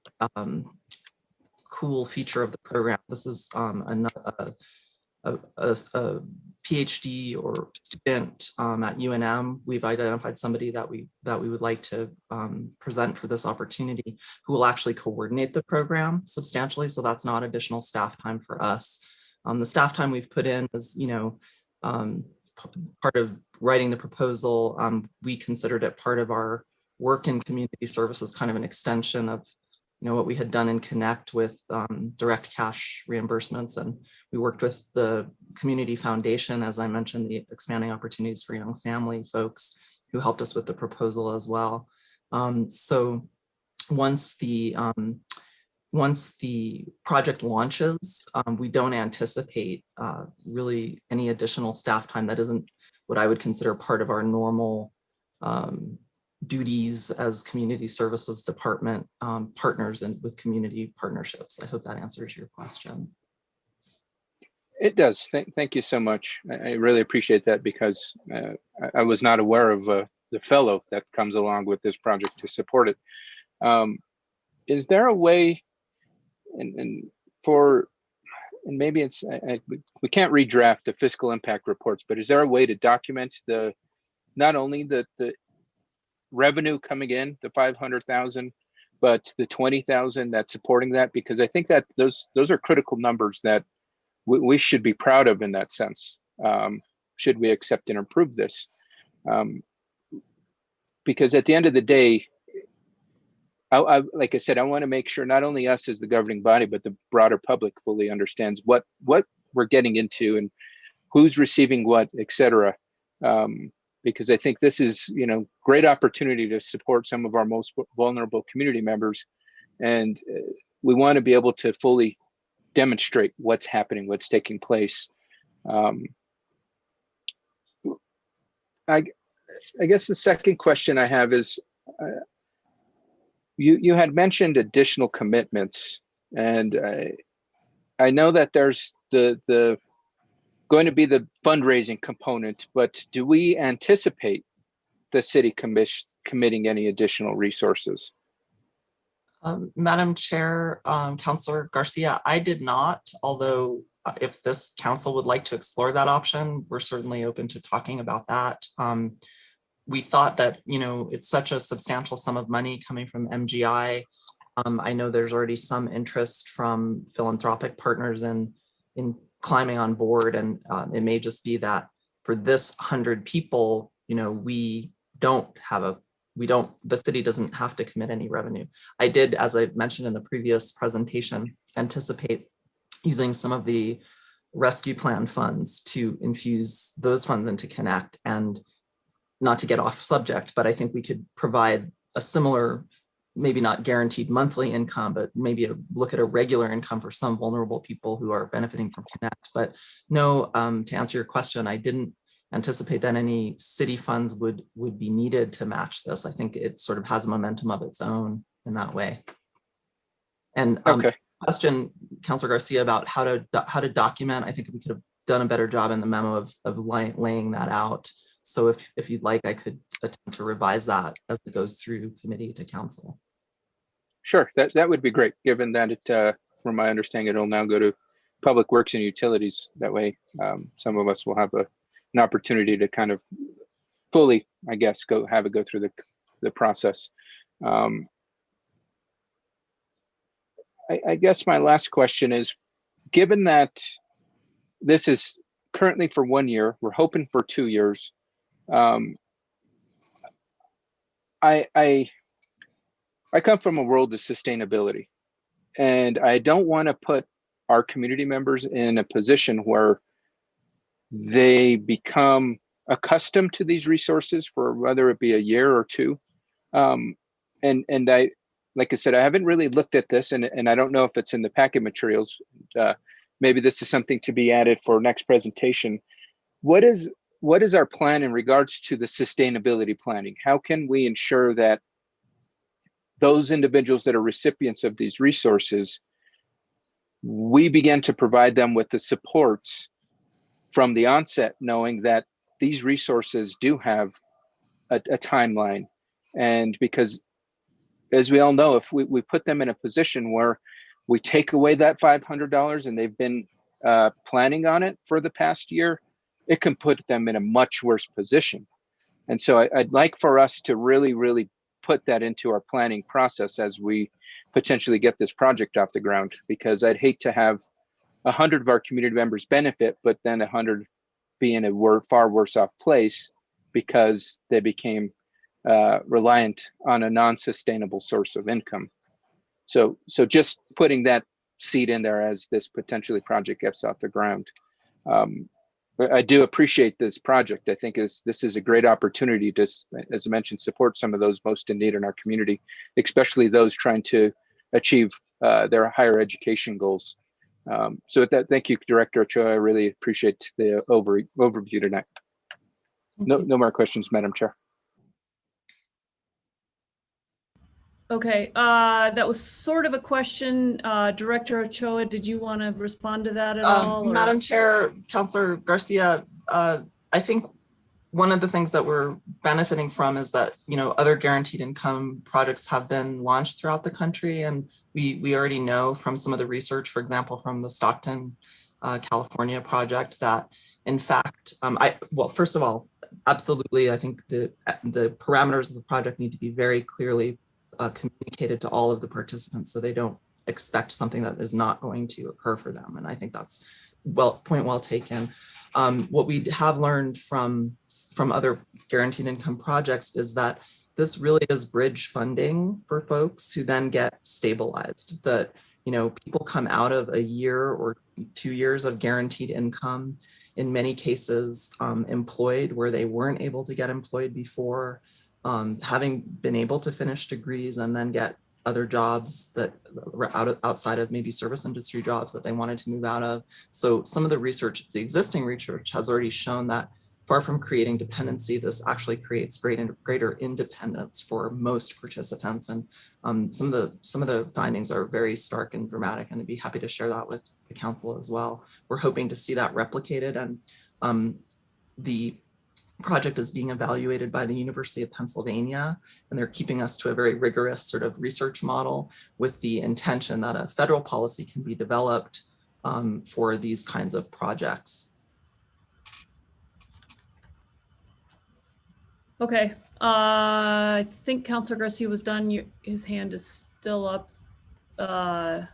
cool feature of the program. This is a PhD or student at UNM. We've identified somebody that we would like to present for this opportunity, who will actually coordinate the program substantially. So that's not additional staff time for us. The staff time we've put in is, part of writing the proposal. We considered it part of our work in community services, kind of an extension of what we had done in Connect with direct cash reimbursements. And we worked with the Community Foundation, as I mentioned, the Expanding Opportunities for Young Family folks, who helped us with the proposal as well. So once the project launches, we don't anticipate really any additional staff time that isn't what I would consider part of our normal duties as community services department partners and with community partnerships. I hope that answers your question. It does. Thank you so much. I really appreciate that, because I was not aware of the fellow that comes along with this project to support it. Is there a way, and maybe it's, we can't redraft the fiscal impact reports, but is there a way to document not only the revenue coming in, the 500,000, but the 20,000 that's supporting that? Because I think that those are critical numbers that we should be proud of in that sense, should we accept and approve this. Because at the end of the day, like I said, I want to make sure not only us as the governing body, but the broader public fully understands what we're getting into and who's receiving what, et cetera. Because I think this is, great opportunity to support some of our most vulnerable community members. And we want to be able to fully demonstrate what's happening, what's taking place. I guess the second question I have is, you had mentioned additional commitments, and I know that there's the going to be the fundraising component, but do we anticipate the city committing any additional resources? Madam Chair, Councilor Garcia, I did not, although if this council would like to explore that option, we're certainly open to talking about that. We thought that, it's such a substantial sum of money coming from MGI. I know there's already some interest from philanthropic partners in climbing on board, and it may just be that for this 100 people, the city doesn't have to commit any revenue. I did, as I mentioned in the previous presentation, anticipate using some of the rescue plan funds to infuse those funds into Connect. And not to get off subject, but I think we could provide a similar, maybe not guaranteed monthly income, but maybe look at a regular income for some vulnerable people who are benefiting from Connect. But no, to answer your question, I didn't anticipate that any city funds would be needed to match this. I think it sort of has a momentum of its own in that way. And okay. Question, Councilor Garcia, about how to document. I think we could have done a better job in the memo of laying that out. So if you'd like, I could attempt to revise that as it goes through committee to council. Sure, that would be great, given that it, from my understanding, it'll now go to Public Works and Utilities. That way, some of us will have an opportunity to kind of fully, I guess, go through the process. I guess my last question is, given that this is currently for 1 year, we're hoping for 2 years, I come from a world of sustainability, and I don't want to put our community members in a position where they become accustomed to these resources for whether it be a year or two. And I, like I said, I haven't really looked at this, and I don't know if it's in the packet materials. Maybe this is something to be added for next presentation. What is our plan in regards to the sustainability planning? How can we ensure that those individuals that are recipients of these resources, we begin to provide them with the supports from the onset, knowing that these resources do have a timeline? And because, as we all know, if we put them in a position where we take away that $500 and they've been planning on it for the past year, it can put them in a much worse position. And so I'd like for us to really, really put that into our planning process as we potentially get this project off the ground, because I'd hate to have 100 of our community members benefit, but then 100 be in a far worse off place because they became reliant on a non-sustainable source of income. So just putting that seed in there as this potentially project gets off the ground. I do appreciate this project. I think this is a great opportunity to, as I mentioned, support some of those most in need in our community, especially those trying to achieve their higher education goals. So with that, thank you, Director Ochoa. I really appreciate the overview tonight. No more questions, Madam Chair. Okay, that was sort of a question. Director Ochoa, did you want to respond to that at all? Or? Madam Chair, Councilor Garcia, I think one of the things that we're benefiting from is that, other guaranteed income projects have been launched throughout the country. And we already know from some of the research, for example, from the Stockton, California project, that in fact, first of all, absolutely, I think the parameters of the project need to be very clearly communicated to all of the participants so they don't expect something that is not going to occur for them. And I think that's point well taken. What we have learned from other guaranteed income projects is that this really is bridge funding for folks who then get stabilized. That, people come out of a year or 2 years of guaranteed income, in many cases employed where they weren't able to get employed before, having been able to finish degrees and then get other jobs that were outside of maybe service industry jobs that they wanted to move out of. So some of the existing research has already shown that far from creating dependency, this actually creates greater independence for most participants. And some of the findings are very stark and dramatic, and I'd be happy to share that with the council as well. We're hoping to see that replicated, and the project is being evaluated by the University of Pennsylvania, and they're keeping us to a very rigorous sort of research model with the intention that a federal policy can be developed for these kinds of projects. Okay, I think Councilor Garcia was done. His hand is still up, but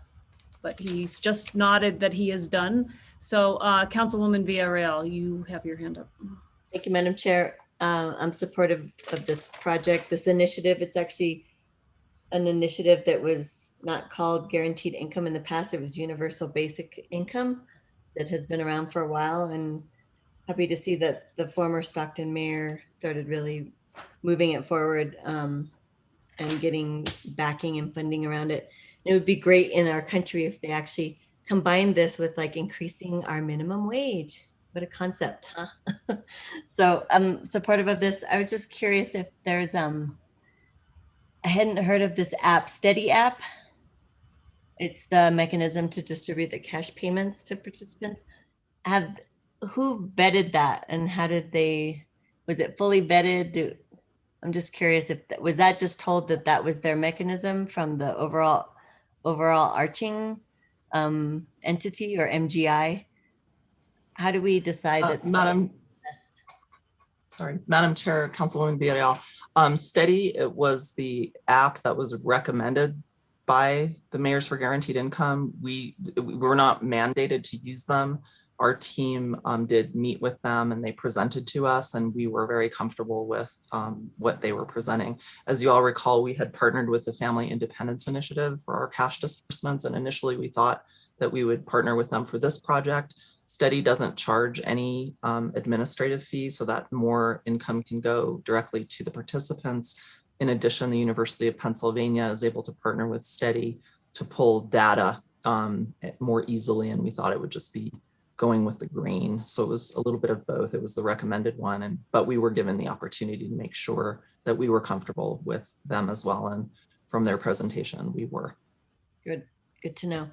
he's just nodded that he is done. So Councilwoman Villarreal, you have your hand up. Thank you, Madam Chair. I'm supportive of this project, this initiative. It's actually an initiative that was not called guaranteed income in the past. It was universal basic income that has been around for a while, and happy to see that the former Stockton mayor started really moving it forward and getting backing and funding around it. It would be great in our country if they actually combined this with like increasing our minimum wage. What a concept, huh? So I'm supportive of this. I was just curious if there's, I hadn't heard of this app, Steady app. It's the mechanism to distribute the cash payments to participants. Who vetted that, and how did was it fully vetted? I'm just curious if was that just told that was their mechanism from the overall arching entity or MGI? How do we decide that? Madam Chair, Councilwoman Villarreal, Steady, it was the app that was recommended by the Mayors for Guaranteed Income. We were not mandated to use them. our team did meet with them and they presented to us, and we were very comfortable with what they were presenting. As you all recall, we had partnered with the Family Independence Initiative for our cash disbursements, and initially we thought that we would partner with them for this project. Steady doesn't charge any administrative fees, so that more income can go directly to the participants. In addition, the University of Pennsylvania is able to partner with Steady to pull data more easily, and we thought it would just be going with the grain. So it was a little bit of both. It was the recommended one, but we were given the opportunity to make sure that we were comfortable with them as well. And from their presentation, we were. Good to know.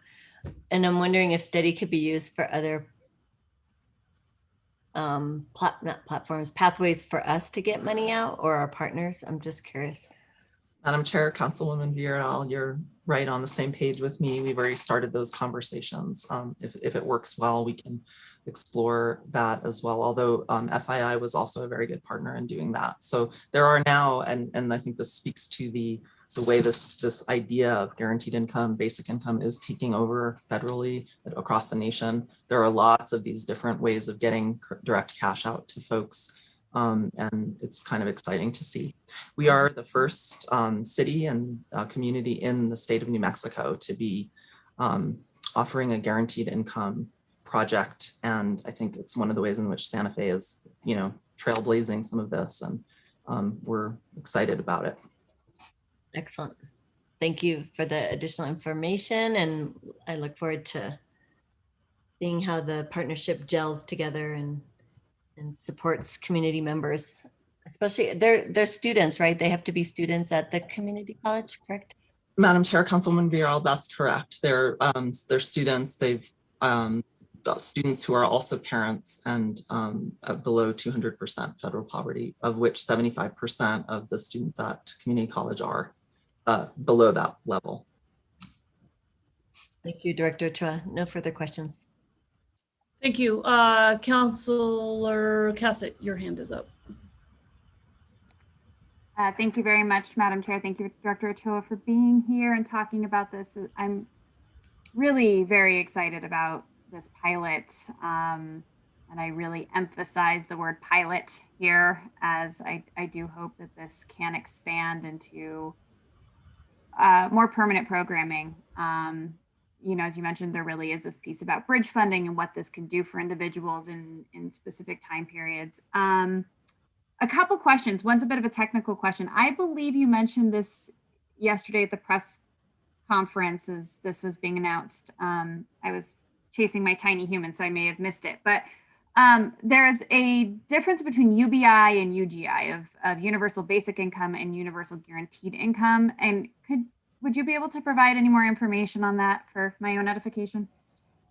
And I'm wondering if Steady could be used for other not platforms, pathways for us to get money out, or our partners. I'm just curious. Madam Chair, Councilwoman Villarreal, you're right on the same page with me. We've already started those conversations. If it works well, we can explore that as well. Although FII was also a very good partner in doing that. So there are now, and I think this speaks to the way this idea of guaranteed income, basic income is taking over federally across the nation. There are lots of these different ways of getting direct cash out to folks. And it's kind of exciting to see. We are the first city and community in the state of New Mexico to be offering a guaranteed income project. And I think it's one of the ways in which Santa Fe is, trailblazing some of this, and we're excited about it. Excellent. Thank you for the additional information, and I look forward to seeing how the partnership gels together and supports community members, especially they're students, right? They have to be students at the community college, correct? Madam Chair, Councilwoman Villarreal, that's correct. They're students. They've students who are also parents and below 200% federal poverty, of which 75% of the students at community college are below that level. Thank you, Director Chua. No further questions. Thank you. Councilor Cassett, your hand is up. Thank you very much, Madam Chair. Thank you, Director Ochoa, for being here and talking about this. I'm really very excited about this pilot. And I really emphasize the word pilot here, as I do hope that this can expand into more permanent programming. As you mentioned, there really is this piece about bridge funding and what this can do for individuals in specific time periods. A couple questions. One's a bit of a technical question. I believe you mentioned this yesterday at the press conference as this was being announced. I was chasing my tiny human, so I may have missed it. But there's a difference between UBI and UGI of universal basic income and universal guaranteed income. And would you be able to provide any more information on that for my own edification?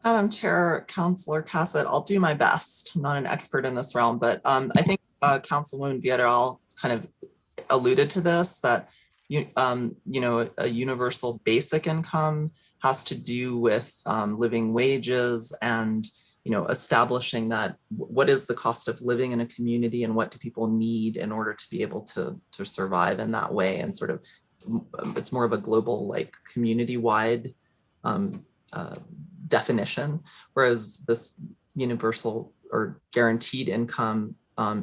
Madam Chair, Councilor Cassett, I'll do my best. I'm not an expert in this realm, but I think Councilwoman Villarreal kind of alluded to this, that a universal basic income has to do with living wages and establishing that what is the cost of living in a community and what do people need in order to be able to survive in that way, and sort of it's more of a global, like, community-wide definition, whereas this universal or guaranteed income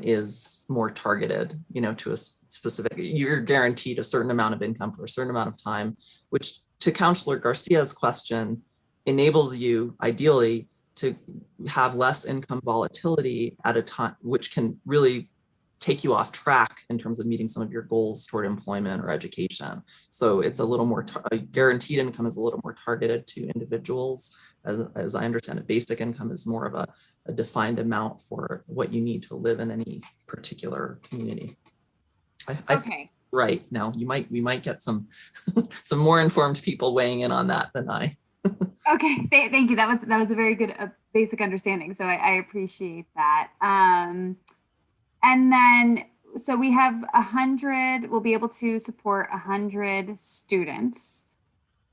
is more targeted, to a specific, you're guaranteed a certain amount of income for a certain amount of time, which, to Councilor Garcia's question, enables you ideally to have less income volatility at a time, which can really take you off track in terms of meeting some of your goals toward employment or education. So it's a little more, guaranteed income is a little more targeted to individuals. As I understand it, basic income is more of a defined amount for what you need to live in any particular community. Okay. Right. Now we might get some more informed people weighing in on that than I. Okay, thank you. That was a very good basic understanding. So I appreciate that. And then, so we have 100, we'll be able to support 100 students.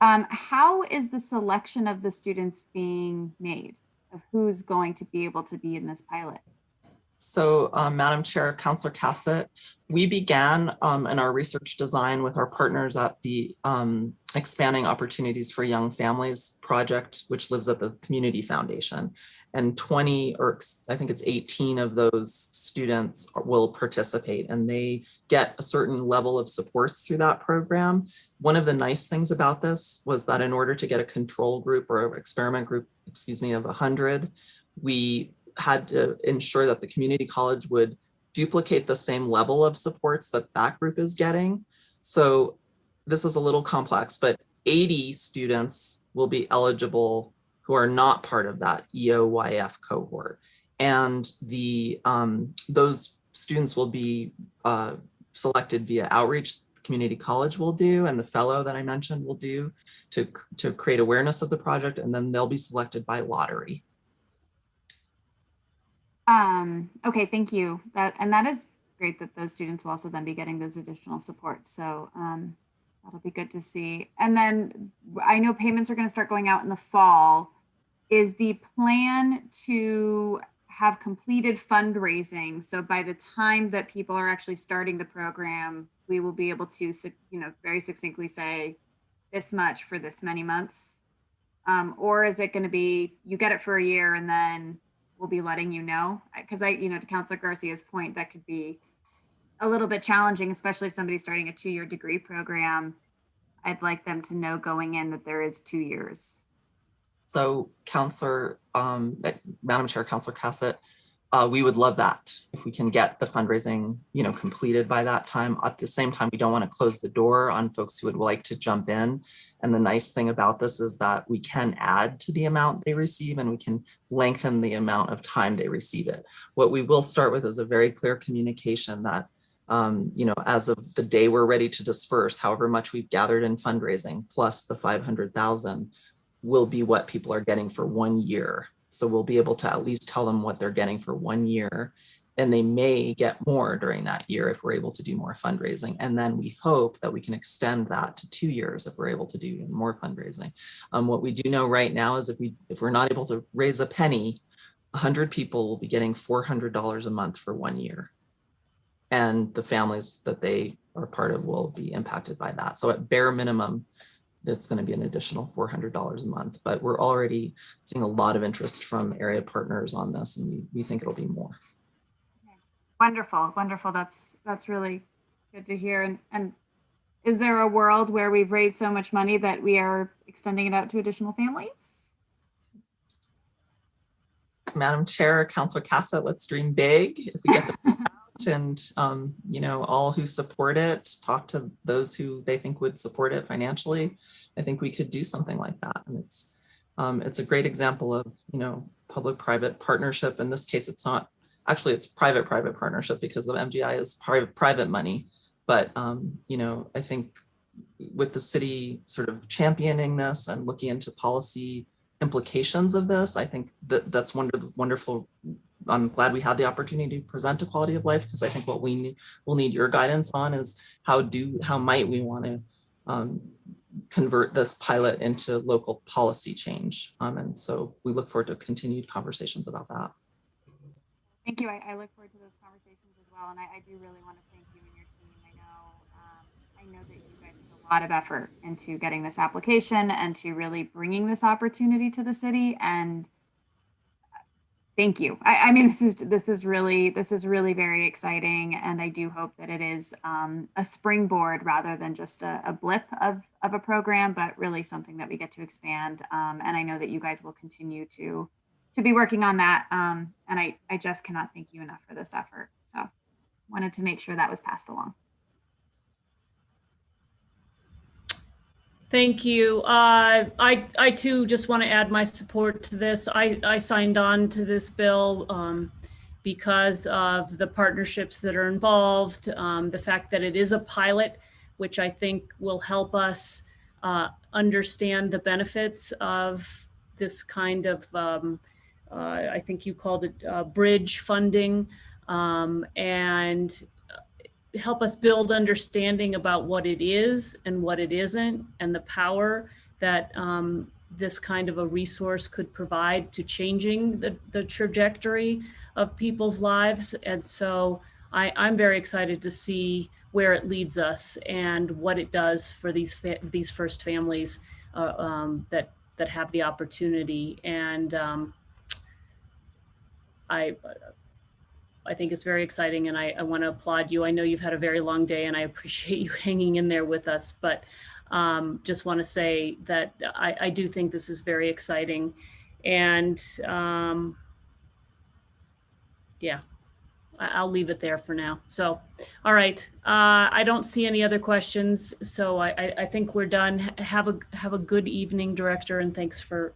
How is the selection of the students being made, of who's going to be able to be in this pilot? So, Madam Chair, Councillor Cassett, we began in our research design with our partners at the Expanding Opportunities for Young Families project, which lives at the Community Foundation. And 20, or I think it's 18 of those students will participate, and they get a certain level of supports through that program. One of the nice things about this was that in order to get a control group or experiment group, of 100, we had to ensure that the community college would duplicate the same level of supports that that group is getting. So this is a little complex, but 80 students will be eligible who are not part of that EOYF cohort. And the those students will be selected via outreach the community college will do, and the fellow that I mentioned will do to create awareness of the project, and then they'll be selected by lottery. Okay, thank you. That is great that those students will also then be getting those additional supports. So that'll be good to see. And then I know payments are going to start going out in the fall. Is the plan to have completed fundraising? So by the time that people are actually starting the program, we will be able to, very succinctly say this much for this many months? Or is it going to be, you get it for a year and then we'll be letting you know? Because to Councilor Garcia's point, that could be a little bit challenging, especially if somebody's starting a 2-year degree program. I'd like them to know going in that there is 2 years. So Madam Chair, Councilor Cassett, we would love that if we can get the fundraising, completed by that time. At the same time, we don't want to close the door on folks who would like to jump in. And the nice thing about this is that we can add to the amount they receive, and we can lengthen the amount of time they receive it. What we will start with is a very clear communication that, as of the day we're ready to disperse, however much we've gathered in fundraising, plus the 500,000 will be what people are getting for 1 year. So we'll be able to at least tell them what they're getting for 1 year, and they may get more during that year if we're able to do more fundraising. And then we hope that we can extend that to 2 years if we're able to do even more fundraising. What we do know right now is if we're not able to raise a penny, 100 people will be getting $400 a month for 1 year. And the families that they are part of will be impacted by that. So at bare minimum, that's going to be an additional $400 a month, but we're already seeing a lot of interest from area partners on this, and we think it'll be more. Wonderful, wonderful. That's really good to hear. And is there a world where we've raised so much money that we are extending it out to additional families? Madam Chair, Councilor Cassett, let's dream big. If we get the and all who support it, talk to those who they think would support it financially, I think we could do something like that. And it's a great example of public-private partnership. In this case, it's not actually, it's private-private partnership because the MGI is private money. But I think with the city sort of championing this and looking into policy implications of this, I think that's wonderful. I'm glad we had the opportunity to present a quality of life, because I think what we'll need your guidance on is how might we want to convert this pilot into local policy change. And so we look forward to continued conversations about that. Thank you. I look forward to those conversations as well. And I do really want to thank you and your team. I know that you guys put a lot of effort into getting this application and to really bringing this opportunity to the city. And thank you. I mean, this is really very exciting, and I do hope that it is a springboard rather than just a blip of a program, but really something that we get to expand. And I know that you guys will continue to be working on that. And I just cannot thank you enough for this effort. So wanted to make sure that was passed along. Thank you. I too just want to add my support to this. I signed on to this bill because of the partnerships that are involved, the fact that it is a pilot, which I think will help us understand the benefits of this kind of, I think you called it bridge funding, and help us build understanding about what it is and what it isn't, and the power that this kind of a resource could provide to changing the trajectory of people's lives. And so I'm very excited to see where it leads us and what it does for these first families that have the opportunity. And I think it's very exciting, and I want to applaud you. I know you've had a very long day, and I appreciate you hanging in there with us, but just want to say that I do think this is very exciting. And yeah, I'll leave it there for now. So, all right. I don't see any other questions, so I think we're done. Have a good evening, Director, and thanks for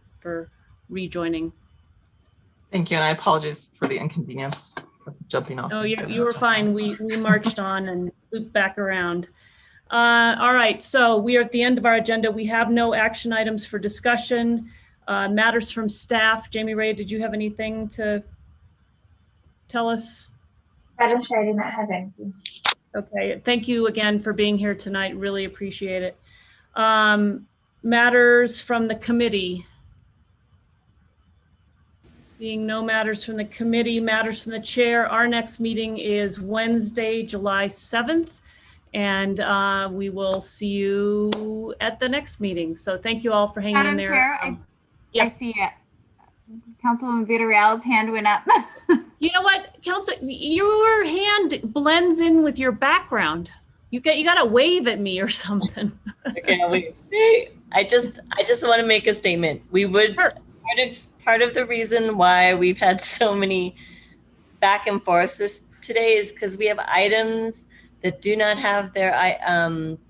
rejoining. Thank you, and I apologize for the inconvenience of jumping off. Oh, you were fine. We marched on and looped back around. All right, so we are at the end of our agenda. We have no action items for discussion. Matters from staff. Jamie Ray, did you have anything to tell us? Madam Chair, I do not have anything. Okay, thank you again for being here tonight. Really appreciate it. Matters from the committee. Seeing no matters from the committee, matters from the chair. Our next meeting is Wednesday, July 7th, and we will see you at the next meeting. So thank you all for hanging in there. Chair, yes. I see it. Councilwoman Villarreal's hand went up. You know what, Council, your hand blends in with your background. You got to wave at me or something. Okay, I just want to make a statement. We would part of the reason why we've had so many back and forth today is because we have items that do not have their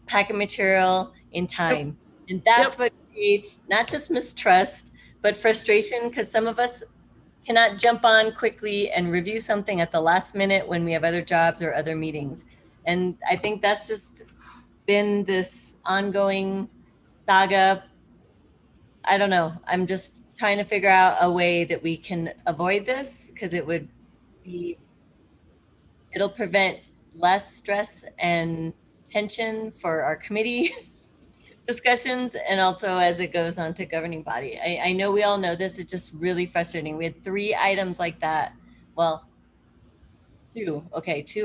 packet material in time. Yep. And that's what creates not just mistrust, but frustration, because some of us cannot jump on quickly and review something at the last minute when we have other jobs or other meetings. And I think that's just been this ongoing saga. I don't know. I'm just trying to figure out a way that we can avoid this, because it'll prevent less stress and tension for our committee discussions, and also as it goes on to governing body. I know we all know this is just really frustrating. We had 3 items like that. Well, 2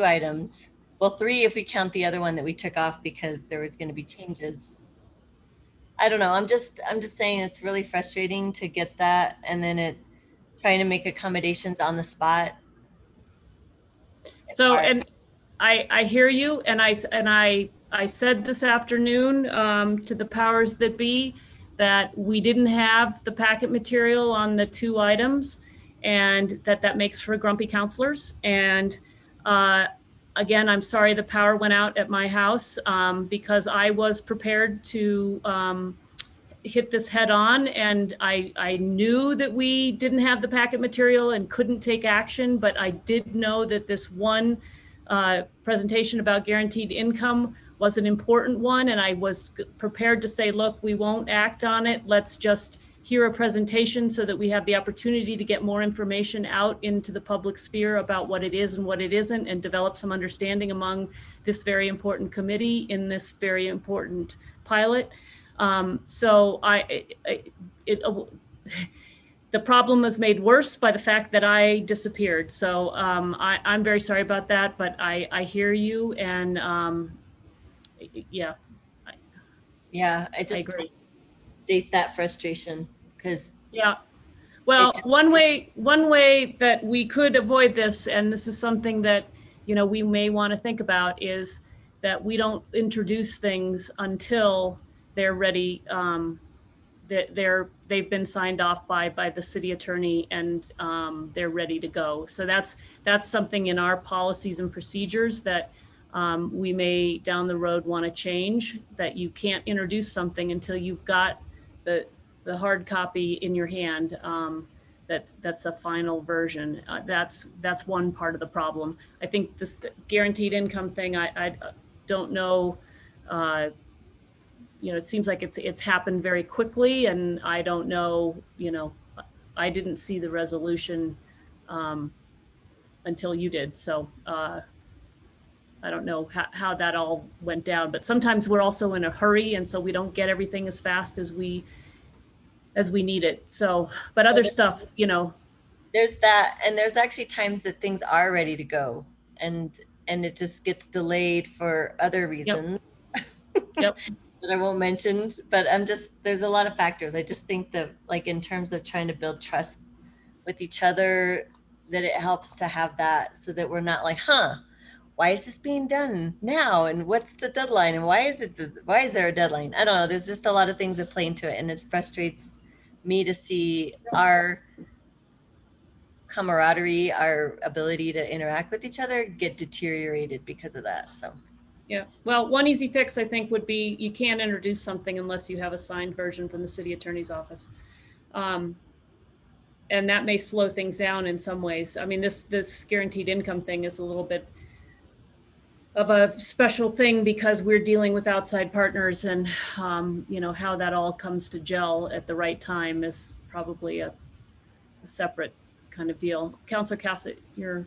items. Well, 3 if we count the other one that we took off because there was going to be changes. I don't know. I'm just saying it's really frustrating to get that, and then trying to make accommodations on the spot. So, and I hear you, and I said this afternoon to the powers that be that we didn't have the packet material on the 2 items, and that makes for grumpy counselors. And again, I'm sorry the power went out at my house because I was prepared to hit this head on, and I knew that we didn't have the packet material and couldn't take action, but I did know that this one presentation about guaranteed income was an important one, and I was prepared to say, look, we won't act on it. Let's just hear a presentation so that we have the opportunity to get more information out into the public sphere about what it is and what it isn't, and develop some understanding among this very important committee in this very important pilot. So the problem was made worse by the fact that I disappeared. So I'm very sorry about that, but I hear you, and yeah. I just agree. State that frustration, because well, one way that we could avoid this, and this is something that we may want to think about, is that we don't introduce things until they're ready, that they've been signed off by the city attorney, and they're ready to go. So that's something in our policies and procedures that we may down the road want to change, that you can't introduce something until you've got the hard copy in your hand. That's a final version. That's one part of the problem. I think this guaranteed income thing, I don't know. It seems like it's happened very quickly, and I don't know. I didn't see the resolution until you did. So I don't know how that all went down. But sometimes we're also in a hurry, and so we don't get everything as fast as we need it. So, but other stuff, There's that, and there's actually times that things are ready to go, and it just gets delayed for other reasons. Yep. That I won't mention, but there's a lot of factors. I just think that, like, in terms of trying to build trust with each other, that it helps to have that, so that we're not like, why is this being done now? And what's the deadline? And why is there a deadline? I don't know. There's just a lot of things that play into it. And it frustrates me to see our camaraderie, our ability to interact with each other get deteriorated because of that. So Yeah, well, one easy fix, I think, would be you can't introduce something unless you have a signed version from the city attorney's office. And that may slow things down in some ways. I mean, this guaranteed income thing is a little bit of a special thing because we're dealing with outside partners, and you know, how that all comes to gel at the right time is probably a separate kind of deal. Councilor Cassett, your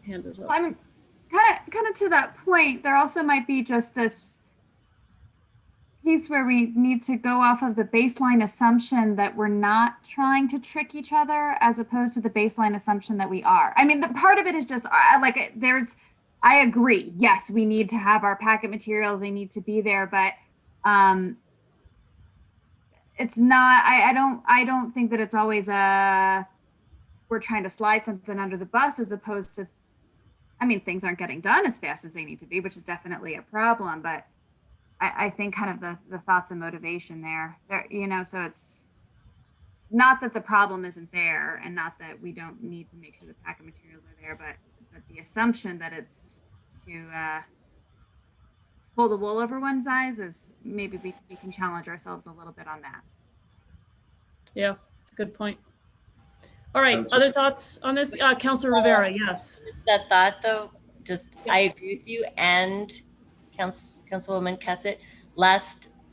hand is up. I'm kind of to that point. There also might be just this piece where we need to go off of the baseline assumption that we're not trying to trick each other, as opposed to the baseline assumption that we are. I mean, the part of it is just like, I agree. Yes, we need to have our packet materials. They need to be there, but it's not, I don't think that it's always we're trying to slide something under the bus, as opposed to, I mean, things aren't getting done as fast as they need to be, which is definitely a problem. But I think kind of the thoughts and motivation there, you know, so it's not that the problem isn't there, and not that we don't need to make sure the packet materials are there, but the assumption that it's to pull the wool over one's eyes is, maybe we can challenge ourselves a little bit on that. Yeah, it's a good point. All right, other thoughts on this? Councilor Rivera, yes. That thought, though, just, I agree with you and Councilwoman Cassett.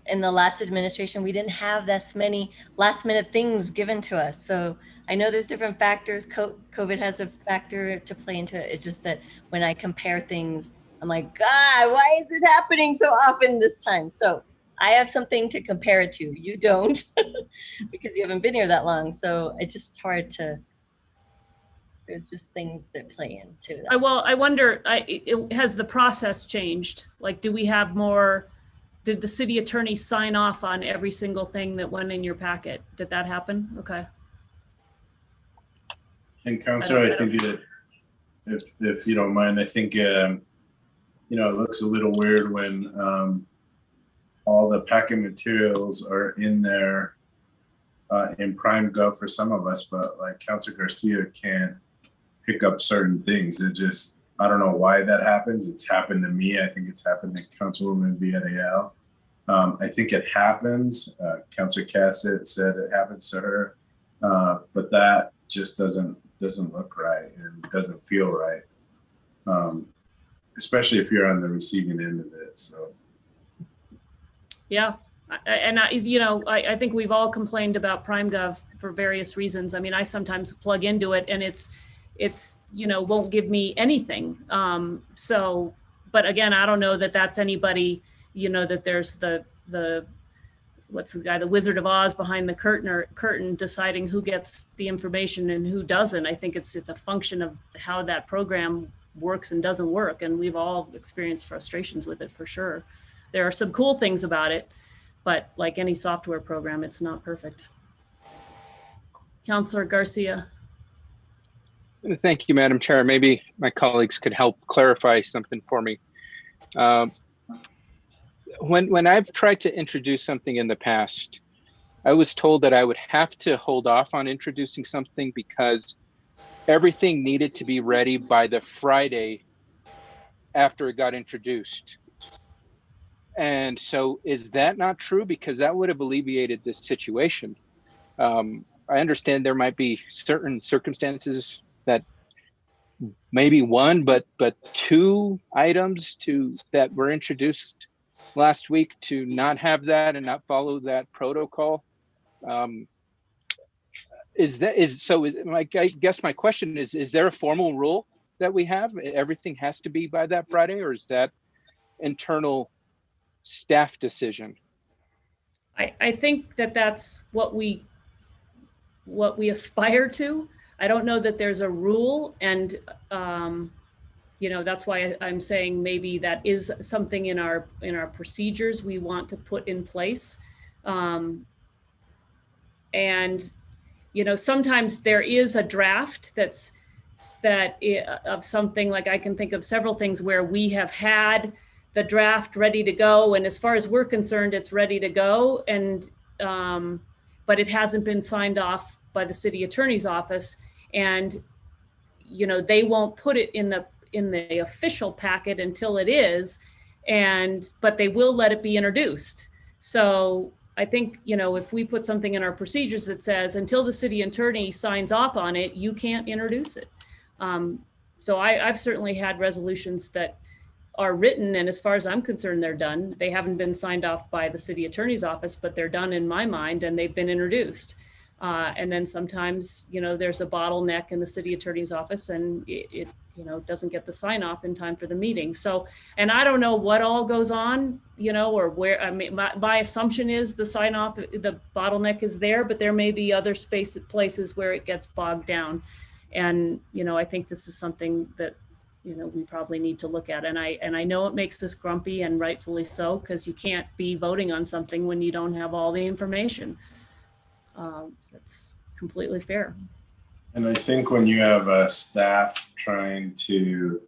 In the last administration, we didn't have this many last minute things given to us. So I know there's different factors. COVID has a factor to play into it. It's just that when I compare things, I'm like, God, why is it happening so often this time? So I have something to compare it to. You don't, because you haven't been here that long. So it's just hard to, there's just things that play into that. Well, I wonder, has the process changed? Like, do we have more, did the city attorney sign off on every single thing that went in your packet? Did that happen? Okay. And Councilor, I think that if you don't mind, I think, you know, it looks a little weird when all the packet materials are in there in Prime Gov for some of us, but like Councilor Garcia can't pick up certain things. It just, I don't know why that happens. It's happened to me. I think it's happened to Councilwoman Villarreal. I think it happens. Councilor Cassett said it happens to her, but that just doesn't look right and doesn't feel right, especially if you're on the receiving end of it. So, yeah, and I think we've all complained about PrimeGov for various reasons. I mean, I sometimes plug into it and it's won't give me anything. So, but again, I don't know that that's anybody, that there's the what's the guy, the Wizard of Oz behind the curtain deciding who gets the information and who doesn't. I think it's a function of how that program works and doesn't work. And we've all experienced frustrations with it for sure. There are some cool things about it, but like any software program, it's not perfect. Councilor Garcia. Thank you, Madam Chair. Maybe my colleagues could help clarify something for me. When I've tried to introduce something in the past, I was told that I would have to hold off on introducing something because everything needed to be ready by the Friday after it got introduced. And so is that not true? Because that would have alleviated this situation. I understand there might be certain circumstances that maybe one, but two items that were introduced last week to not have that and not follow that protocol. I guess my question is there a formal rule that we have? Everything has to be by that Friday, or is that internal staff decision? I think that's what we aspire to. I don't know that there's a rule, and you know, that's why I'm saying maybe that is something in our procedures we want to put in place. And you know, sometimes there is a draft of something, like I can think of several things where we have had the draft ready to go, and as far as we're concerned, it's ready to go, and but it hasn't been signed off by the city attorney's office, and you know, they won't put it in the official packet until it is, but they will let it be introduced. So I think, you know, if we put something in our procedures that says until the city attorney signs off on it, you can't introduce it. So I've certainly had resolutions that are written, and as far as I'm concerned, they're done. They haven't been signed off by the city attorney's office, but they're done in my mind, and they've been introduced. And then sometimes, you know, there's a bottleneck in the city attorney's office, and it you know, doesn't get the sign off in time for the meeting. So, and I don't know what all goes on, you know, or where, I mean, my assumption is the sign off, the bottleneck is there, but there may be other places where it gets bogged down. And, you know, I think this is something that, you know, we probably need to look at. And I know it makes us grumpy, and rightfully so, because you can't be voting on something when you don't have all the information. That's completely fair. And I think when you have staff trying to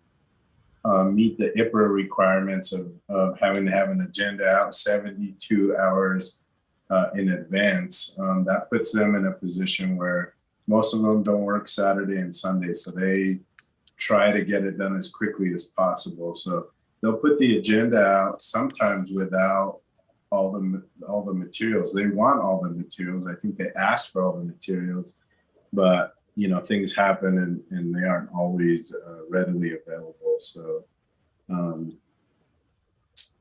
meet the IPRA requirements of having to have an agenda out 72 hours in advance, that puts them in a position where most of them don't work Saturday and Sunday. So they try to get it done as quickly as possible. So they'll put the agenda out sometimes without all the materials. They want all the materials. I think they ask for all the materials, but you know, things happen and they aren't always readily available. So,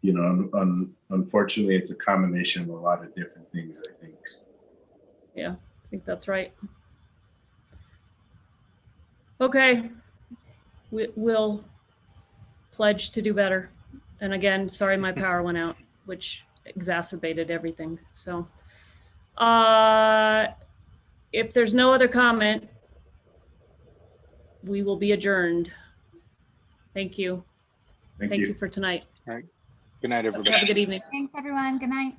you know, unfortunately, it's a combination of a lot of different things, I think. Yeah, I think that's right. Okay, we'll pledge to do better. And again, sorry my power went out, which exacerbated everything. So if there's no other comment, we will be adjourned. Thank you. Thank you for tonight. All right. Good night, everybody. Have a good evening. Thanks, everyone. Good night.